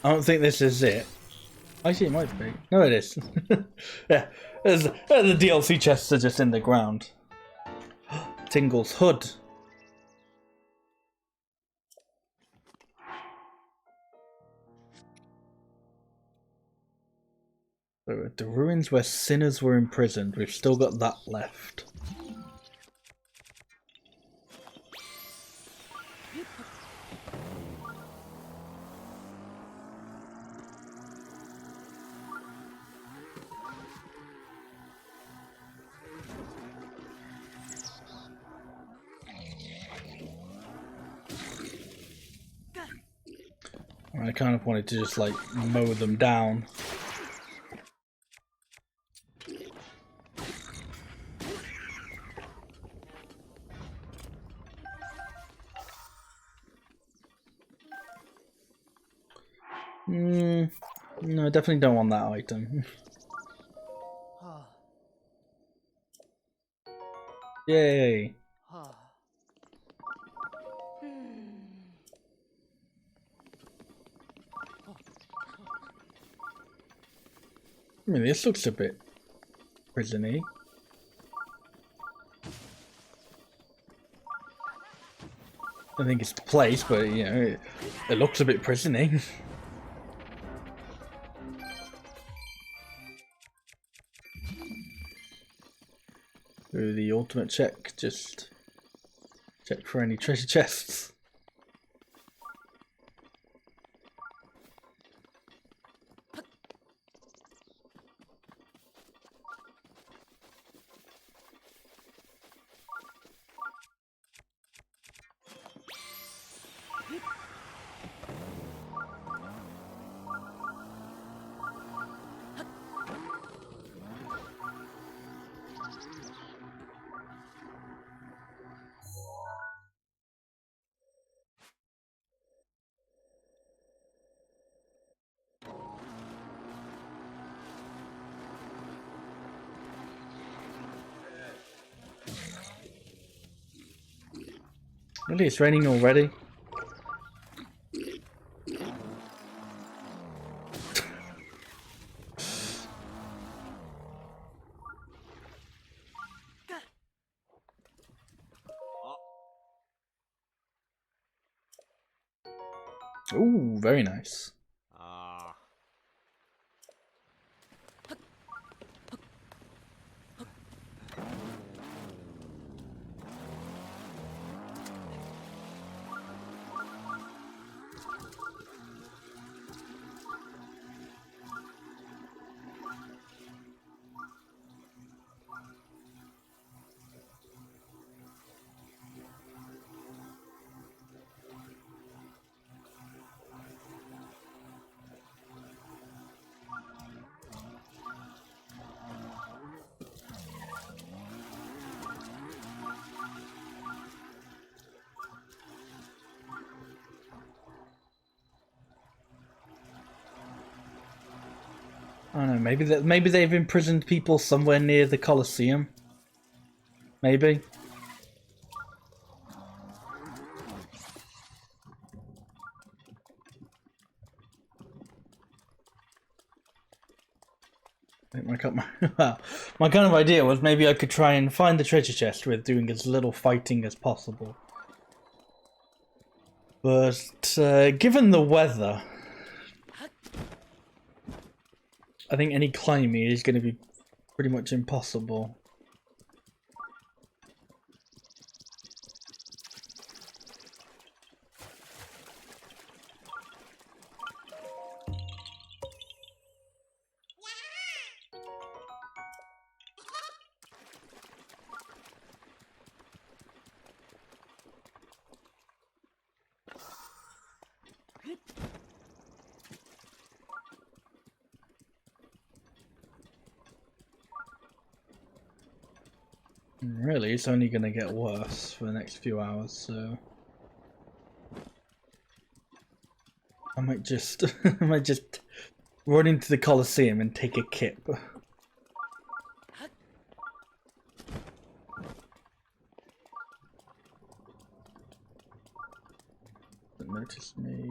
I don't think this is it. Actually, it might be. No, it is. Yeah, the DLC chests are just in the ground. Tingle's hood. So, the ruins where sinners were imprisoned. We've still got that left. I kind of wanted to just like mow them down. No, I definitely don't want that item. Yay! I mean, this looks a bit prison-y. I think it's the place, but you know, it looks a bit prison-y. Do the ultimate check, just check for any treasure chests. Really, it's raining already? Ooh, very nice. Ah. I don't know. Maybe they've imprisoned people somewhere near the Colosseum. Maybe. I think my kind of idea was maybe I could try and find the treasure chest with doing as little fighting as possible. But given the weather, I think any climbing is going to be pretty much impossible. Really, it's only going to get worse for the next few hours, so I might just run into the Colosseum and take a kip. Don't notice me.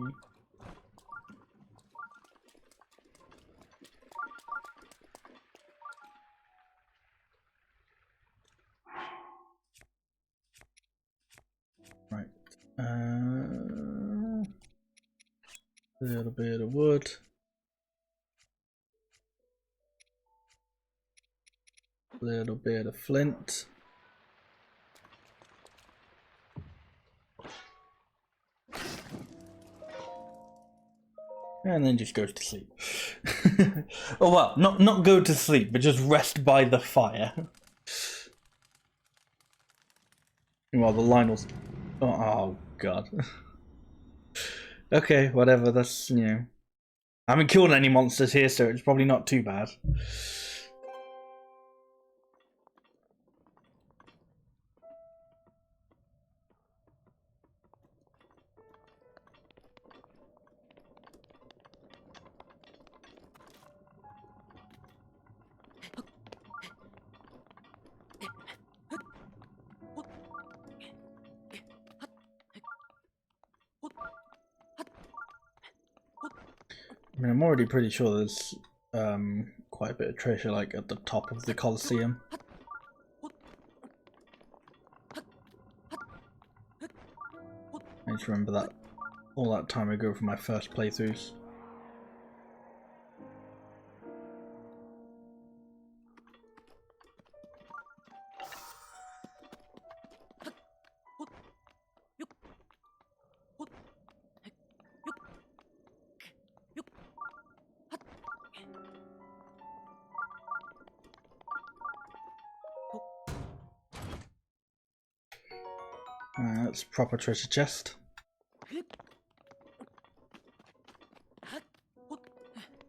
Right. A little bit of wood. A little bit of flint. And then just goes to sleep. Oh well, not go to sleep, but just rest by the fire. While the Lionel's... Oh god. Okay, whatever, that's, you know... I haven't killed any monsters here, so it's probably not too bad. I mean, I'm already pretty sure there's quite a bit of treasure like at the top of the Colosseum. I just remember that all that time ago from my first playthroughs. That's proper treasure chest.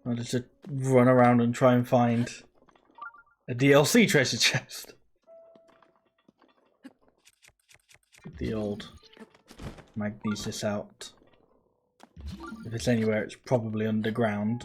I'll just run around and try and find a DLC treasure chest. Get the old magnesis out. If it's anywhere, it's probably underground.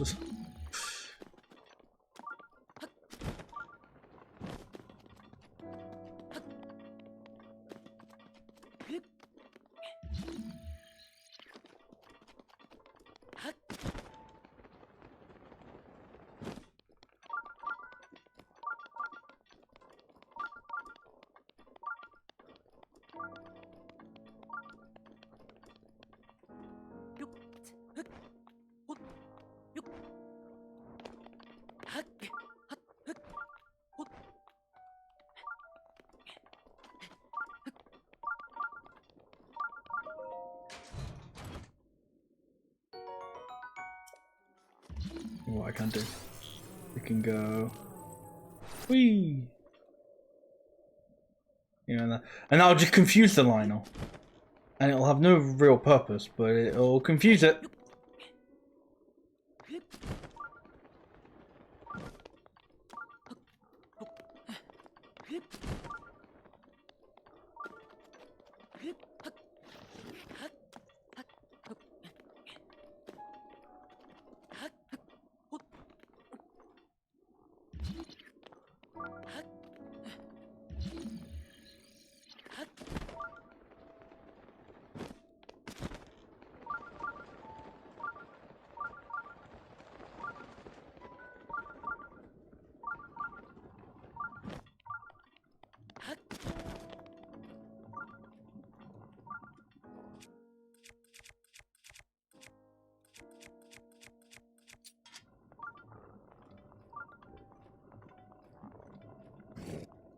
What I can do. We can go. Whee! And that'll just confuse the Lionel. And it'll have no real purpose, but it'll confuse it.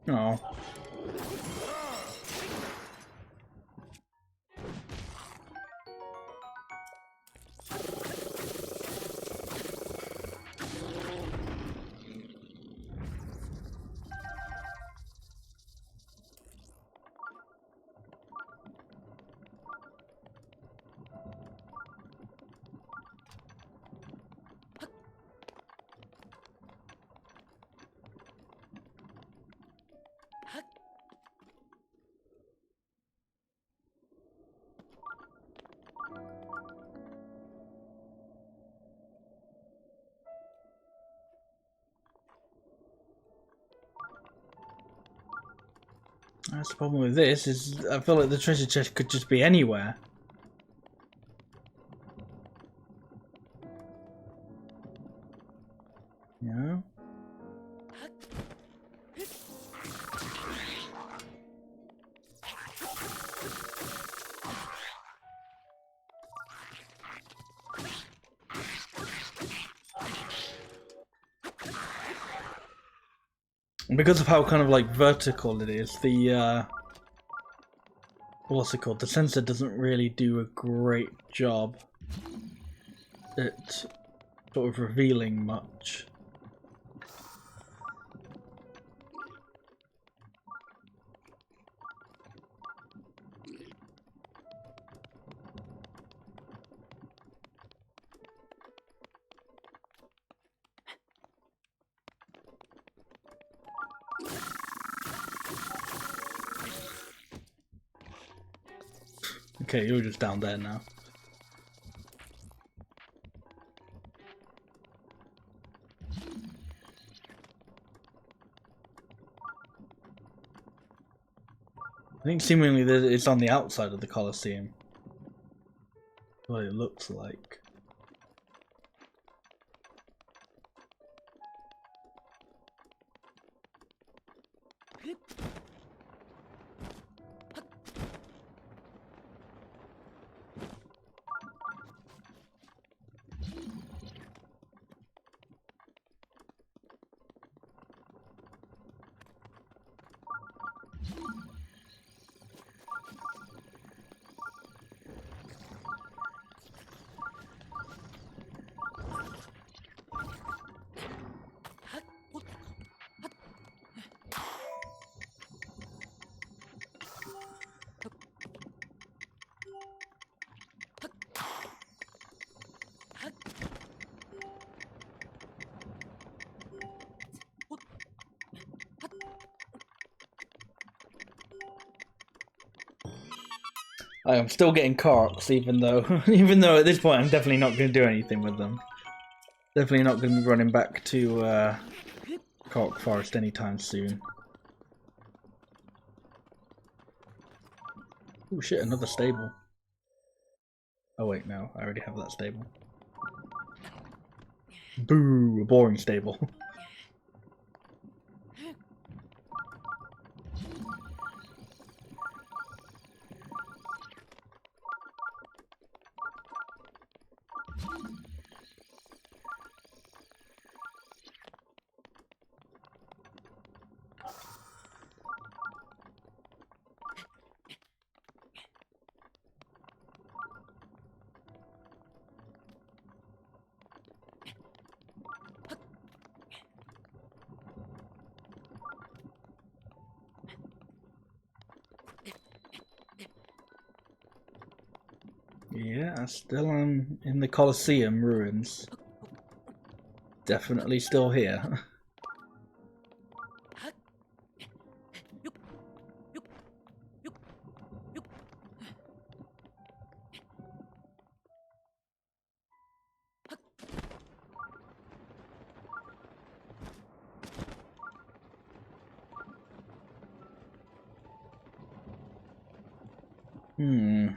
Oh. That's the problem with this, is I feel like the treasure chest could just be anywhere. You know? And because of how kind of like vertical it is, the what's it called? The sensor doesn't really do a great job at sort of revealing much. Okay, you're just down there now. I think seemingly it's on the outside of the Colosseum. That's what it looks like. I am still getting carks, even though at this point I'm definitely not going to do anything with them. Definitely not going to be running back to Cork Forest anytime soon. Oh shit, another stable. Oh wait, no, I already have that stable. Boo, a boring stable. Yeah, still in the Colosseum ruins. Definitely still here. Hmm.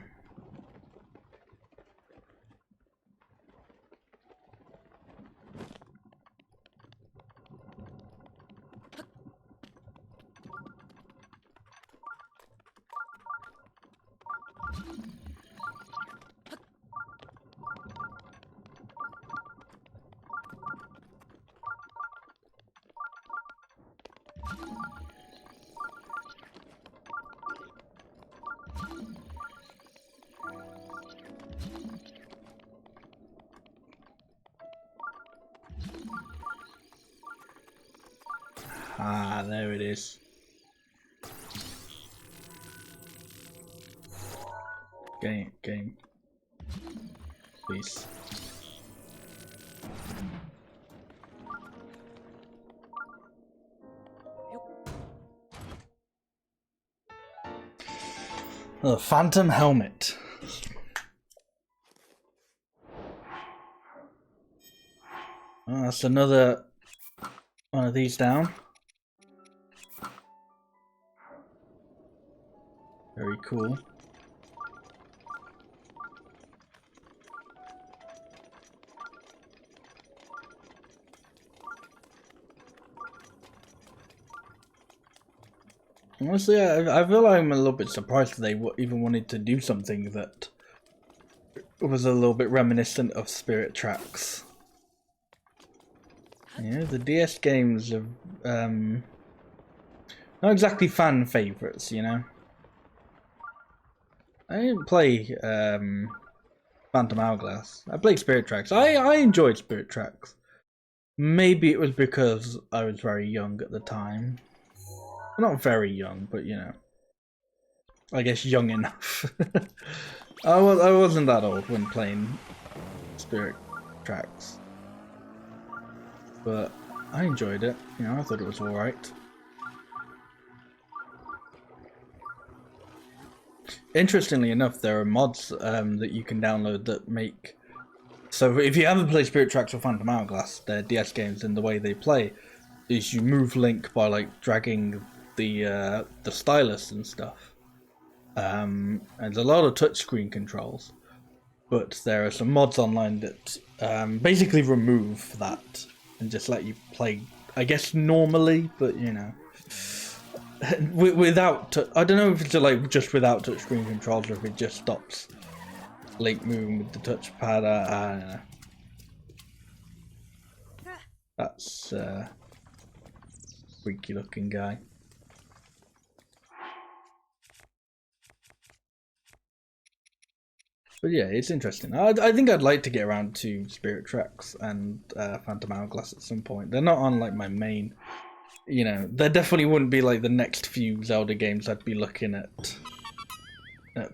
Ah, there it is. Game. Please. The Phantom Helmet. Oh, that's another one of these down. Very cool. Honestly, I feel like I'm a little bit surprised that they even wanted to do something that was a little bit reminiscent of Spirit Tracks. Yeah, the DS games are not exactly fan favorites, you know. I didn't play Phantom Hourglass. I played Spirit Tracks. I enjoyed Spirit Tracks. Maybe it was because I was very young at the time. Not very young, but you know, I guess young enough. I wasn't that old when playing Spirit Tracks, but I enjoyed it. You know, I thought it was all right. Interestingly enough, there are mods that you can download that make. So if you haven't played Spirit Tracks or Phantom Hourglass, they're DS games, and the way they play is you move Link by like dragging the stylus and stuff. And there's a lot of touchscreen controls, but there are some mods online that basically remove that and just let you play, I guess, normally, but you know, without. I don't know if it's like just without touchscreen controls or if it just stops Link moving with the touchpad. I don't know. That's freaky looking guy. But yeah, it's interesting. I think I'd like to get around to Spirit Tracks and Phantom Hourglass at some point. They're not on like my main, you know, there definitely wouldn't be like the next few Zelda games I'd be looking at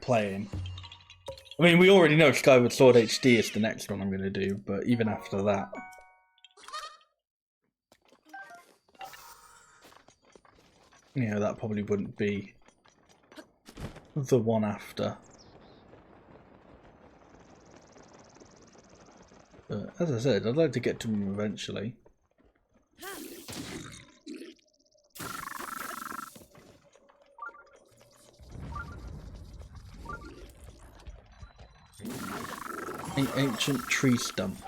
playing. I mean, we already know Skyward Sword HD is the next one I'm going to do, but even after that. You know, that probably wouldn't be the one after. But as I said, I'd like to get to them eventually. An ancient tree stump.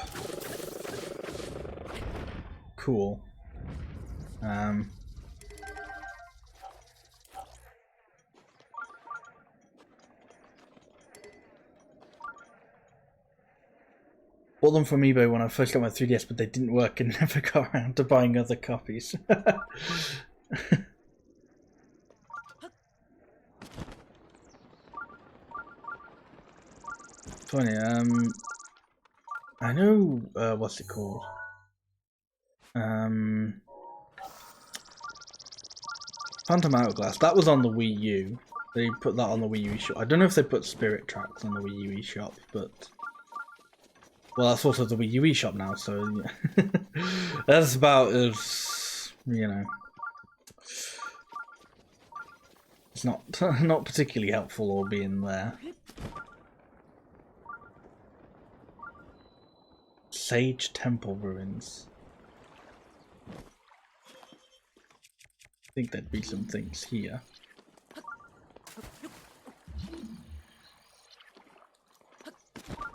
Cool. Bought them from eBay when I first got my 3DS, but they didn't work and never got around to buying other copies. Funny, I know, what's it called? Phantom Hourglass, that was on the Wii U, They put that on the Wii U shop. I don't know if they put Spirit Tracks on the Wii U shop, but well, that's also the Wii U shop now. So yeah. That's about as it's not not particularly helpful all being there. Sage Temple ruins. I think there'd be some things here.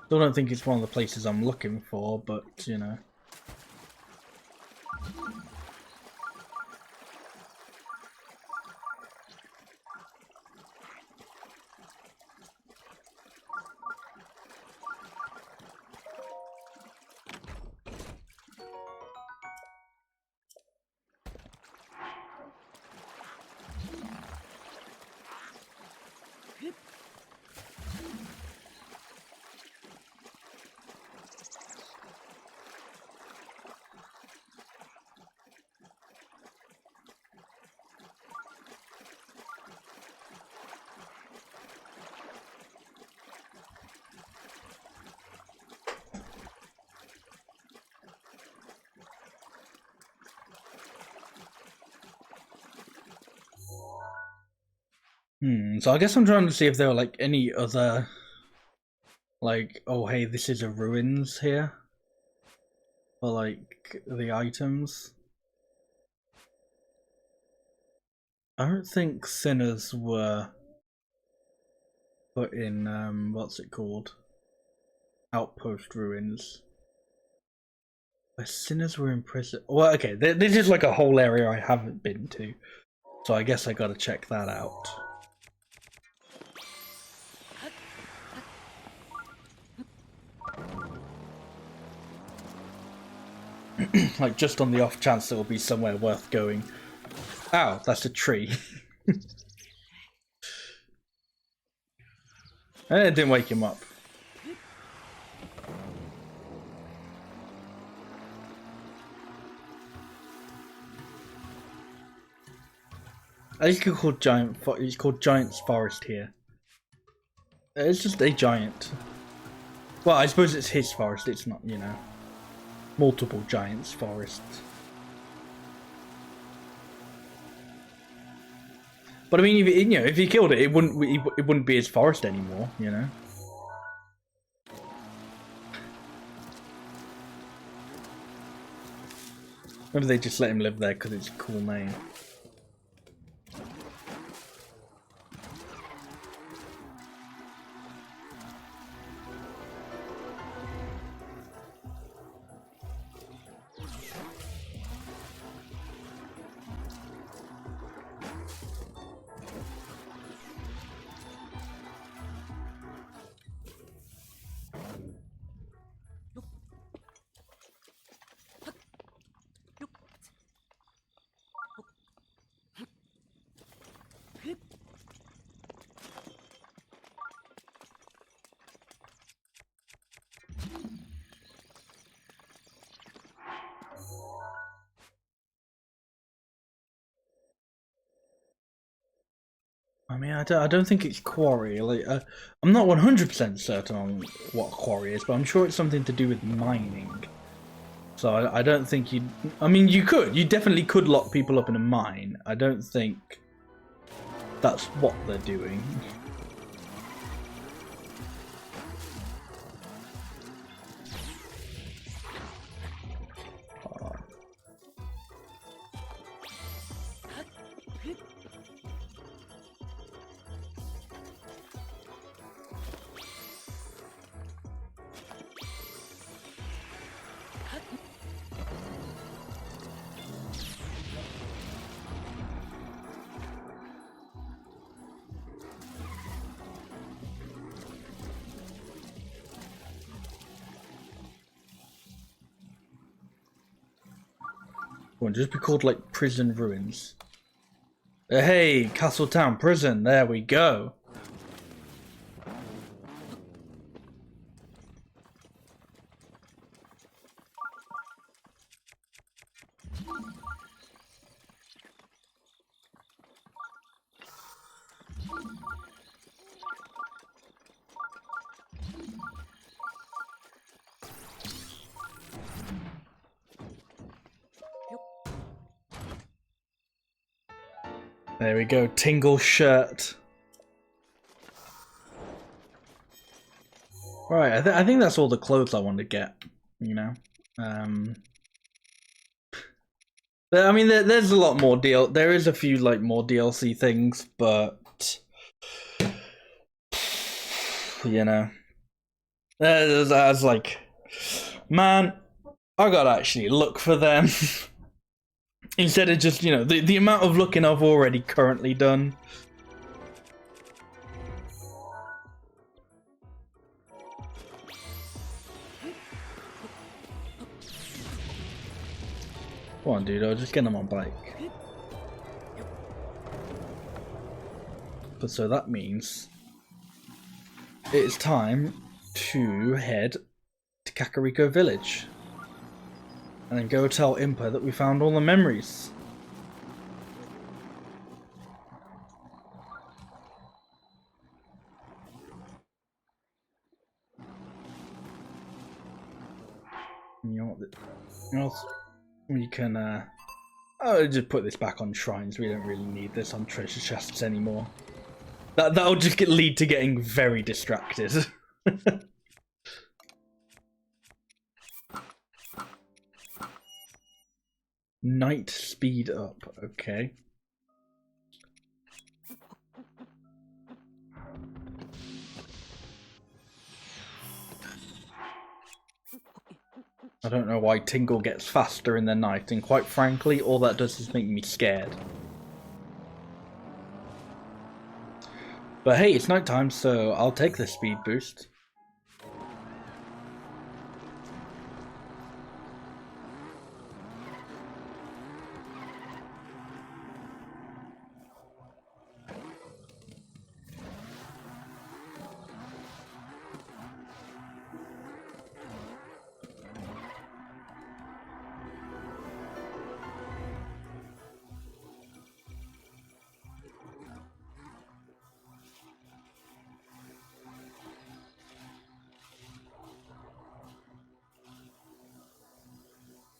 Still don't think it's one of the places I'm looking for, but you know. So I guess I'm trying to see if there are like any other, like, oh hey, this is a ruins here, or like the items. I don't think sinners were put in what's it called? Outpost ruins. Where sinners were in prison. Well, okay, this is like a whole area I haven't been to, so I guess I gotta check that out. Like, just on the off chance there will be somewhere worth going. Ow, that's a tree. And it didn't wake him up. It's called It's called Giant's Forest here. It's just a giant. Well, I suppose it's his forest. It's not, you know, multiple giants' forest. But I mean, if he killed it, it wouldn't be his forest anymore, you know. Maybe they just let him live there because it's a cool name. I mean, I don't think it's quarry. Like, I'm not 100% certain on what quarry is, but I'm sure it's something to do with mining. So I don't think you. I mean, you definitely could lock people up in a mine. I don't think that's what they're doing. Won't just be called like prison ruins. Hey, Castle Town prison. There we go. There we go, Tingle shirt. Right, I think that's all the clothes I want to get, you know. I mean, there's a lot more there is a few like more DLC things, but you know, I was like, man, I gotta actually look for them instead of just, you know, the amount of looking I've already currently done. Come on, dude, I'll just get him on bike. But so that means it's time to head to Kakariko Village and then go tell Impa that we found all the memories. You know, we can I'll just put this back on shrines. We don't really need this on treasure chests anymore. That'll just lead to getting very distracted. Night speed up, okay. I don't know why Tingle gets faster in the night, and quite frankly, all that does is make me scared. But hey, it's nighttime, so I'll take the speed boost.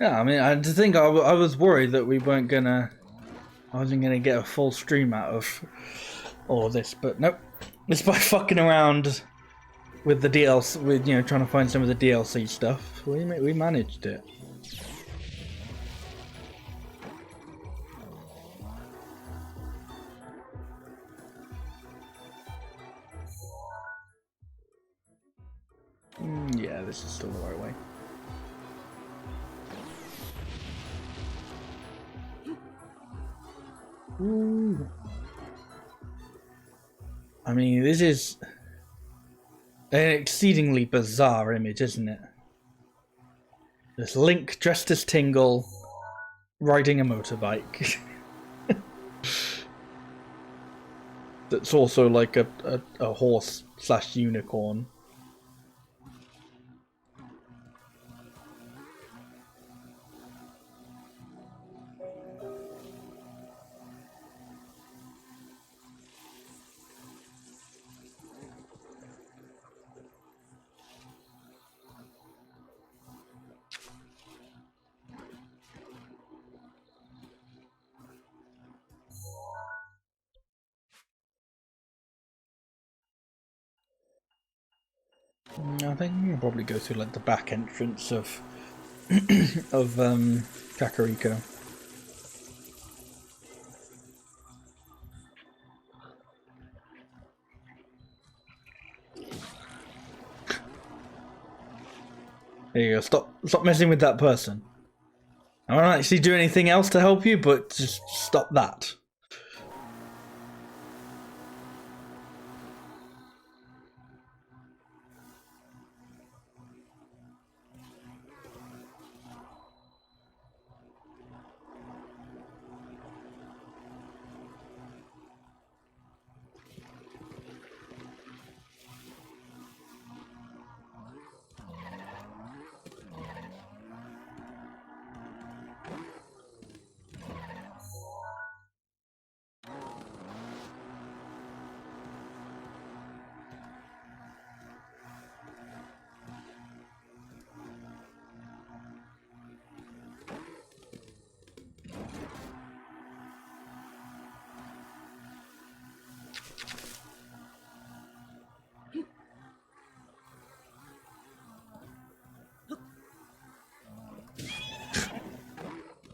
Yeah, I mean, I think I was worried that we weren't gonna, I wasn't gonna get a full stream out of all of this, but nope. It's by fucking around with the DLC, with, you know, trying to find some of the DLC stuff. We managed it. Yeah, this is still the right way. Ooh. I mean, this is an exceedingly bizarre image, isn't it? There's Link dressed as Tingle, riding a motorbike. That's also like a horse / unicorn. I think we'll probably go through like the back entrance of of Kakariko. There you go. Stop messing with that person. I don't actually do anything else to help you, but just stop that.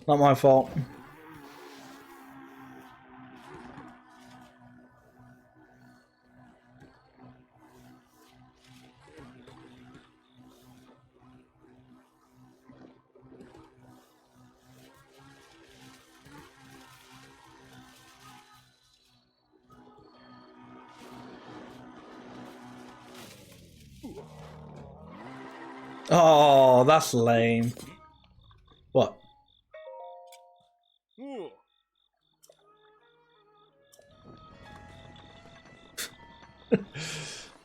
Not my fault. Oh, that's lame. What? Ooh.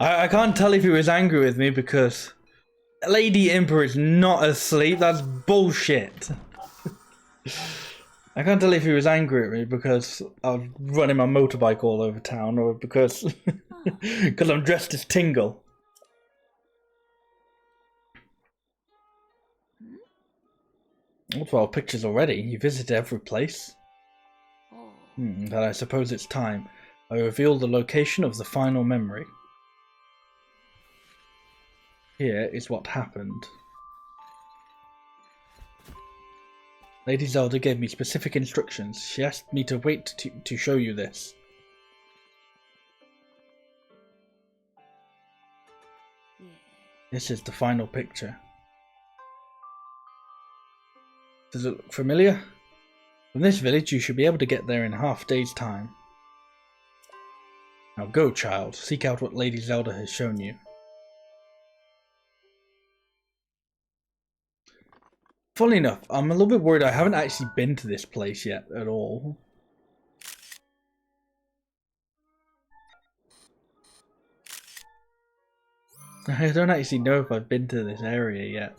I can't tell if he was angry with me because Lady Emperor is not asleep. That's bullshit. I can't tell if he was angry at me because I was running my motorbike all over town or because I'm dressed as Tingle. Oh, 12 pictures already. You visited every place. Then I suppose it's time. I reveal the location of the final memory. Here is what happened. Lady Zelda gave me specific instructions. She asked me to wait to show you this. This is the final picture. Does it look familiar? From this village, you should be able to get there in half a day's time. Now go, child. Seek out what Lady Zelda has shown you. Funnily enough, I'm a little bit worried I haven't actually been to this place yet at all. I don't actually know if I've been to this area yet.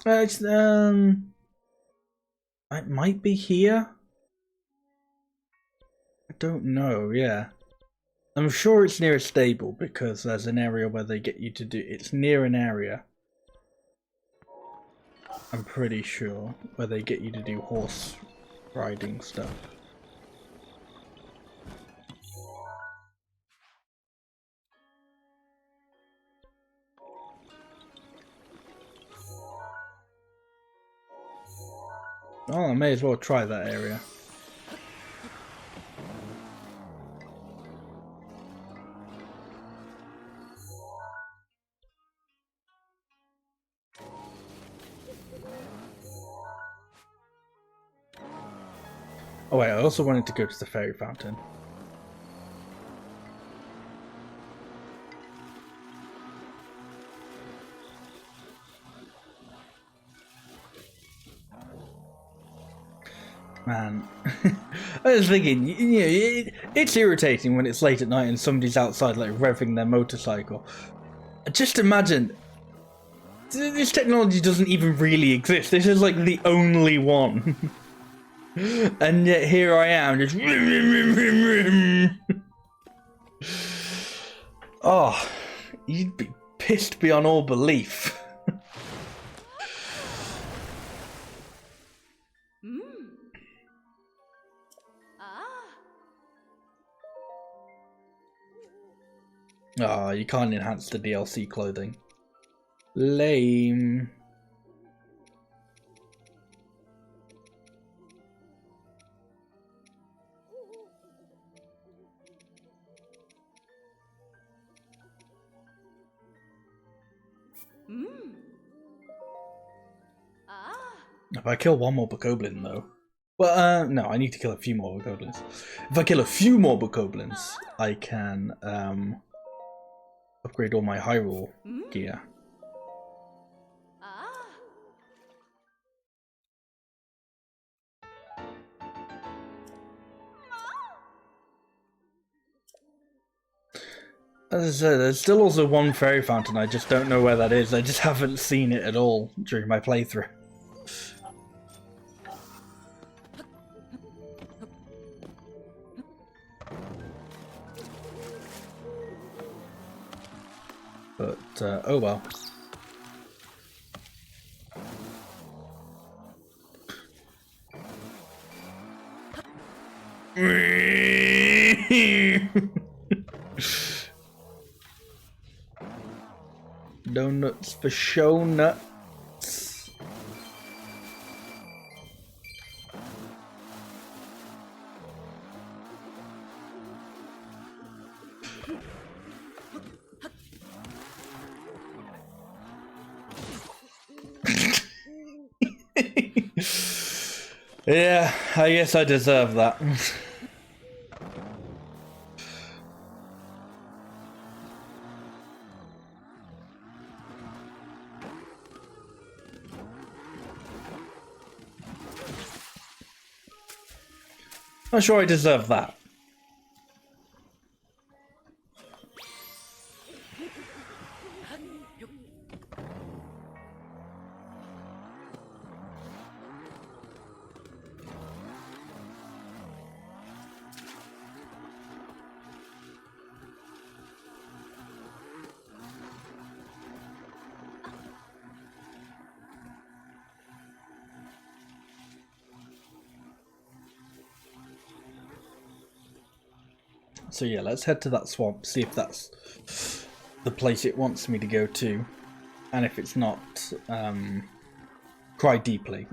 It's it might be here. I don't know. Yeah, I'm sure it's near a stable because there's an area where they get you to do. It's near an area. I'm pretty sure where they get you to do horse riding stuff. Oh, I may as well try that area. Oh wait, I also wanted to go to the fairy fountain. Man, I was thinking, you know, it's irritating when it's late at night and somebody's outside like revving their motorcycle. Just imagine, this technology doesn't even really exist. This is like the only one. And yet here I am, just oh, you'd be pissed beyond all belief. Ah, oh, you can't enhance the DLC clothing. Lame. If I kill one more bokoblin though. Well, no, I need to kill a few more bokoblins. If I kill a few more bokoblins, I can upgrade all my Hyrule gear. As I said, there's still also one fairy fountain, I just don't know where that is. I just haven't seen it at all during my playthrough. But, oh well. Donuts for show nuts. Yeah, I guess I deserve that. I'm sure I deserve that. So yeah, let's head to that swamp, see if that's the place it wants me to go to. And if it's not, cry deeply.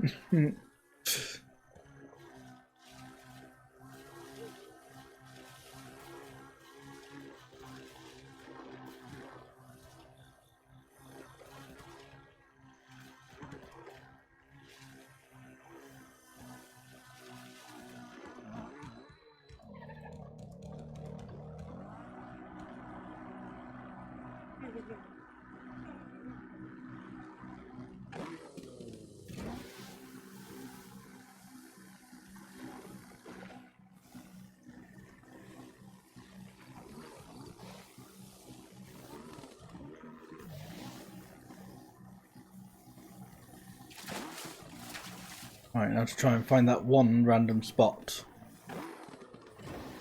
Alright, now to try and find that one random spot.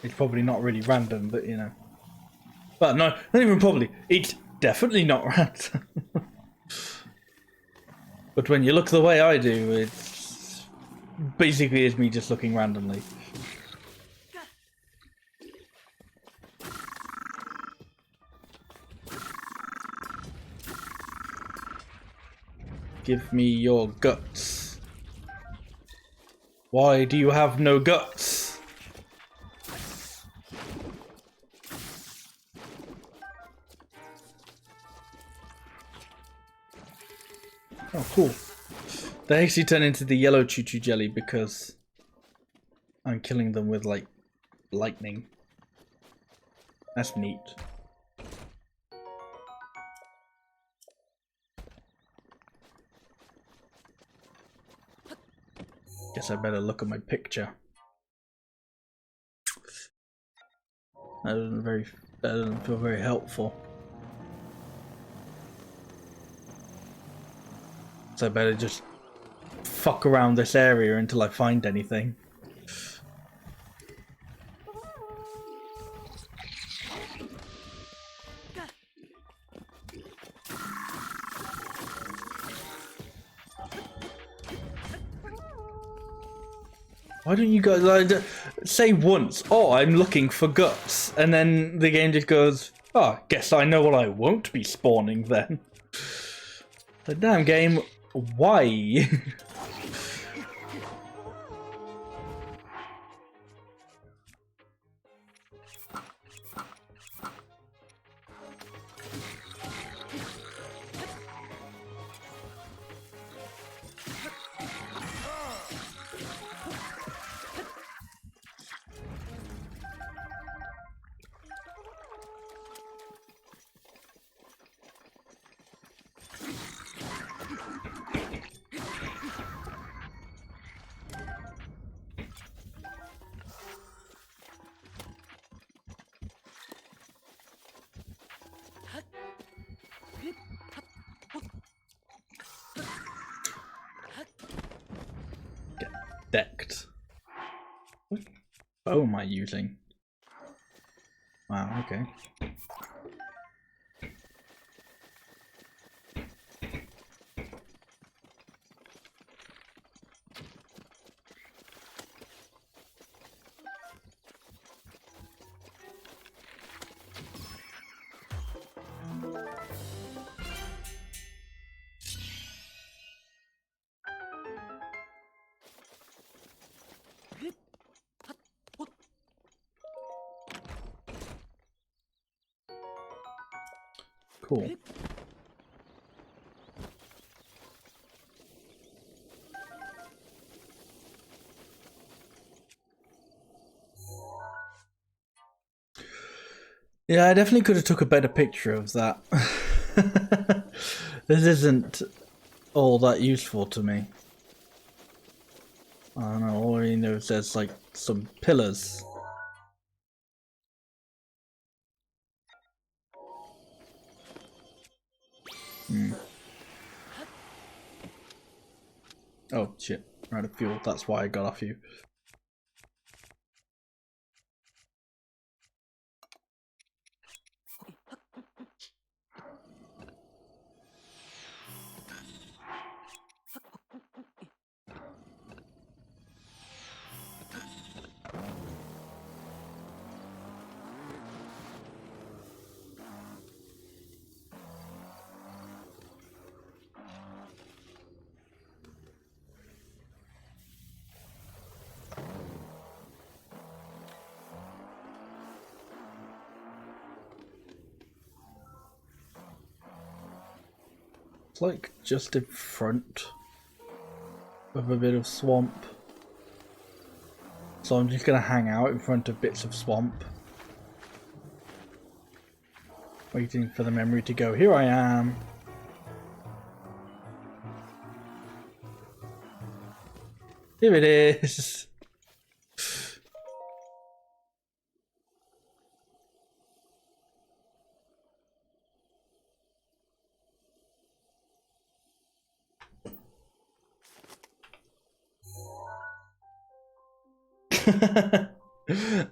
It's probably not really random, but you know. But no, not even probably. It's definitely not random. But when you look the way I do, it's basically is me just looking randomly. Give me your guts. Why do you have no guts? Oh, cool. They actually turn into the yellow choo-choo jelly because I'm killing them with, like, lightning. That's neat. Guess I better look at my picture. That doesn't feel very helpful. So I better just fuck around this area until I find anything. Why don't you guys like say once, "Oh, I'm looking for guts," and then the game just goes, "Oh, guess I know what I won't be spawning then." The damn game, why? Get decked. What bow am I using? Wow, okay. Cool. Yeah, I definitely could have took a better picture of that. This isn't all that useful to me. I don't know, all I know is there's like some pillars. Oh shit, I'm out of fuel, that's why I got off you. It's like just in front of a bit of swamp. So I'm just gonna hang out in front of bits of swamp. Waiting for the memory to go, here I am. Here it is.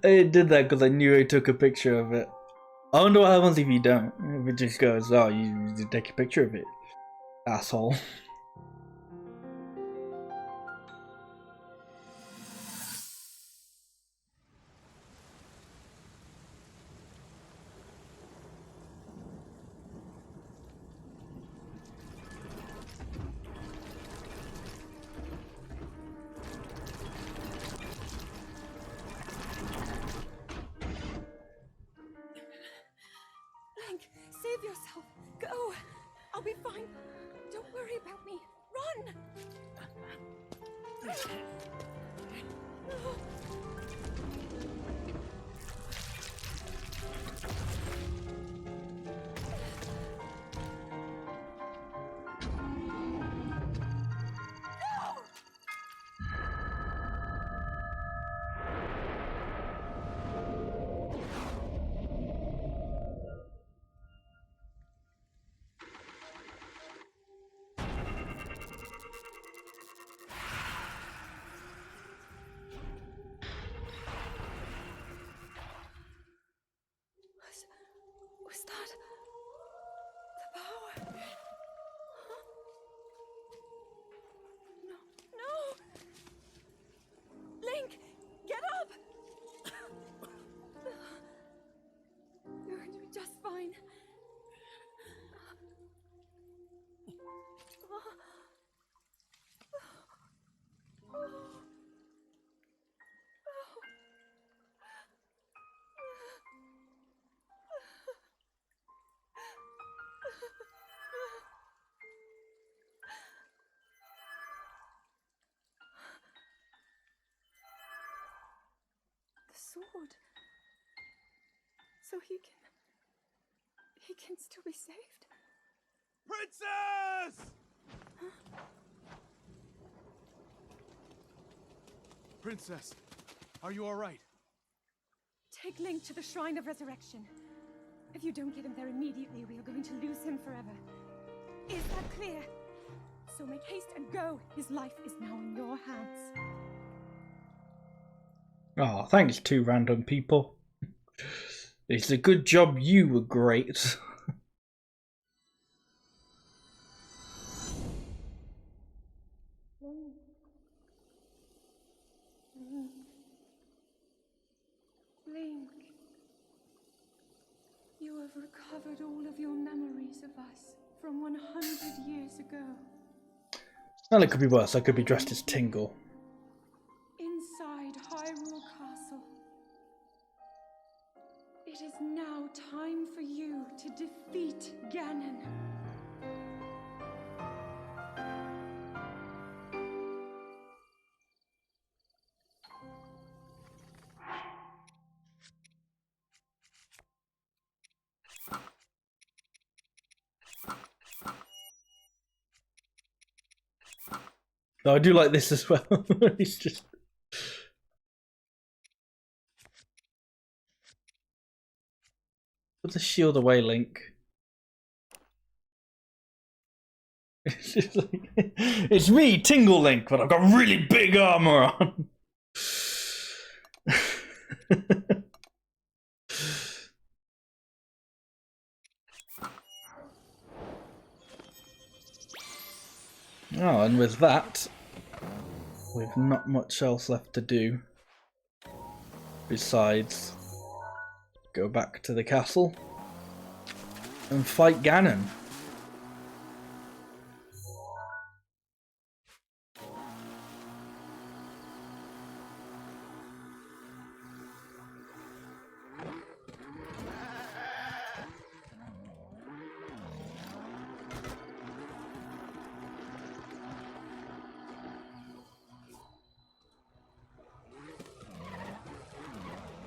I did that because I knew I took a picture of it. I wonder what happens if you don't. If it just goes, oh, you take a picture of it, asshole. Link, save yourself. Go. I'll be fine. Don't worry about me. Run. Was that the power? Huh? No. Link, get up. You're going to be just fine. The sword. So he can still be saved? Princess! Princess, are you all right? Take Link to the Shrine of Resurrection. If you don't get him there immediately, we are going to lose him forever. Is that clear? So make haste and go. His life is now in your hands. Oh, thanks, two random people. It's a good job you were great. Link, you have recovered all of your memories of us from 100 years ago. Well, it could be worse. I could be dressed as Tingle. Inside Hyrule Castle. It It is now time for you to defeat Ganon. No, I do like this as well. It's just. Put the shield away, Link. It's just like, it's me, Tingle Link, but I've got really big armor on. Oh, and with that, we've not much else left to do besides go back to the castle and fight Ganon.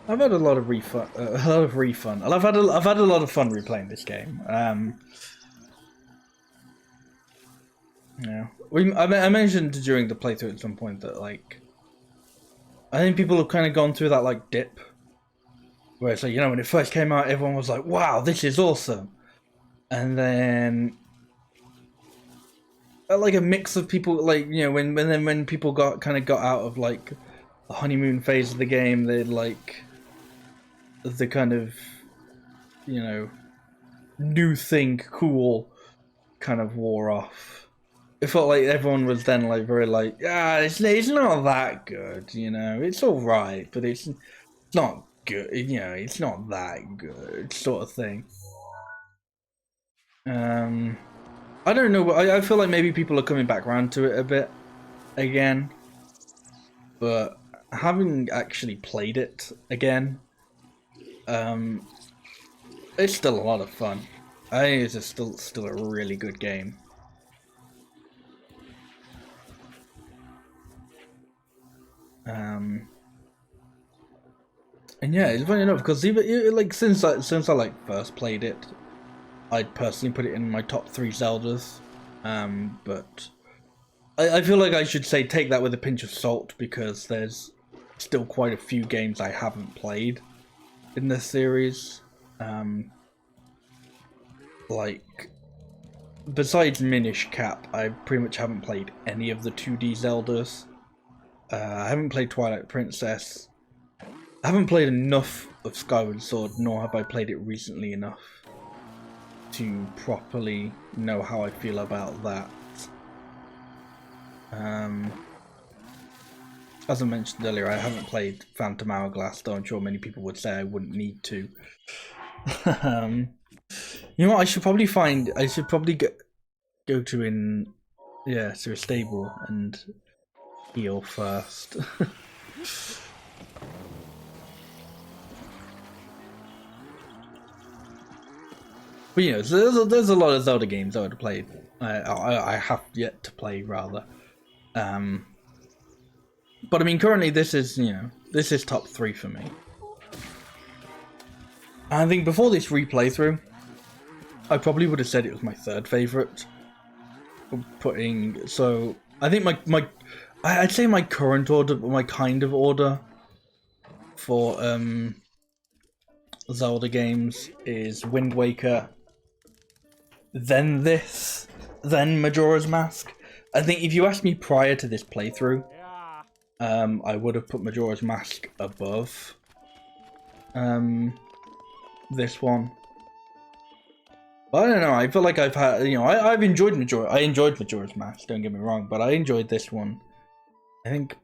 I've had a lot of refun. I've had a lot of fun replaying this game. Yeah, I mentioned during the playthrough at some point that like I think people have kind of gone through that like dip where it's like, you know, when it first came out, everyone was like, "Wow, this is awesome," and then like a mix of people, like, you know, when people got out of like the honeymoon phase of the game, they'd like the kind of, you know, new thing cool kind of wore off. It felt like everyone was then like very like, it's not that good, you know, it's all right, but it's not good, you know, it's not that good, sort of thing. I don't know, I feel like maybe people are coming back around to it a bit again, but having actually played it again, it's still a lot of fun. I think it's still a really good game. And yeah, it's funny enough because even like since I like first played it, I'd personally put it in my top 3 Zeldas. But I feel like I should say take that with a pinch of salt because there's still quite a few games I haven't played in this series. Like, besides Minish Cap, I pretty much haven't played any of the 2D Zeldas. I haven't played Twilight Princess. I haven't played enough of Skyward Sword, nor have I played it recently enough to properly know how I feel about that. As I mentioned earlier, I haven't played Phantom Hourglass, though I'm sure many people would say I wouldn't need to. You know what? I should probably go to a stable and heal first. But you know, so there's a lot of Zelda games I would have played. I have yet to play rather. But I mean, currently this is top 3 for me. I think before this replay through, I probably would have said it was my 3rd favorite. So I think I'd say my current order, my kind of order for Zelda games is Wind Waker, then this, then Majora's Mask. I think if you asked me prior to this playthrough, I would have put Majora's Mask above this one. But I don't know, I feel like I've had, you know, I enjoyed Majora's Mask, don't get me wrong, but I enjoyed this one. I think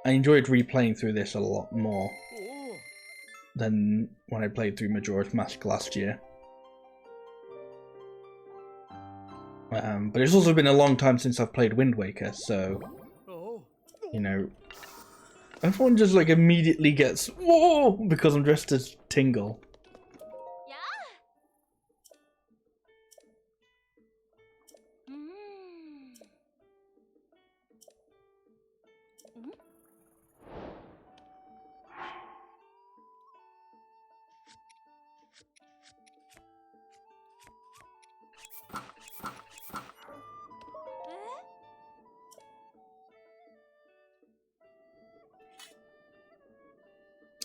I enjoyed replaying through this a lot more than when I played through Majora's Mask last year. But it's also been a long time since I've played Wind Waker, so, you know, everyone just like immediately gets, whoa, because I'm dressed as Tingle.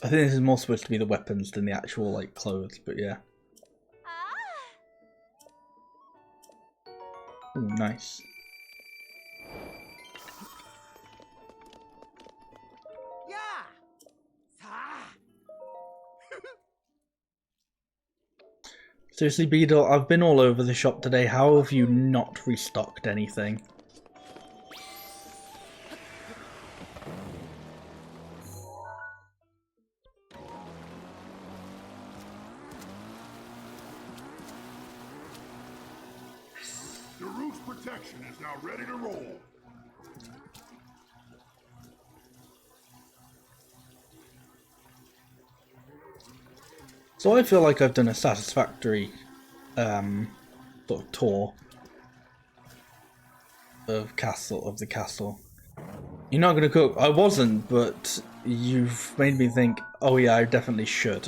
I think this is more supposed to be the weapons than the actual like clothes, but yeah. Ooh, nice. Seriously, Beedle, I've been all over the shop today. How have you not restocked anything? The roof's protection is now ready to roll. So I feel like I've done a satisfactory sort of tour of the castle. You're not gonna cook. I wasn't, but you've made me think, oh yeah, I definitely should.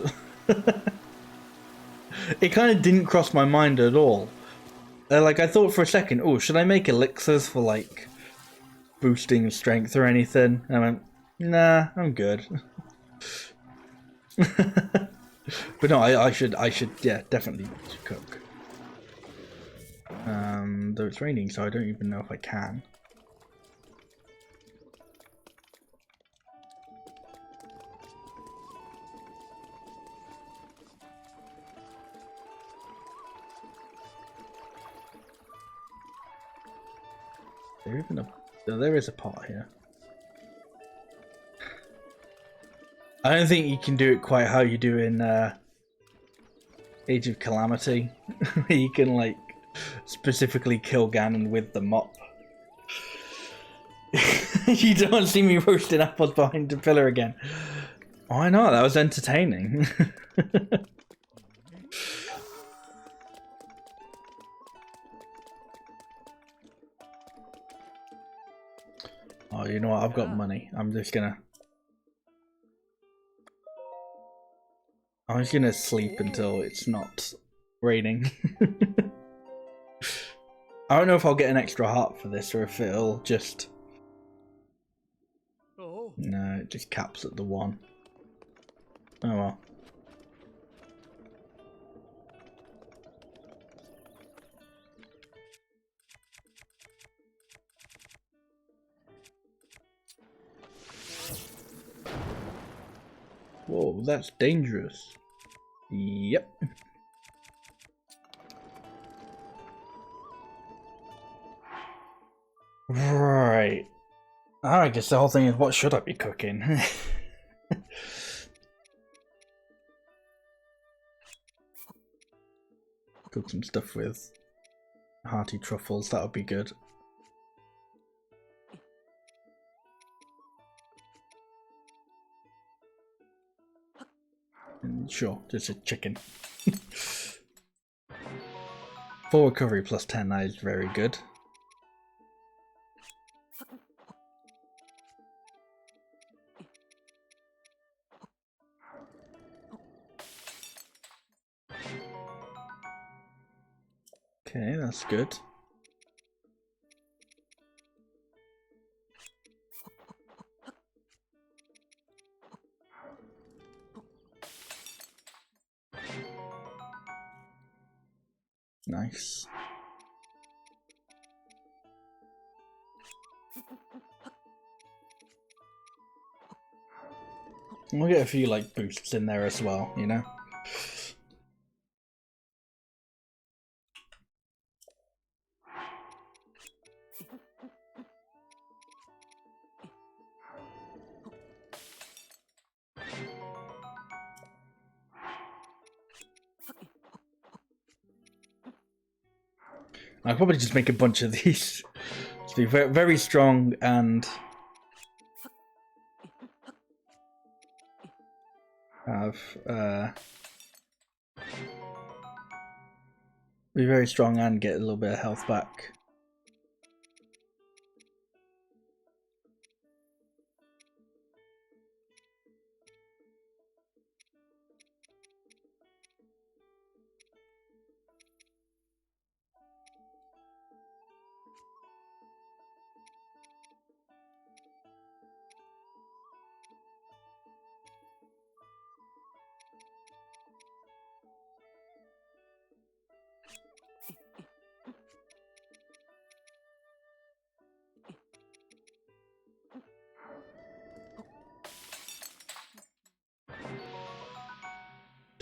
It kind of didn't cross my mind at all. Like I thought for a second, oh, should I make elixirs for like boosting strength or anything? And I went, nah, I'm good. But no, I should, yeah, definitely cook. Though it's raining, so I don't even know if I can. There is a pot here. I don't think you can do it quite how you do in Age of Calamity, where you can like specifically kill Ganon with the mop. You don't want to see me roasting apples behind the pillar again. Why not? That was entertaining. Oh, you know what? I've got money. I'm just gonna sleep until it's not raining. I don't know if I'll get an extra heart for this or if it'll just... Oh. No, it just caps at the 1. Oh well. Whoa, that's dangerous. Yep. Right. I guess the whole thing is, what should I be cooking? Cook some stuff with hearty truffles, that would be good. Sure, just a chicken. 4 recovery plus 10, that is very good. Okay, that's good. Nice. We'll get a few like boosts in there as well, you know? I'll probably just make a bunch of these to be very, very strong and have be very strong and get a little bit of health back.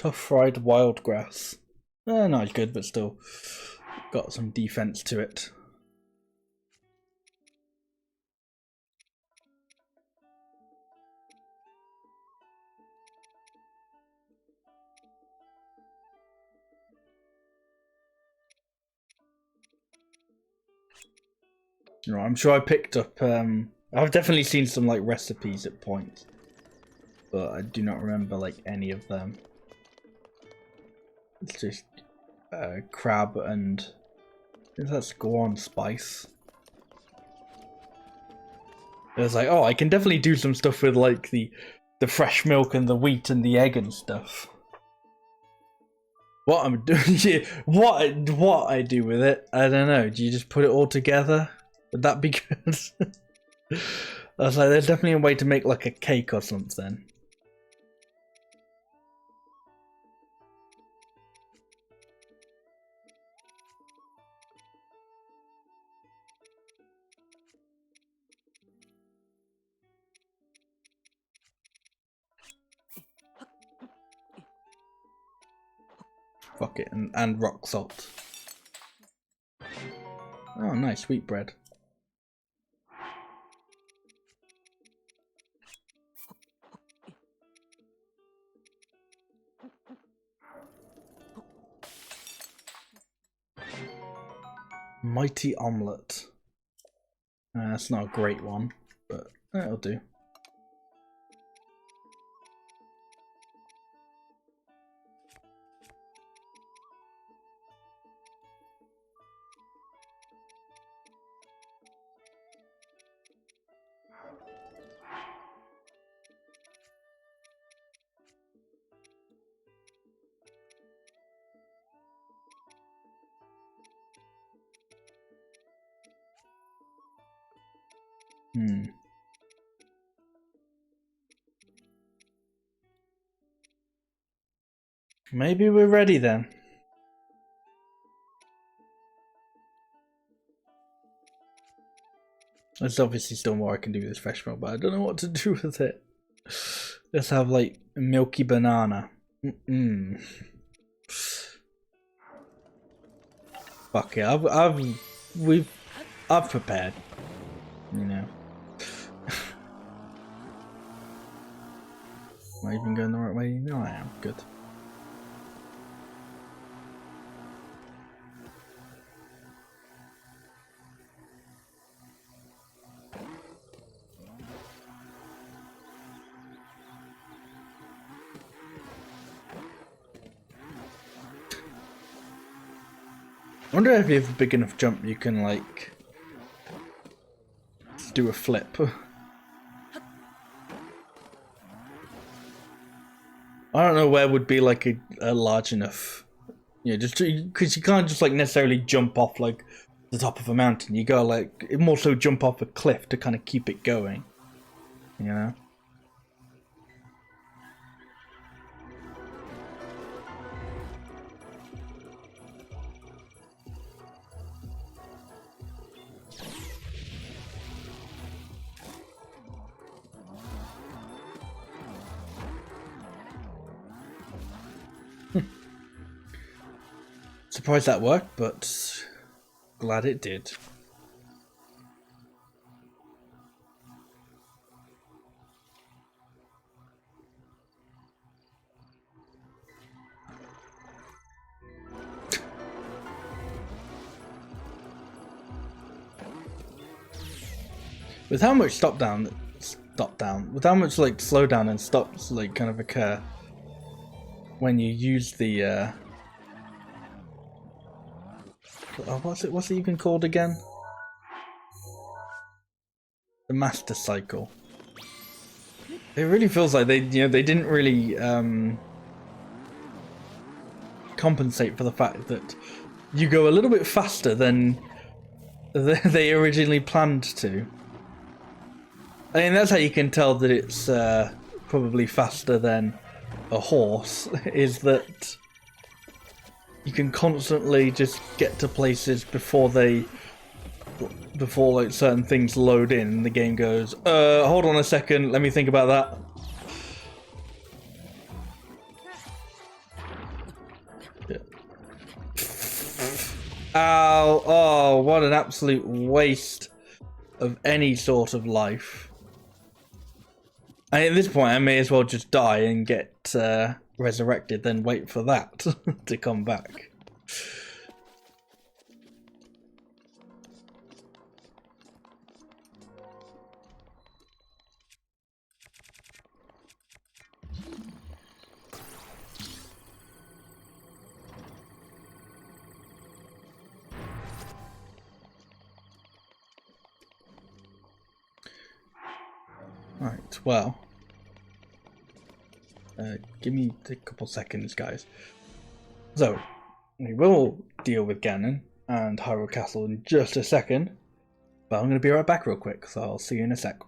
Tough fried wild grass. Not good, but still got some defense to it. No, I'm sure I picked up. I've definitely seen some like recipes at points, but I do not remember like any of them. It's just crab and I think that's Goron spice. It was like, oh, I can definitely do some stuff with like the fresh milk and the wheat and the egg and stuff. What I'm doing, what I do with it, I don't know. Do you just put it all together? Would that be good? I was like, there's definitely a way to make like a cake or something. Fuck it, and rock salt. Oh, nice, sweet bread. Mighty omelette. That's not a great one, but that'll do. Maybe we're ready then. There's obviously still more I can do with this fresh milk, but I don't know what to do with it. Let's have like milky banana. Fuck it, I've prepared. You know. Am I even going the right way? No, I am. Good. I wonder if you have a big enough jump you can like do a flip. I don't know where would be like a large enough, you know, just because you can't just like necessarily jump off like the top of a mountain. You gotta like more so jump off a cliff to kind of keep it going, you know. Surprised that worked, but glad it did. With how much stop down, with how much like slowdown and stops like kind of occur when you use the what's it even called again? The master cycle. It really feels like they didn't really compensate for the fact that you go a little bit faster than they originally planned to. I mean, that's how you can tell that it's probably faster than a horse, is that you can constantly just get to places before like certain things load in and the game goes, hold on a second, let me think about that. Ow! Oh, what an absolute waste of any sort of life. At this point, I may as well just die and get resurrected, then wait for that to come back. Right, well. Give me a couple seconds, guys. So, we will deal with Ganon and Hyrule Castle in just a second. But I'm going to be right back real quick, so I'll see you in a sec.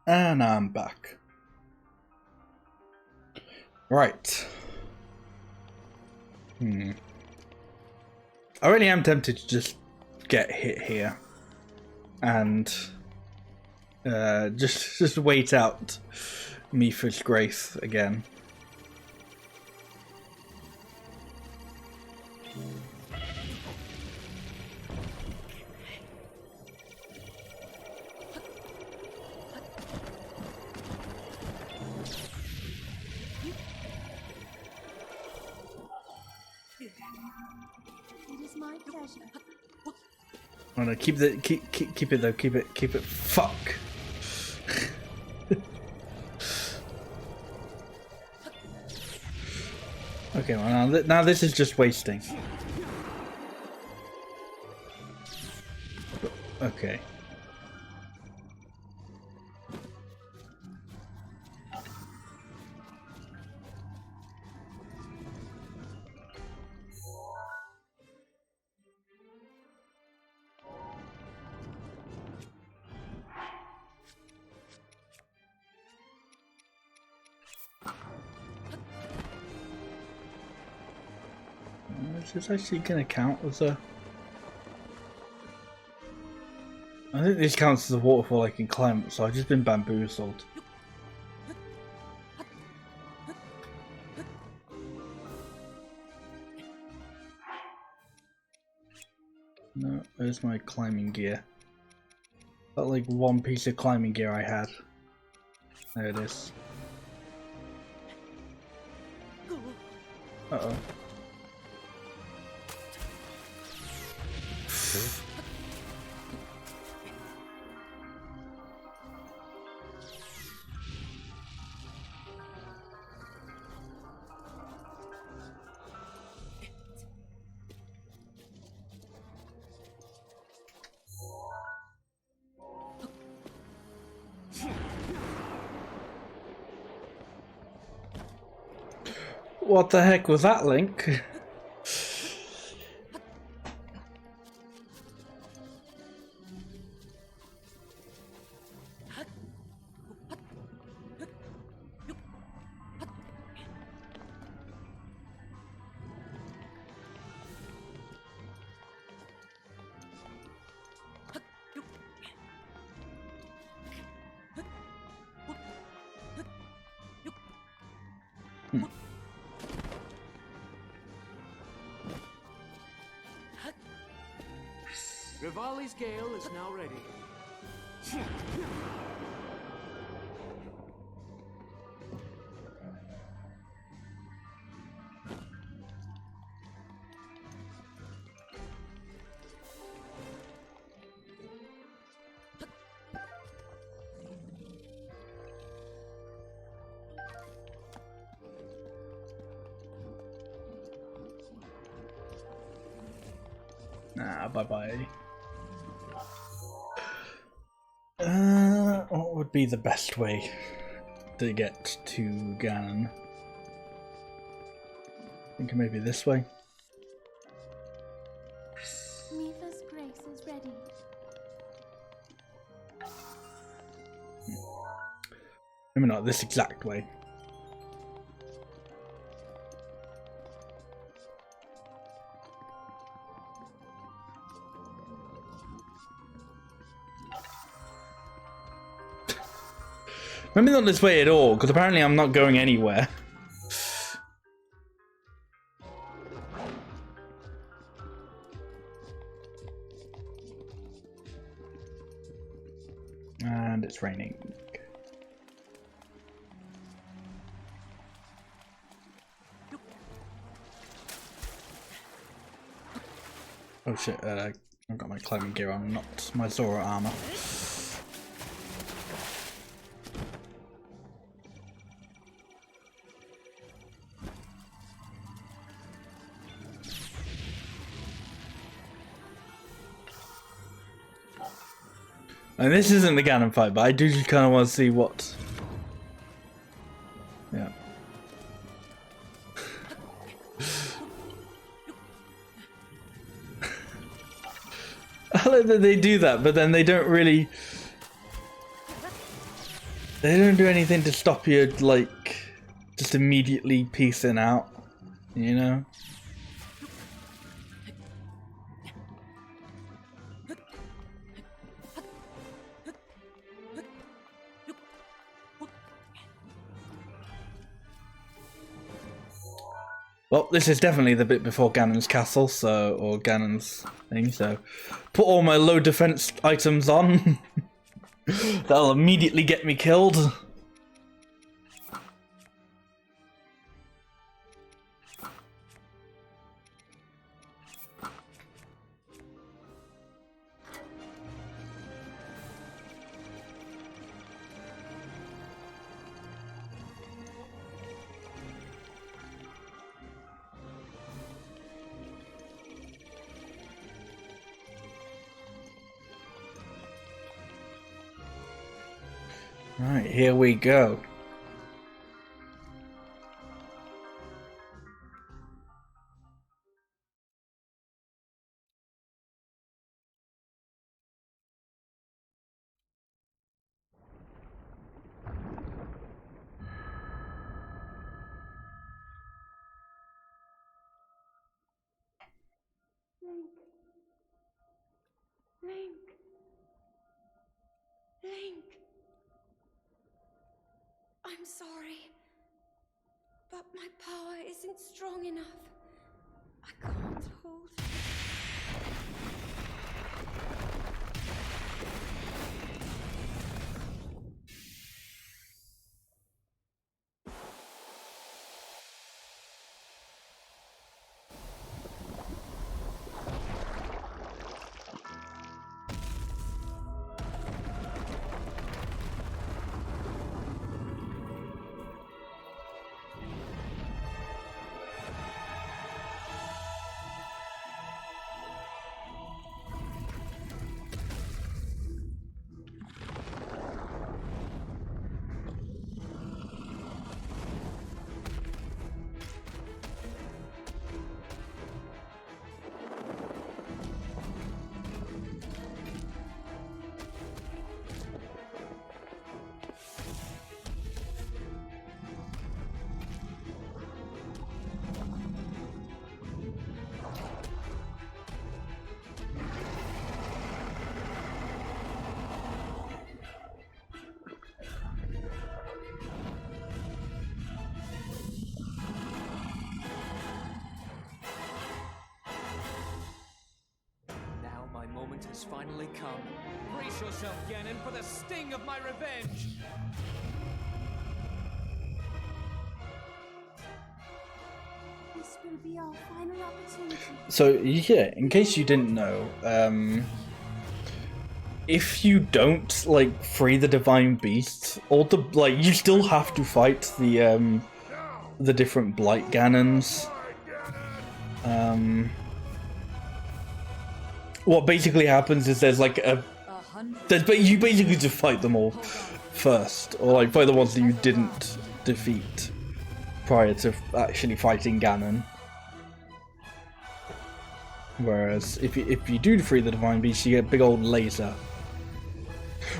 And I'm back. Right. I really am tempted to just get hit here and just wait out Mipha's Grace again. It is my pleasure. Oh no, keep it though, keep it. Fuck. Okay, well now this is just wasting. Okay. Is this actually gonna count as a... I think this counts as a waterfall I can climb, so I've just been bamboozled. No, there's my climbing gear. That like one piece of climbing gear I had. There it is. Uh-oh. What the heck was that, Link? Rivali's gale is now ready. Nah, bye-bye. What would be the best way to get to Ganon? I think maybe this way. Mifa's grace is ready. Maybe not this exact way. Maybe not this way at all, because apparently I'm not going anywhere. And it's raining. Oh shit, I've got my climbing gear on, not my Zora armor. And this isn't the Ganon fight, but I do just kind of want to see what. Yeah. I like that they do that, but then they don't really. They don't do anything to stop you, like, just immediately piecing out, you know? Well, this is definitely the bit before Ganon's castle, so, or Ganon's thing, so put all my low defense items on. That'll immediately get me killed. Right, here we go. Link. Link. I'm sorry, but my power isn't strong enough. I can't hold. has finally come. Brace yourself, Ganon, for the sting of my revenge! This will be our final opportunity. So yeah, in case you didn't know, if you don't like free the divine beasts, all the you still have to fight the different blight Ganons. What basically happens is there's like you basically just fight them all first, or like fight the ones that you didn't defeat prior to actually fighting Ganon. Whereas if you do free the divine beast, you get a big old laser.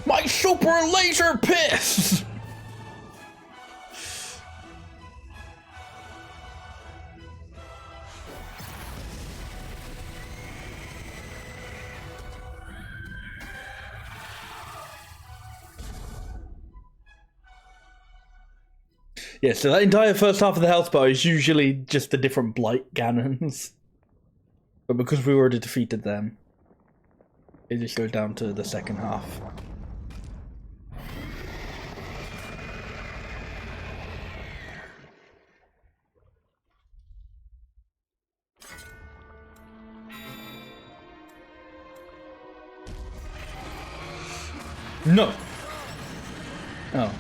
My super laser piss! Yeah, so that entire first half of the health bar is usually just the different blight Ganons. But because we already defeated them, it just goes down to the second half. No! Oh.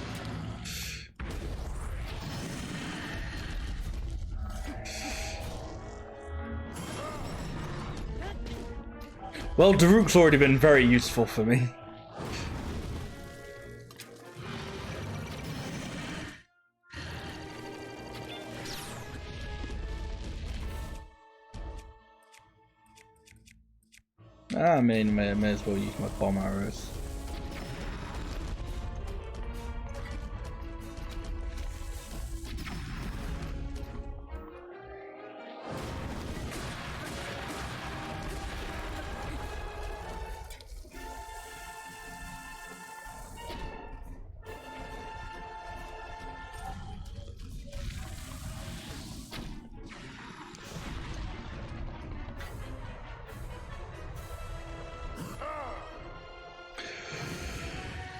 Well, Daruk's already been very useful for me. I mean, may as well use my bomb arrows.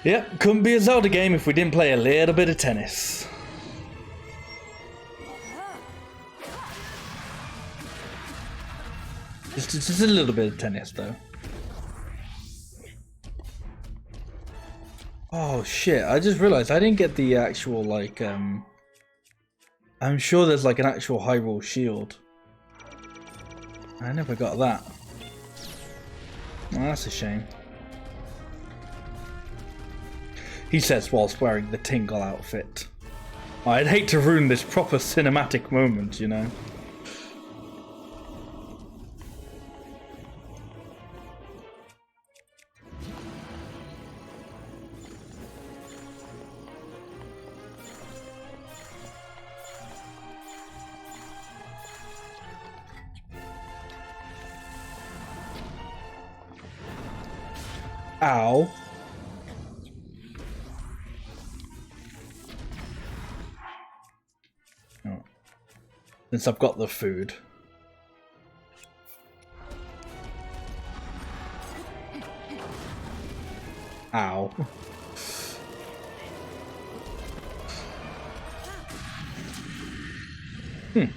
Yep, couldn't be a Zelda game if we didn't play a little bit of tennis. Just a little bit of tennis, though. Oh shit, I just realized I didn't get the actual, like, I'm sure there's, like, an actual Hyrule shield. I never got that. Oh, that's a shame. He says whilst wearing the Tingle outfit. I'd hate to ruin this proper cinematic moment, you know. Ow. Oh. Since I've got the food. Ow. I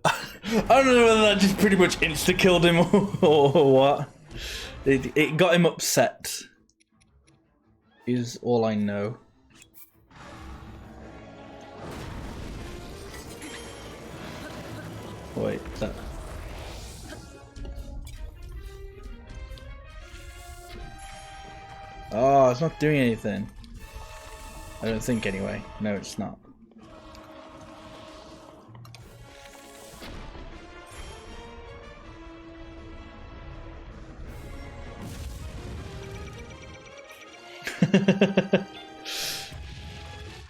don't know whether that just pretty much insta-killed him or what. It got him upset. Is all I know. Wait, that... Oh, it's not doing anything. I don't think anyway. No, it's not.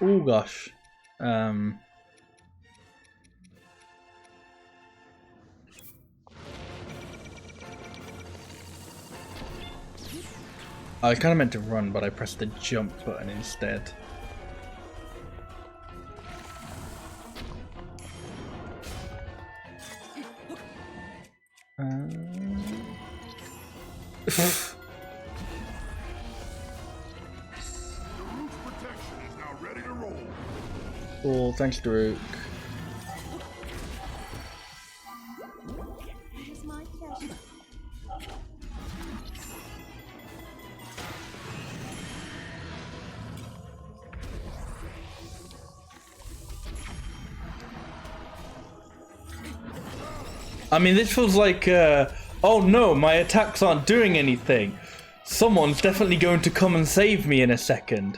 Oh gosh. I kind of meant to run, but I pressed the jump button instead. The root's protection is now ready to roll. Oh, thanks, Daruk. It is my pleasure. I mean, this feels like, oh no, my attacks aren't doing anything. Someone's definitely going to come and save me in a second.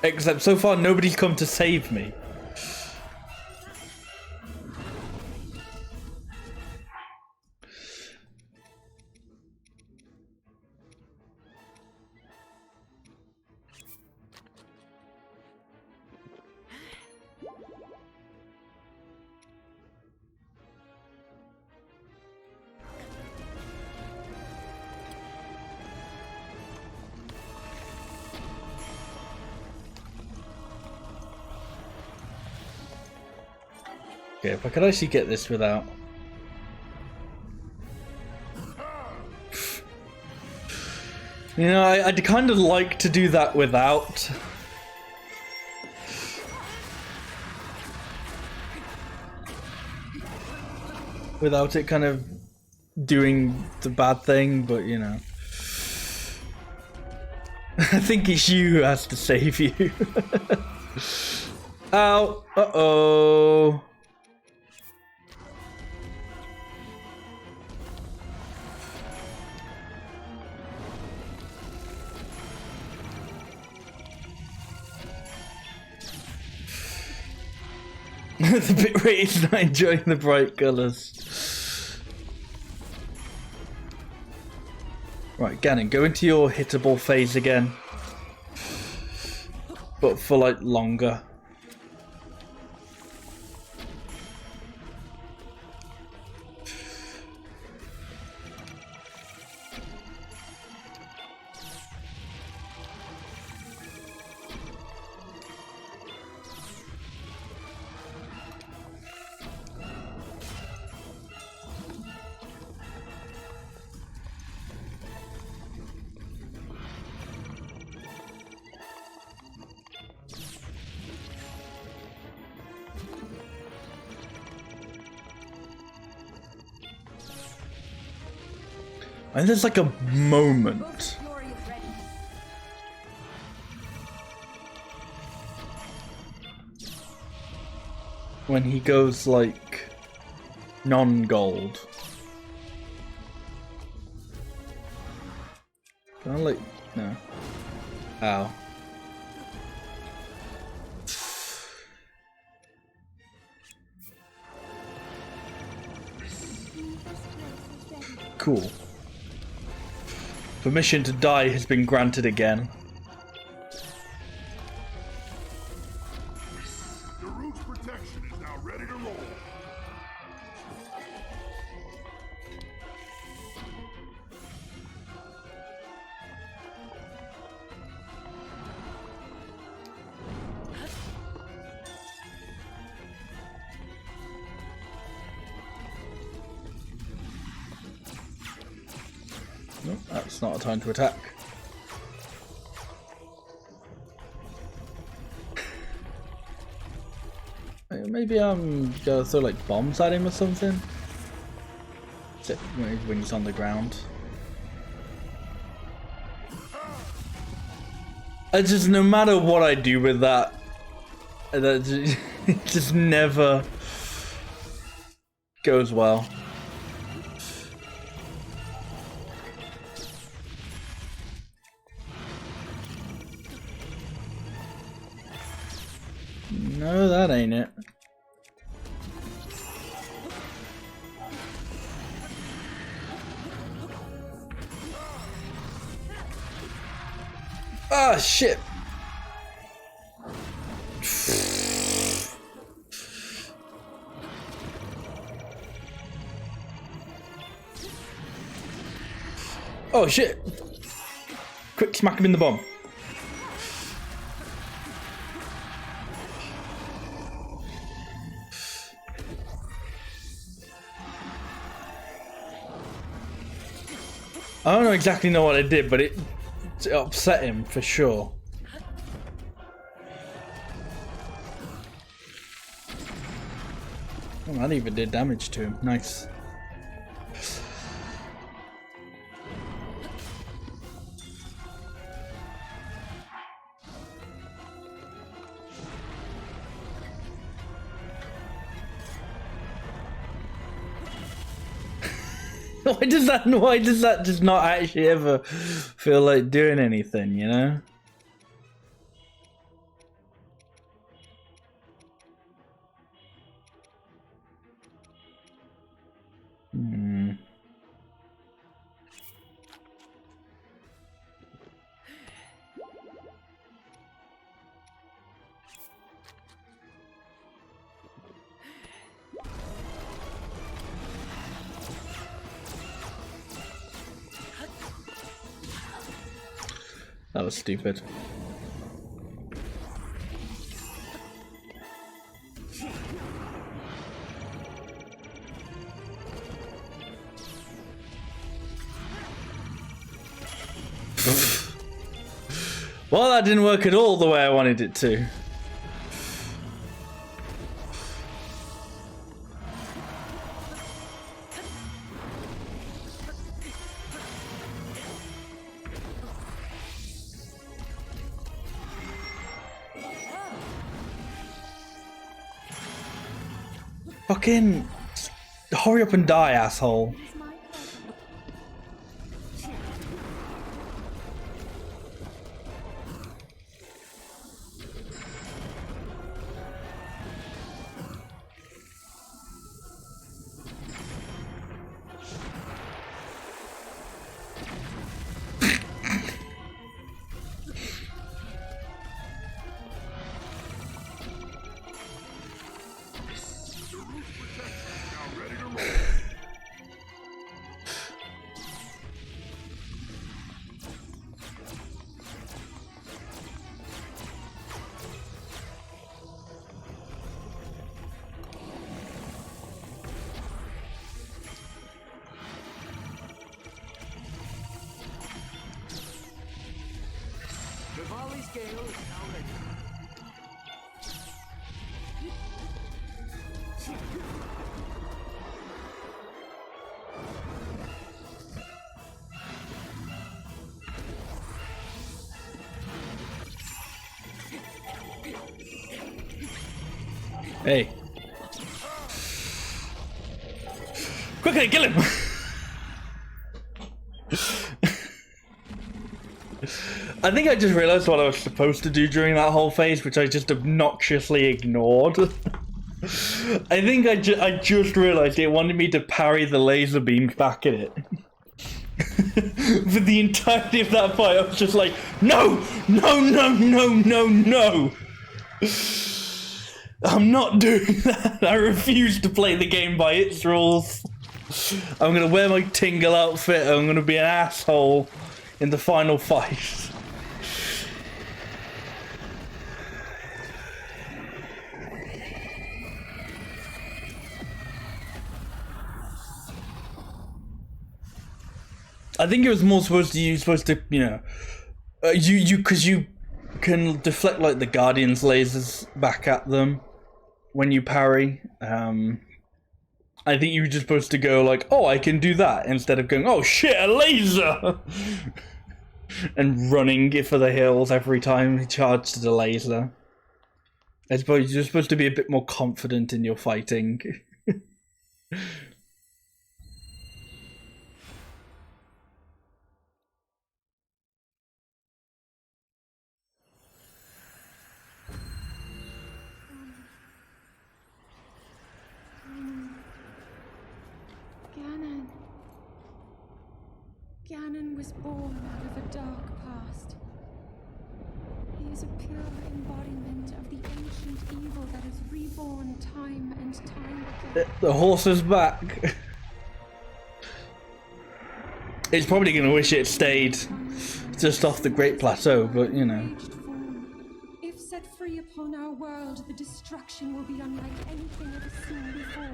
Except so far, nobody's come to save me. Okay, if I could actually get this without... You know, I'd kind of like to do that without. Without it kind of doing the bad thing, but you know. I think it's you who has to save you. Ow! Uh-oh! The bitrate is not enjoying the bright colours. Right, Ganon, go into your hittable phase again. But for like longer. And there's like a moment when he goes like non-gold. Can I like no? Ow. Cool. Permission to die has been granted again. The root's protection is now ready to roll. Nope, that's not a time to attack. Maybe I'm gonna throw like bombs at him or something. Except when he's on the ground. I just, no matter what I do with that, it just never goes well. No, that ain't it. Ah, shit. Oh, shit. Quick, smack him in the bum. I don't know exactly know what I did, but it upset him for sure. Oh, that even did damage to him. Nice. Why does that just not actually ever feel like doing anything, you know? Hmm. That was stupid. Well, that didn't work at all the way I wanted it to. Fucking hurry up and die, asshole. It's my pleasure. The roof protection is now ready to roll. The volley's gale is now ready. Hey. Quickly, kill him! I think I just realized what I was supposed to do during that whole phase, which I just obnoxiously ignored. I think I just realized it wanted me to parry the laser beams back at it. For the entirety of that fight, I was just like, no! No, no, no, no, no! I'm not doing that. I refuse to play the game by its rules. I'm gonna wear my Tingle outfit. I'm gonna be an asshole in the final fight. I think it was more supposed to, you know, because you can deflect like the Guardian's lasers back at them when you parry. I think you were just supposed to go like, oh, I can do that, instead of going, oh shit, a laser! And running for the hills every time he charged the laser. I suppose you're supposed to be a bit more confident in your fighting. Ganon was born out of a dark past. He is a pure embodiment of the ancient evil that is reborn time and time again. The horse is back. It's probably going to wish it stayed just off the Great Plateau, but you know. If set free upon our world, the destruction will be unlike anything ever seen before.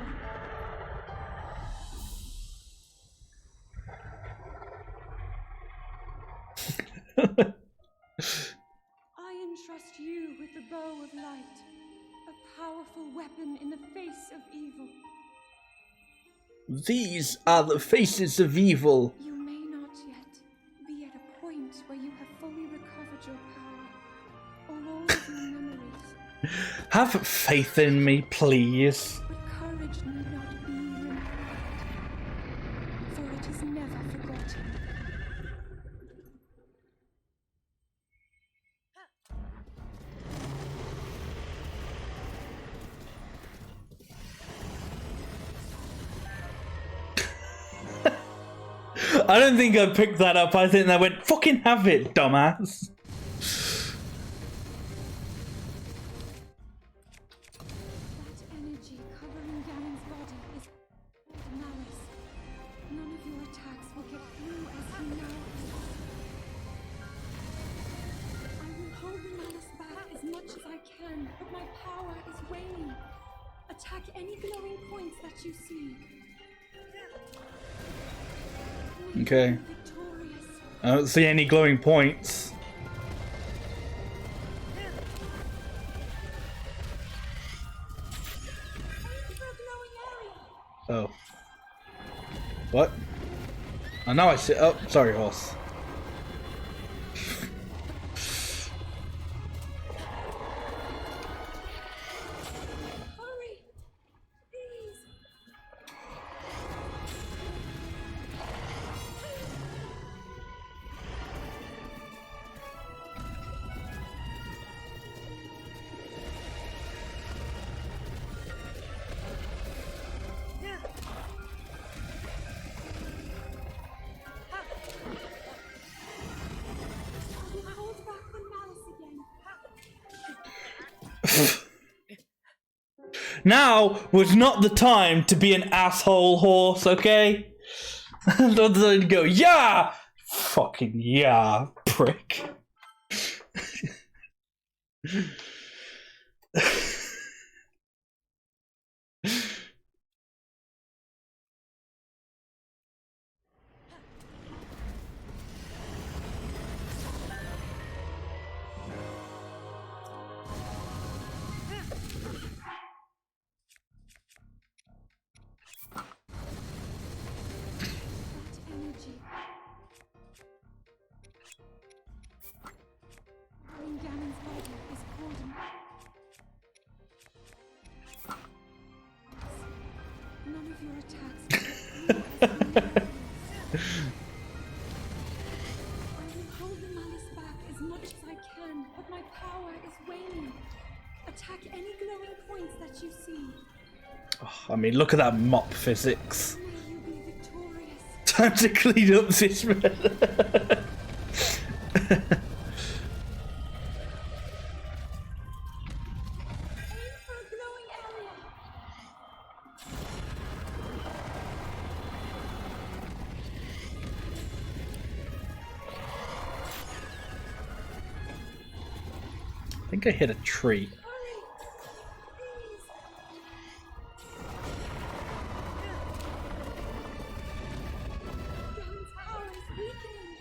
The bow of light. A powerful weapon in the face of evil. These are the faces of evil. You may not yet be at a point where you have fully recovered your power, or all of your memories. Have faith in me, please. But courage need not be remembered, for it is never forgotten. I don't think I picked that up. I think I went, fucking have it, dumbass. That energy covering Ganon's body is malice. None of your attacks will get through as he now is. I will hold the malice back as much as I can, but my power is waning. Attack any glowing points that you see. Okay. Victorious. I don't see any glowing points. Aim for a glowing area. Oh. What? Oh, now I see. Oh, sorry, horse. Hurry, please. I will hold back the malice again. Now was not the time to be an asshole horse, okay? Don't go, yeah! Fucking yeah, prick. That energy. When Ganon's body is golden. None of your attacks will get through as you I will hold the malice back as much as I can, but my power is waning. Attack any glowing points that you see. I mean, look at that mop physics. May you be victorious. Time to clean up this man. Aim for a glowing area. I think I hit a tree. Hurry, please. Ganon's power is weakening.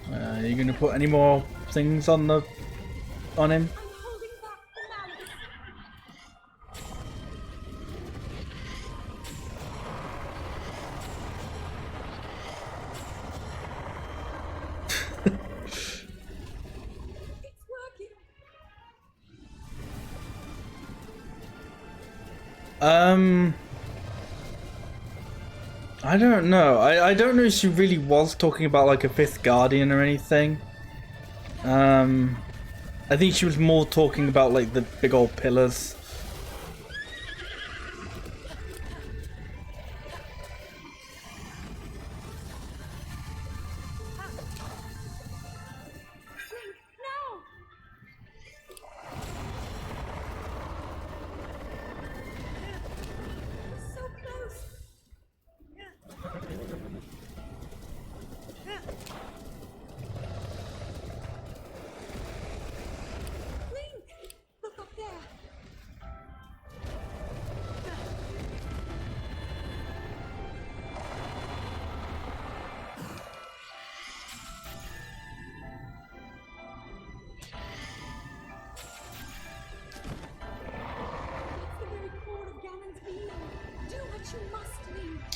Are you gonna put any more things on him? I'm holding back the malice. It's working. I don't know. I don't know if she really was talking about like a fifth guardian or anything. I think she was more talking about like the big old pillars. Link, now! We're so close.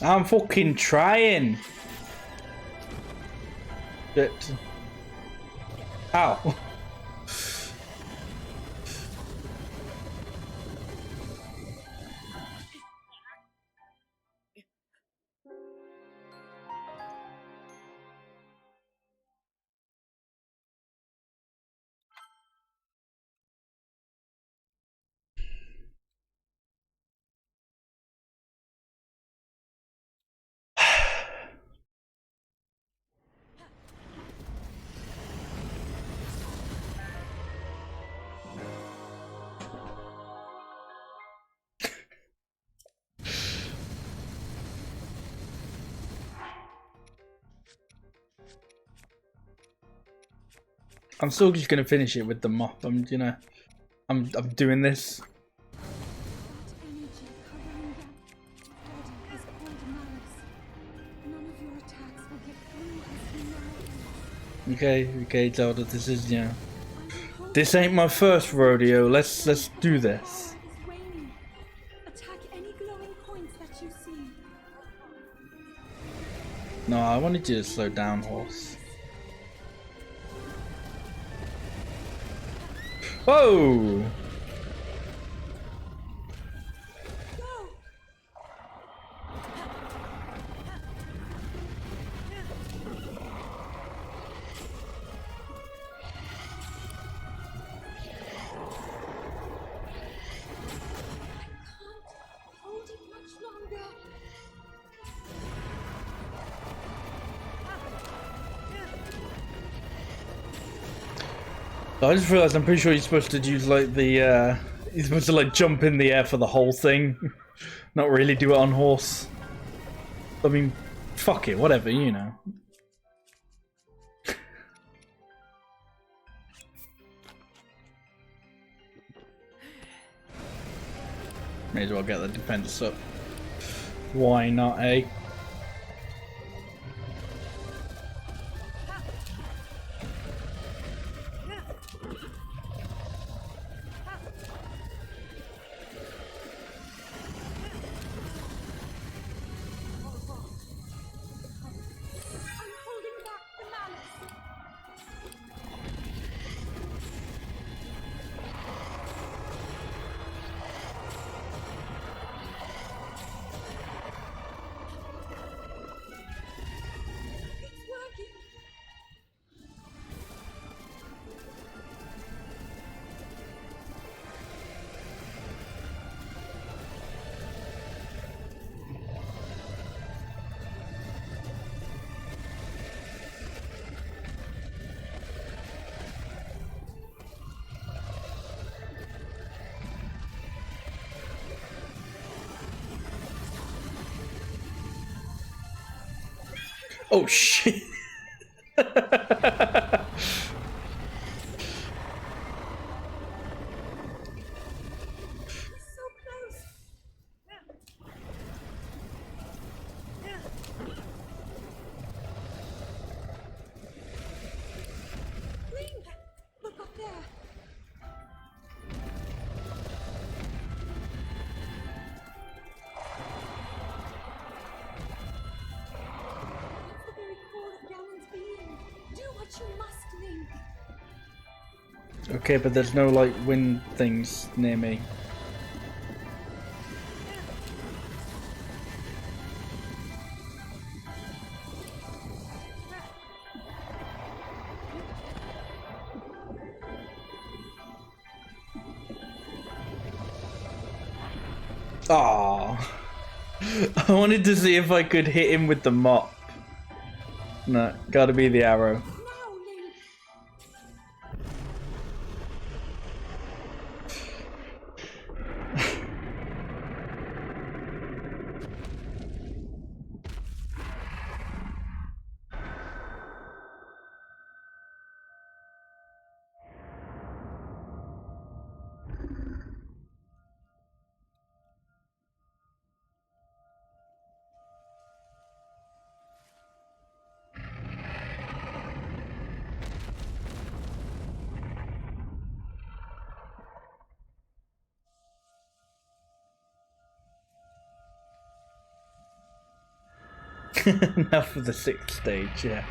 I'm fucking trying. Shit. Ow. I'm still just gonna finish it with the mop. I'm doing this. That energy covering that body is called malice. None of your attacks will get through as we know. Okay, Zelda. This is I will hold this ain't my first rodeo. Let's do this. is waning. Attack any glowing points that you see. No, I wanted you to slow down, horse. Whoa! Go! Can't hold it much longer. I just realized I'm pretty sure you're supposed to use like the you're supposed to like jump in the air for the whole thing, not really do it on horse. I mean, fuck it, whatever, you know. May as well get the defense up. Why not, eh? I'm holding back the malice. It's working. Oh shit. It's so close. Link, look up there. That's the very core of Gallon's being. Do what you must, Link. Okay, but there's no like wind things near me. Ah, I wanted to see if I could hit him with the mop. No, gotta be the arrow. Now, Link. Now for the 6th stage, yeah.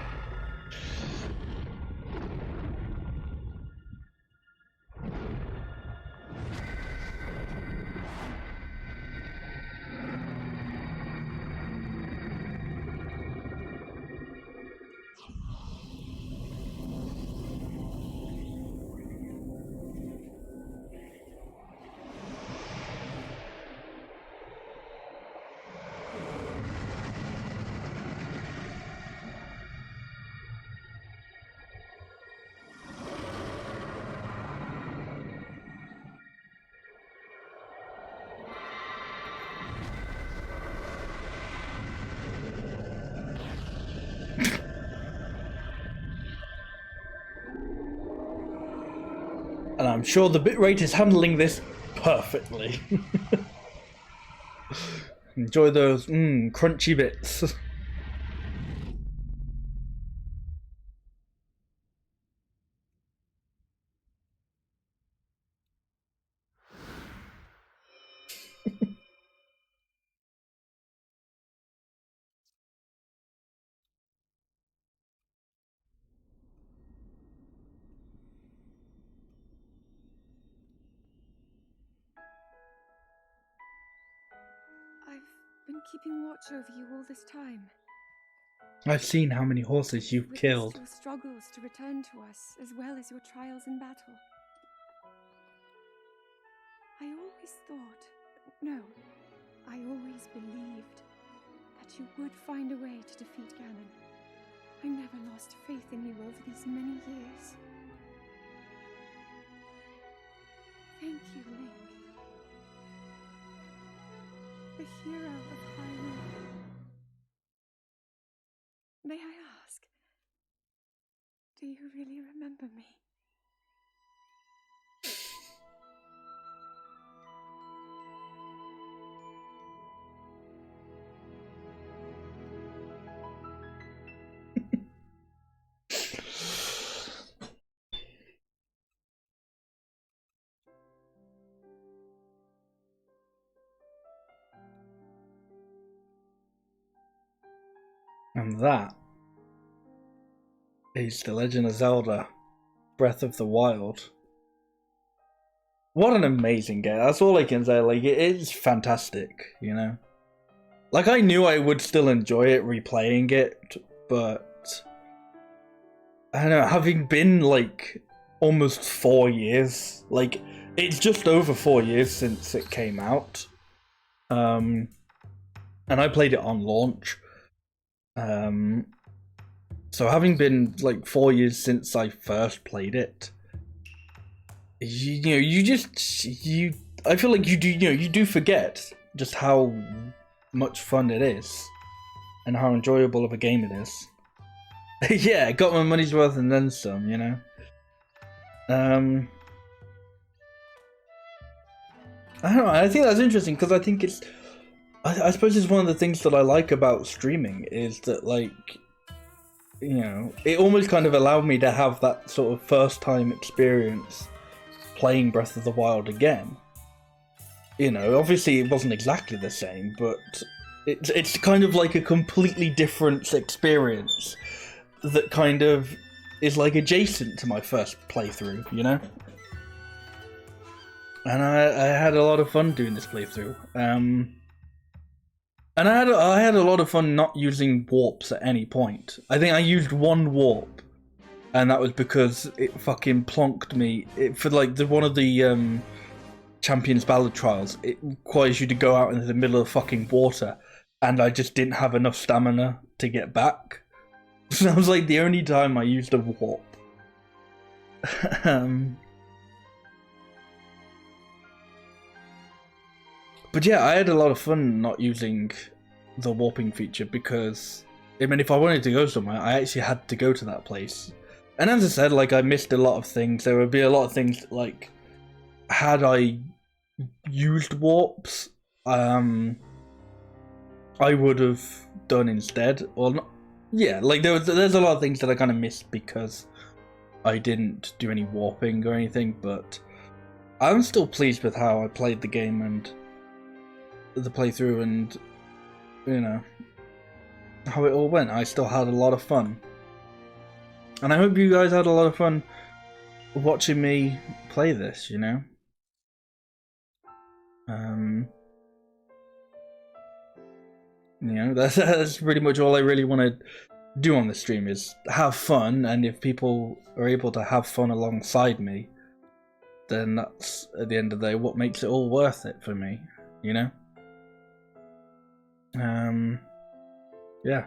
And I'm sure the bitrate is handling this perfectly. Enjoy those crunchy bits. I've been keeping watch over you all this time. I've seen how many horses you've Witnessed killed. your struggles to return to us, as well as your trials in battle. I always thought, no, I always believed that you would find a way to defeat Ganon. I never lost faith in you over these many years. Thank you, Link. The hero of Hyrule. May I ask, do you really remember me? And that is The Legend of Zelda Breath of the Wild. What an amazing game. That's all I can say. Like, it is fantastic, you know? Like, I knew I would still enjoy it replaying it, but I don't know, having been like almost 4 years, like, it's just over 4 years since it came out. And I played it on launch. So having been like 4 years since I first played it, you know, I feel like you do forget just how much fun it is and how enjoyable of a game it is. Yeah, got my money's worth and then some, you know. I don't know, I think that's interesting because I think it's I suppose it's one of the things that I like about streaming is that, like, you know, it almost kind of allowed me to have that sort of first time experience playing Breath of the Wild again. You know, obviously it wasn't exactly the same, but it's kind of like a completely different experience that kind of is like adjacent to my first playthrough, you know? And I had a lot of fun doing this playthrough. And I had a lot of fun not using warps at any point. I think I used one warp, and that was because it fucking plonked me. For like one of the Champions Ballad Trials, it requires you to go out into the middle of fucking water, and I just didn't have enough stamina to get back. So that was like the only time I used a warp. But yeah, I had a lot of fun not using the warping feature because, I mean, if I wanted to go somewhere, I actually had to go to that place. And as I said, like, I missed a lot of things. There would be a lot of things, like, had I used warps, I would have done instead. Or not, yeah, like, there's a lot of things that I kind of missed because I didn't do any warping or anything, but I'm still pleased with how I played the game and the playthrough, and you know, how it all went. I still had a lot of fun. And I hope you guys had a lot of fun watching me play this, you know? You know, that's pretty much all I really want to do on the stream, is have fun, and if people are able to have fun alongside me, then that's, at the end of the day, what makes it all worth it for me, you know? Yeah.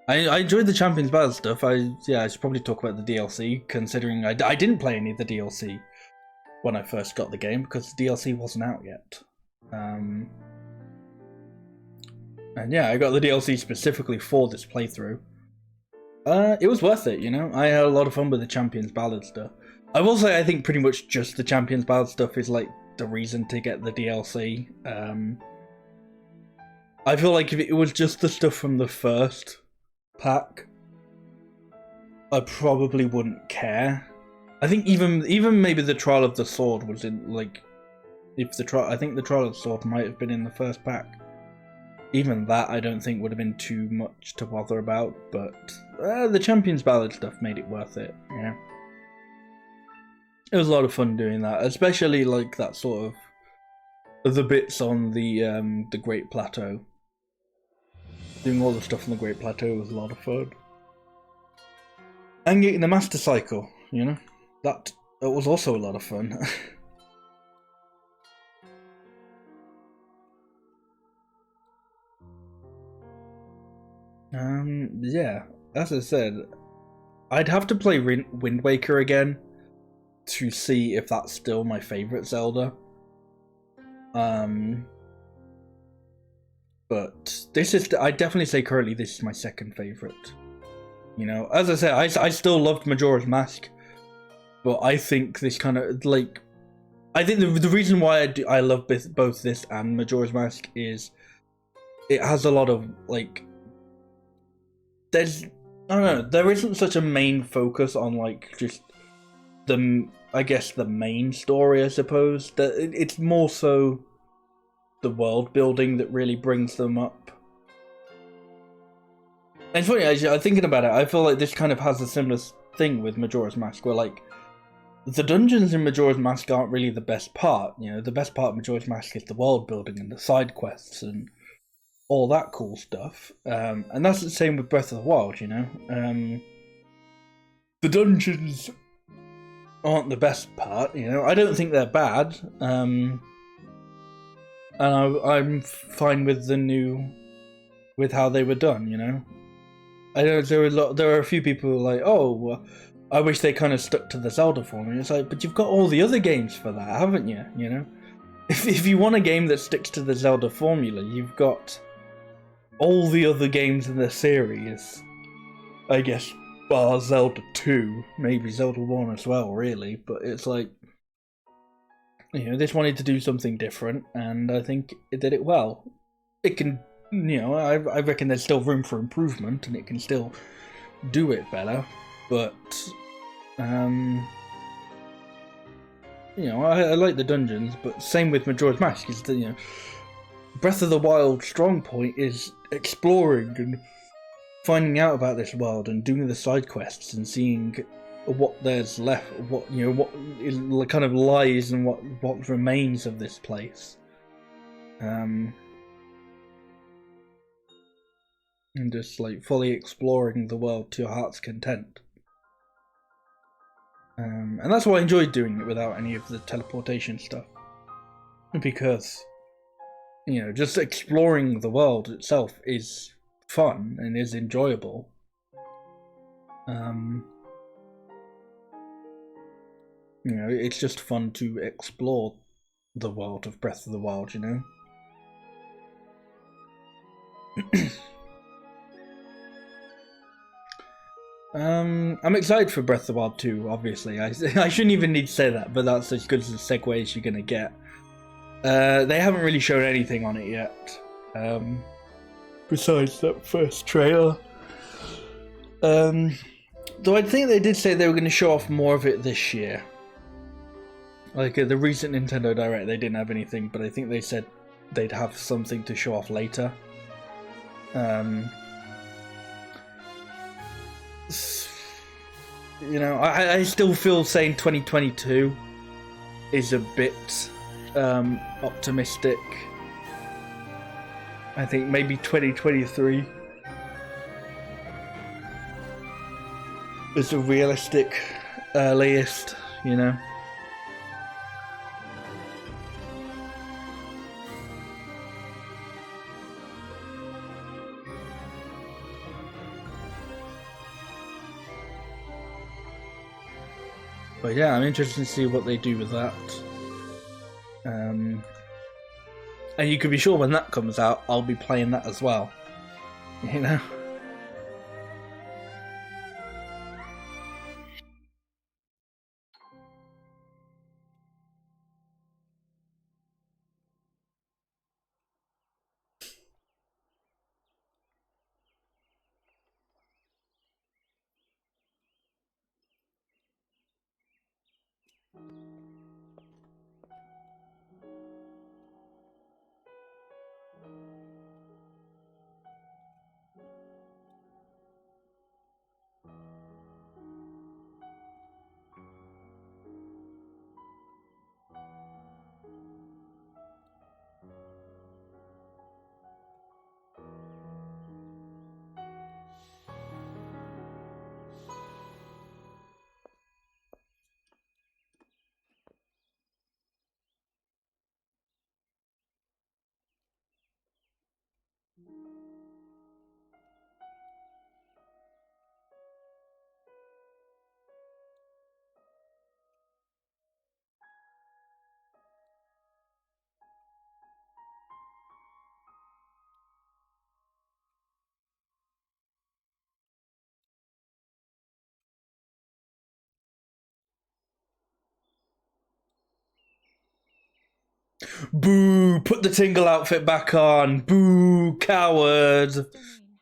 I enjoyed the Champions Battle stuff. I should probably talk about the DLC, considering I didn't play any of the DLC when I first got the game, because the DLC wasn't out yet. And yeah, I got the DLC specifically for this playthrough. It was worth it, you know? I had a lot of fun with the Champions Ballad stuff. I will say I think pretty much just the Champions Ballad stuff is like the reason to get the DLC. I feel like if it was just the stuff from the first pack, I probably wouldn't care. I think even maybe the Trial of the Sword was in, like, I think the Trial of the Sword might have been in the first pack. Even that I don't think would have been too much to bother about, but the Champions Ballad stuff made it worth it, yeah. It was a lot of fun doing that, especially like that sort of the bits on the Great Plateau. Doing all the stuff on the Great Plateau was a lot of fun. And getting the Master Cycle, you know, that was also a lot of fun. Yeah, as I said, I'd have to play Wind Waker again to see if that's still my favourite Zelda. But this is, I definitely say currently this is my second favourite. You know, as I said, I still loved Majora's Mask, but I think this kind of, like, I think the reason why I love both this and Majora's Mask is it has a lot of, like, I don't know, there isn't such a main focus on, like, just I guess the main story, I suppose. It's more so the world building that really brings them up. And it's funny, I'm thinking about it, I feel like this kind of has a similar thing with Majora's Mask, where, like, the dungeons in Majora's Mask aren't really the best part, you know, the best part of Majora's Mask is the world building and the side quests and all that cool stuff, and that's the same with Breath of the Wild, you know. The dungeons aren't the best part, you know. I don't think they're bad, and I'm fine with with how they were done, you know. I know there are a few people who are like, oh, well, I wish they kind of stuck to the Zelda formula. It's like, but you've got all the other games for that, haven't you? You know, if you want a game that sticks to the Zelda formula, you've got all the other games in the series, I guess, bar Zelda 2, maybe Zelda 1 as well, really, but it's like, you know, this wanted to do something different, and I think it did it well. It can, you know, I reckon there's still room for improvement, and it can still do it better, but, you know, I like the dungeons, but same with Majora's Mask, is that, you know, Breath of the Wild strong point is exploring and finding out about this world and doing the side quests and seeing what there's left, what, you know, what is kind of lies and what remains of this place, and just like fully exploring the world to your heart's content. And that's why I enjoyed doing it without any of the teleportation stuff, because, you know, just exploring the world itself is fun and is enjoyable. You know, it's just fun to explore the world of Breath of the Wild, you know? I'm excited for Breath of the Wild 2, obviously. I shouldn't even need to say that, but that's as good as a segue as you're gonna get. They haven't really shown anything on it yet, besides that first trailer. Though I think they did say they were going to show off more of it this year. Like the recent Nintendo Direct, they didn't have anything, but I think they said they'd have something to show off later. You know, I still feel saying 2022 is a bit optimistic. I think maybe 2023 is the realistic earliest, you know. But yeah, I'm interested to see what they do with that. And you can be sure when that comes out, I'll be playing that as well. You know? Boo! Put the Tingle outfit back on! Boo! Coward! Domain.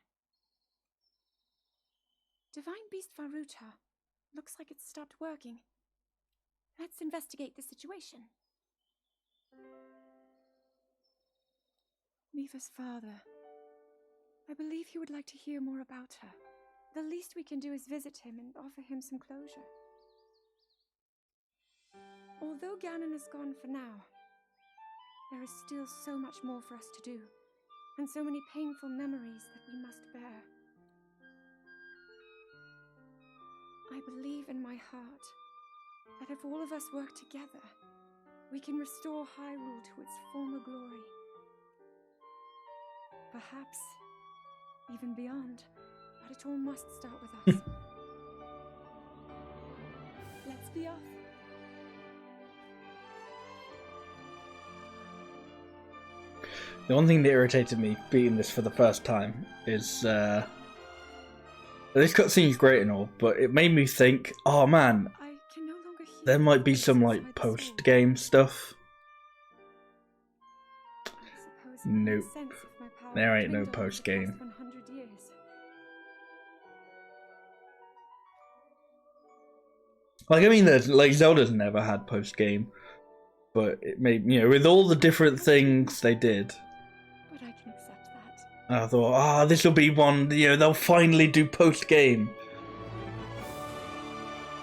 Divine Beast Varuta. Looks like it's stopped working. Let's investigate the situation. Miva's father. I believe he would like to hear more about her. The least we can do is visit him and offer him some closure. Although Ganon is gone for now, there is still so much more for us to do, and so many painful memories that we must bear. I believe in my heart that if all of us work together, we can restore Hyrule to its former glory. Perhaps even beyond, but it all must start with us. Let's be off. The one thing that irritated me beating this for the first time is this cutscene's great and all, but it made me think, oh man, I can no longer hear there might be some like inside the post-game stuff. storm. I suppose it Nope. makes sense if my power There ain't no dwindled over the post-game. past 100 years. Like, I mean, there's like Zelda's never had post-game, but it made, you know, with all the different things they did, But I can accept that. I thought, this will be one, you know, they'll finally do post-game.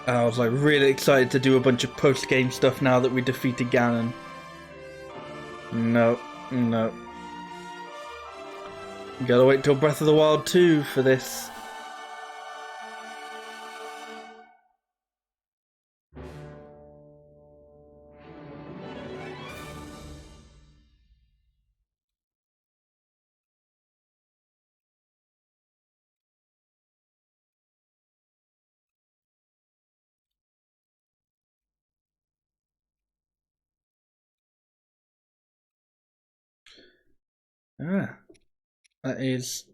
And I was like really excited to do a bunch of post-game stuff now that we defeated Ganon. No, no. You gotta wait till Breath of the Wild 2 for this. That is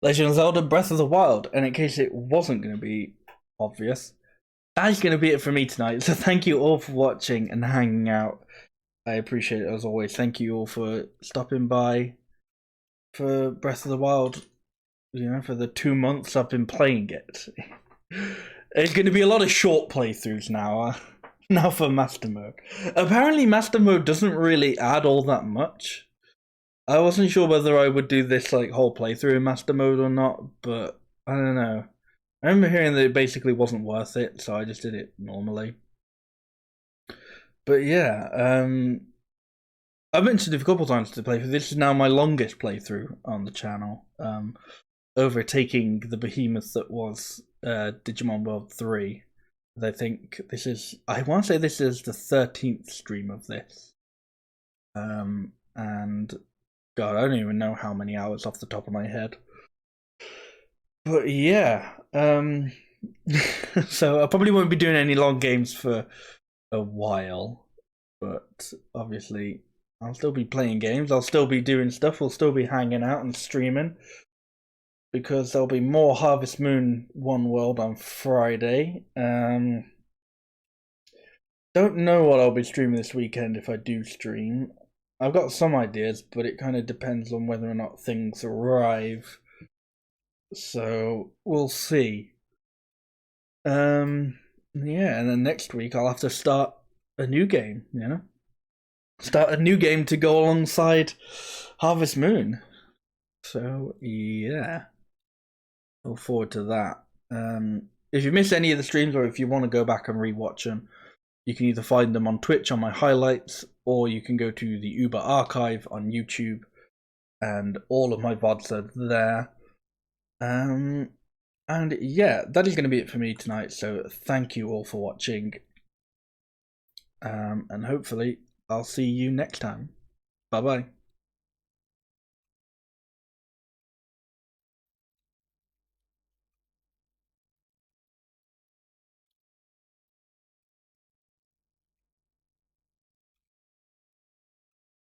Legend of Zelda Breath of the Wild, and in case it wasn't going to be obvious, that is going to be it for me tonight. So thank you all for watching and hanging out. I appreciate it as always. Thank you all for stopping by for Breath of the Wild, you know, for the 2 months I've been playing it. There's going to be a lot of short playthroughs now. Now for Master Mode. Apparently Master Mode doesn't really add all that much. I wasn't sure whether I would do this like whole playthrough in master mode or not, but I don't know. I remember hearing that it basically wasn't worth it, so I just did it normally. But yeah, I've mentioned it a couple times to play through. This is now my longest playthrough on the channel, overtaking the behemoth that was Digimon World 3. I think this is, I want to say this is the 13th stream of this. And God, I don't even know how many hours off the top of my head. But yeah, so I probably won't be doing any long games for a while, but obviously I'll still be playing games, I'll still be doing stuff, we'll still be hanging out and streaming, because there'll be more Harvest Moon 1 World on Friday. Don't know what I'll be streaming this weekend if I do stream. I've got some ideas, but it kind of depends on whether or not things arrive. So we'll see. Yeah, and then next week I'll have to start a new game, you know? Start a new game to go alongside Harvest Moon. So yeah. Look forward to that. If you miss any of the streams or if you want to go back and rewatch them, you can either find them on Twitch on my highlights, or you can go to the Uber archive on YouTube, and all of my VODs are there. And yeah, that is going to be it for me tonight. So thank you all for watching. And hopefully I'll see you next time. Bye bye.